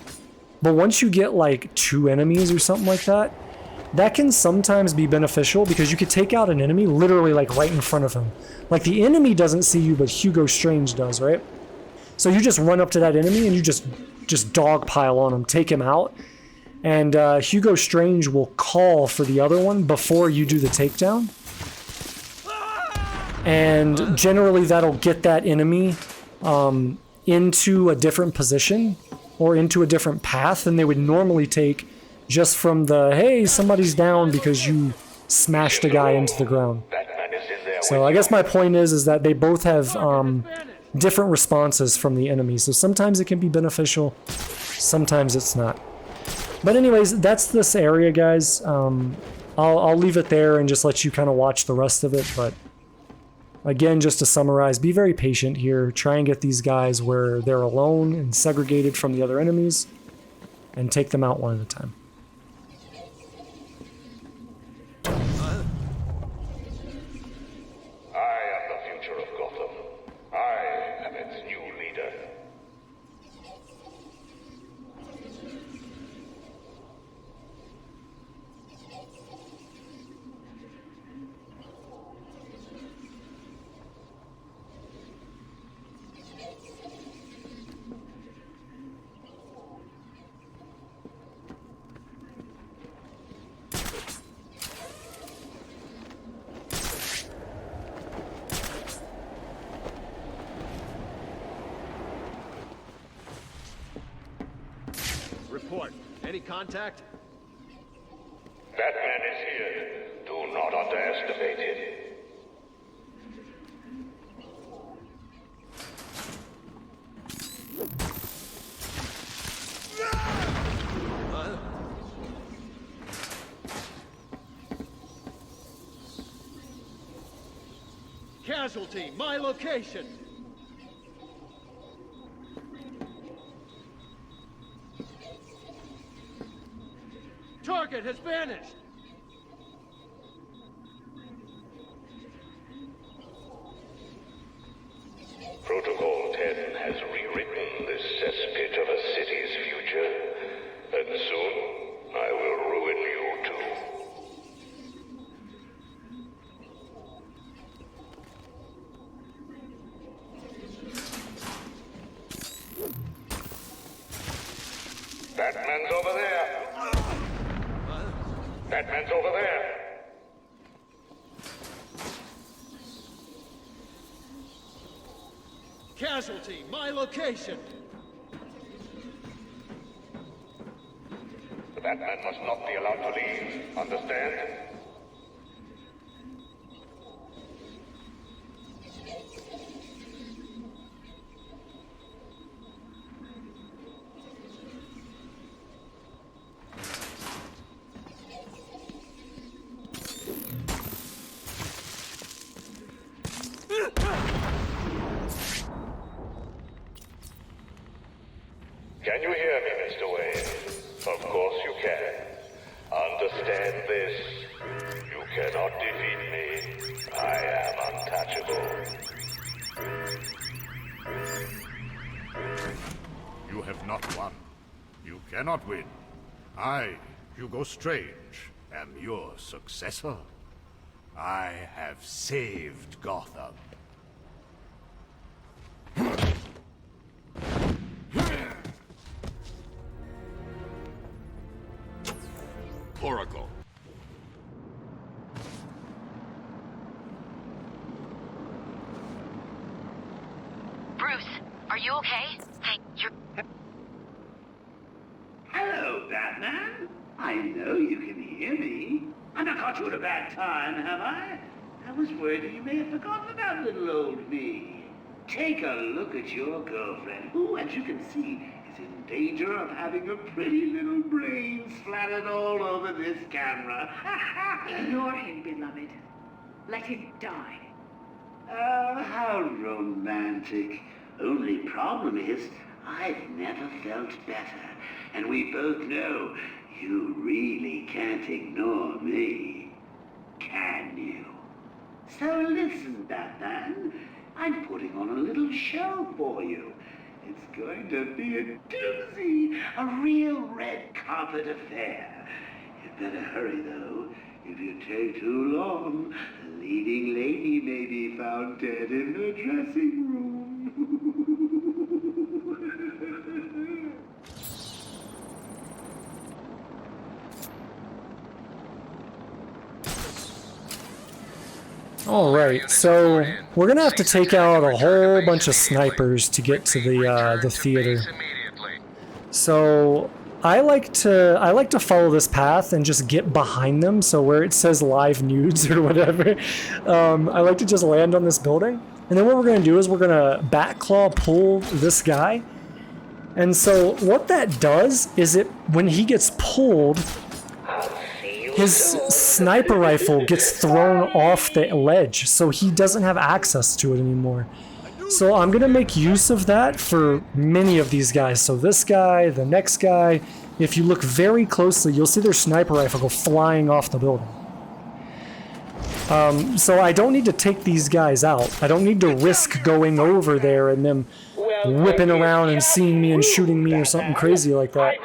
But once you get like 2 enemies or something like that, that can sometimes be beneficial, because you could take out an enemy literally like right in front of him. Like the enemy doesn't see you, but Hugo Strange does, right? So you just run up to that enemy and you just dogpile on him, take him out. And Hugo Strange will call for the other one before you do the takedown. And generally that'll get that enemy into a different position or into a different path than they would normally take just from the, hey, somebody's down because you smashed a guy into the ground. So I guess my point is that they both have different responses from the enemy. So sometimes it can be beneficial, sometimes it's not. But anyways, that's this area, guys. I'll leave it there and just let you kind of watch the rest of it. But again, just to summarize, be very patient here. Try and get these guys where they're alone and segregated from the other enemies, and take them out one at a time. I am the future of Gotham. I am its new leader. Report. Any contact? Batman is here. Do not underestimate him. Casualty, my location! Target has vanished! Protocol 10 has rewritten this cesspit of a city's future, and soon I will ruin you too. Batman's over there. Batman's over there. Casualty, my location! The Batman must not be allowed to leave. Understand? Can you hear me, Mr. Wayne? Of course you can. Understand this. You cannot defeat me. I am untouchable. You have not won. You cannot win. I, Hugo Strange, am your successor. I have saved Gotham. Oracle. Bruce, are you okay? Hey, you're... Hello, Batman. I know you can hear me. I've not caught you at a bad time, have I? I was worried you may have forgotten about little old me. Take a look at your girlfriend, who, as you can see, is in danger of having her pretty little brain splattered all over this camera. Ignore him, beloved. Let him die. Oh, how romantic. Only problem is, I've never felt better. And we both know you really can't ignore me. Can you? So listen, Batman. I'm putting on a little show for you. It's going to be a doozy, a real red carpet affair. You'd better hurry, though. If you take too long, the leading lady may be found dead in the dressing room. Alright, so we're gonna have to take out a whole bunch of snipers to get to the theater. So I like to follow this path and just get behind them, so where it says live nudes or whatever, I like to just land on this building. And then what we're gonna do is we're gonna back claw pull this guy. And so what that does is when he gets pulled, his sniper rifle gets thrown off the ledge, so he doesn't have access to it anymore. So I'm gonna make use of that for many of these guys. So this guy, the next guy, if you look very closely, you'll see their sniper rifle go flying off the building. So I don't need to take these guys out. I don't need to risk going over there and them whipping around and seeing me and shooting me or something crazy like that.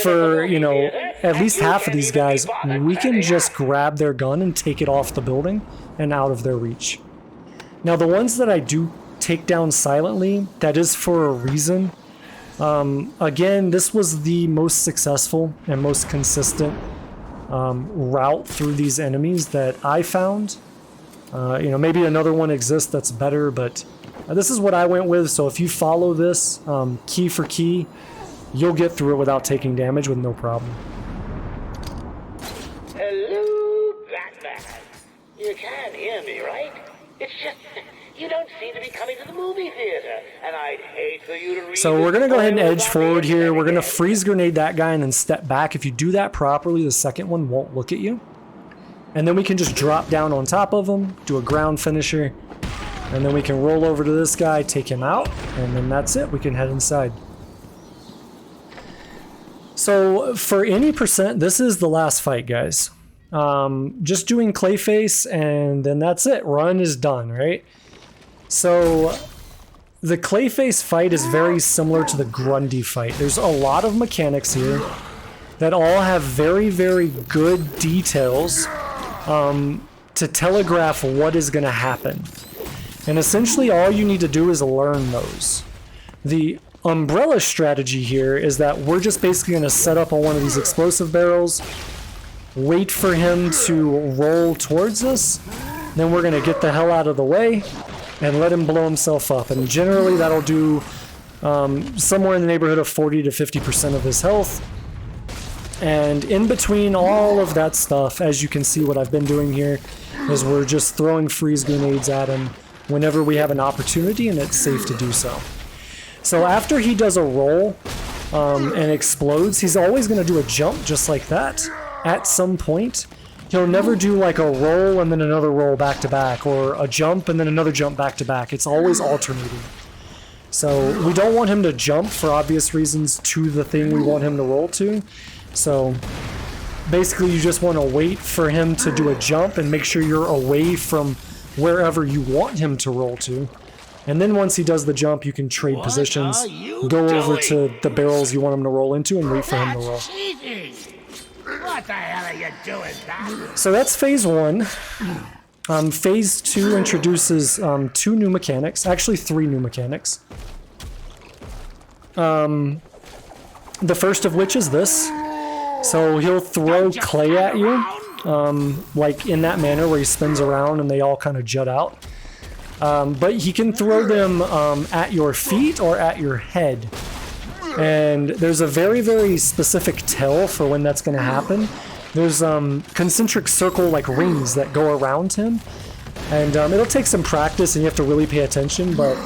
For, you know, at least half of these guys, we can just grab their gun and take it off the building and out of their reach. Now, the ones that I do take down silently, that is for a reason. Again, this was the most successful and most consistent route through these enemies that I found. You know, maybe another one exists that's better, but this is what I went with. So if you follow this key for key, you'll get through it without taking damage with no problem. me, right? It's just, you don't seem to be coming to the movie theater, and I'd hate for you to read. So we're going to go ahead and edge forward here. We're going to freeze grenade that guy and then step back. If you do that properly, the second one won't look at you. And then we can just drop down on top of him, do a ground finisher, and then we can roll over to this guy, take him out, and then that's it. We can head inside. So for any percent, this is the last fight, guys. Just doing Clayface, and then that's it. Run is done, right? So the Clayface fight is very similar to the Grundy fight. There's a lot of mechanics here that all have very, very good details to telegraph what is going to happen. And essentially all you need to do is learn those. The umbrella strategy here is that we're just basically going to set up on one of these explosive barrels, wait for him to roll towards us, then we're going to get the hell out of the way and let him blow himself up. And generally that'll do somewhere in the neighborhood of 40 to 50% of his health. And in between all of that stuff, as you can see, what I've been doing here is we're just throwing freeze grenades at him whenever we have an opportunity and it's safe to do so. So after he does a roll and explodes, he's always going to do a jump just like that at some point. He'll never do like a roll and then another roll back to back, or a jump and then another jump back to back. It's always alternating. So we don't want him to jump for obvious reasons to the thing we want him to roll to. So basically you just want to wait for him to do a jump and make sure you're away from wherever you want him to roll to. And then once he does the jump, you can trade positions, go over to the barrels you want him to roll into and wait for him to roll. What the hell are you doing, Doc? So that's phase one. Phase two introduces two new mechanics, actually three new mechanics. The first of which is this. So he'll throw clay at you, like in that manner where he spins around and they all kind of jut out. But he can throw them at your feet or at your head. And there's a very, very specific tell for when that's going to happen. There's concentric circle like rings that go around him. And it'll take some practice and you have to really pay attention, but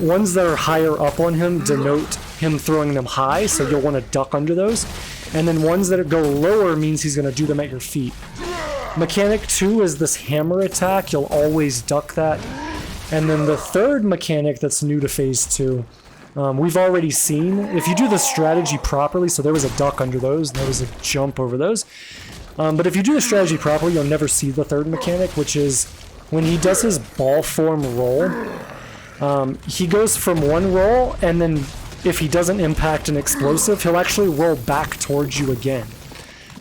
ones that are higher up on him denote him throwing them high, so you'll want to duck under those. And then ones that go lower means he's going to do them at your feet. Mechanic 2 is this hammer attack. You'll always duck that. And then the third mechanic that's new to phase 2, we've already seen. If you do the strategy properly, so there was a duck under those, and there was a jump over those. But if you do the strategy properly, you'll never see the third mechanic, which is when he does his ball form roll, he goes from one roll, and then if he doesn't impact an explosive, he'll actually roll back towards you again.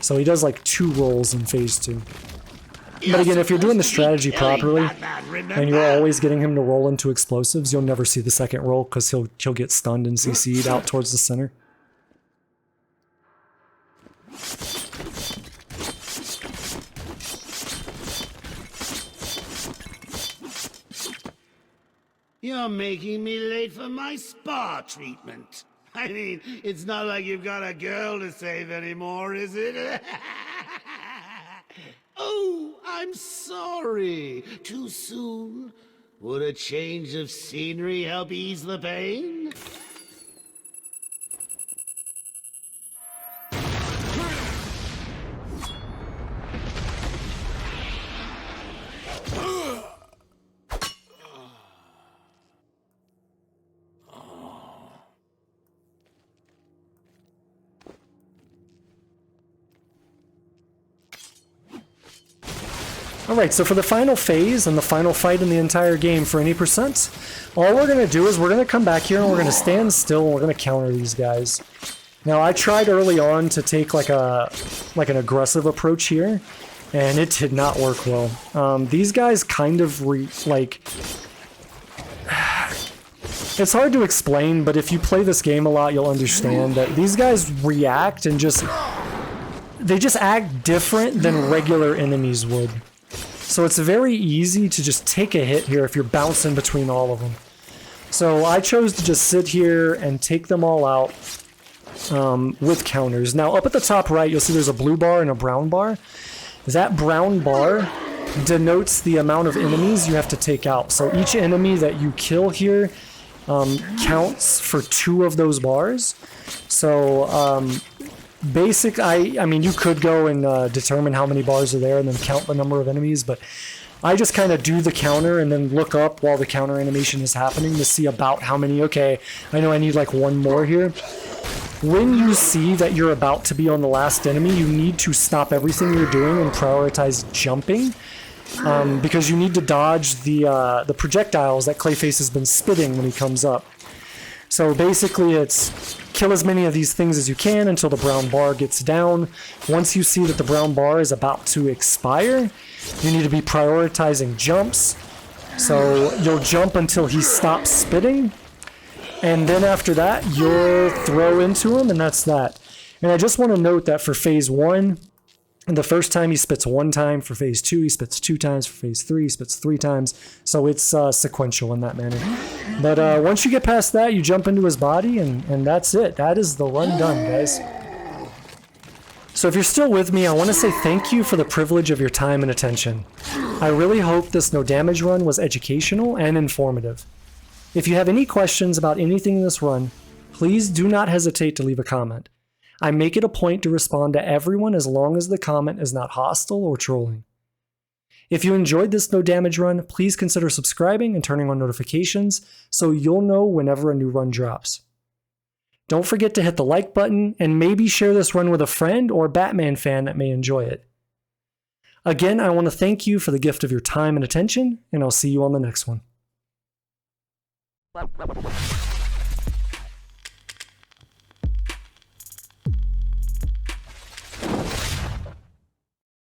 So he does like 2 rolls in phase 2. But again, if you're doing the strategy properly, and you're always getting him to roll into explosives, you'll never see the second roll because he'll get stunned and CC'd out towards the center. You're making me late for my spa treatment. I mean, it's not like you've got a girl to save anymore, is it? Oh, I'm sorry. Too soon? Would a change of scenery help ease the pain? Alright, so for the final phase and the final fight in the entire game for any percent, all we're going to do is we're going to come back here and we're going to stand still and we're going to counter these guys. Now I tried early on to take like an aggressive approach here, and it did not work well. These guys kind of it's hard to explain, but if you play this game a lot, you'll understand that these guys react and they just act different than regular enemies would. So it's very easy to just take a hit here if you're bouncing between all of them. So I chose to just sit here and take them all out with counters. Now up at the top right, you'll see there's a blue bar and a brown bar. That brown bar denotes the amount of enemies you have to take out. So each enemy that you kill here counts for 2 of those bars. So I mean, you could go and determine how many bars are there and then count the number of enemies, but I just kind of do the counter and then look up while the counter animation is happening to see about how many. Okay, I know I need like 1 more here. When you see that you're about to be on the last enemy, you need to stop everything you're doing and prioritize jumping, because you need to dodge the projectiles that Clayface has been spitting when he comes up. So basically it's kill as many of these things as you can until the brown bar gets down. Once you see that the brown bar is about to expire, you need to be prioritizing jumps. So you'll jump until he stops spitting, and then after that you'll throw into him, and that's that. And I just want to note that for phase 1, the first time he spits 1 time, for phase 2 he spits 2 times, for phase 3 he spits 3 times, so it's sequential in that manner. But once you get past that, you jump into his body, and that's it. That is the run done, guys. So if you're still with me, I want to say thank you for the privilege of your time and attention. I really hope this no damage run was educational and informative. If you have any questions about anything in this run, please do not hesitate to leave a comment. I make it a point to respond to everyone as long as the comment is not hostile or trolling. If you enjoyed this no damage run, please consider subscribing and turning on notifications so you'll know whenever a new run drops. Don't forget to hit the like button and maybe share this run with a friend or Batman fan that may enjoy it. Again, I want to thank you for the gift of your time and attention, and I'll see you on the next one.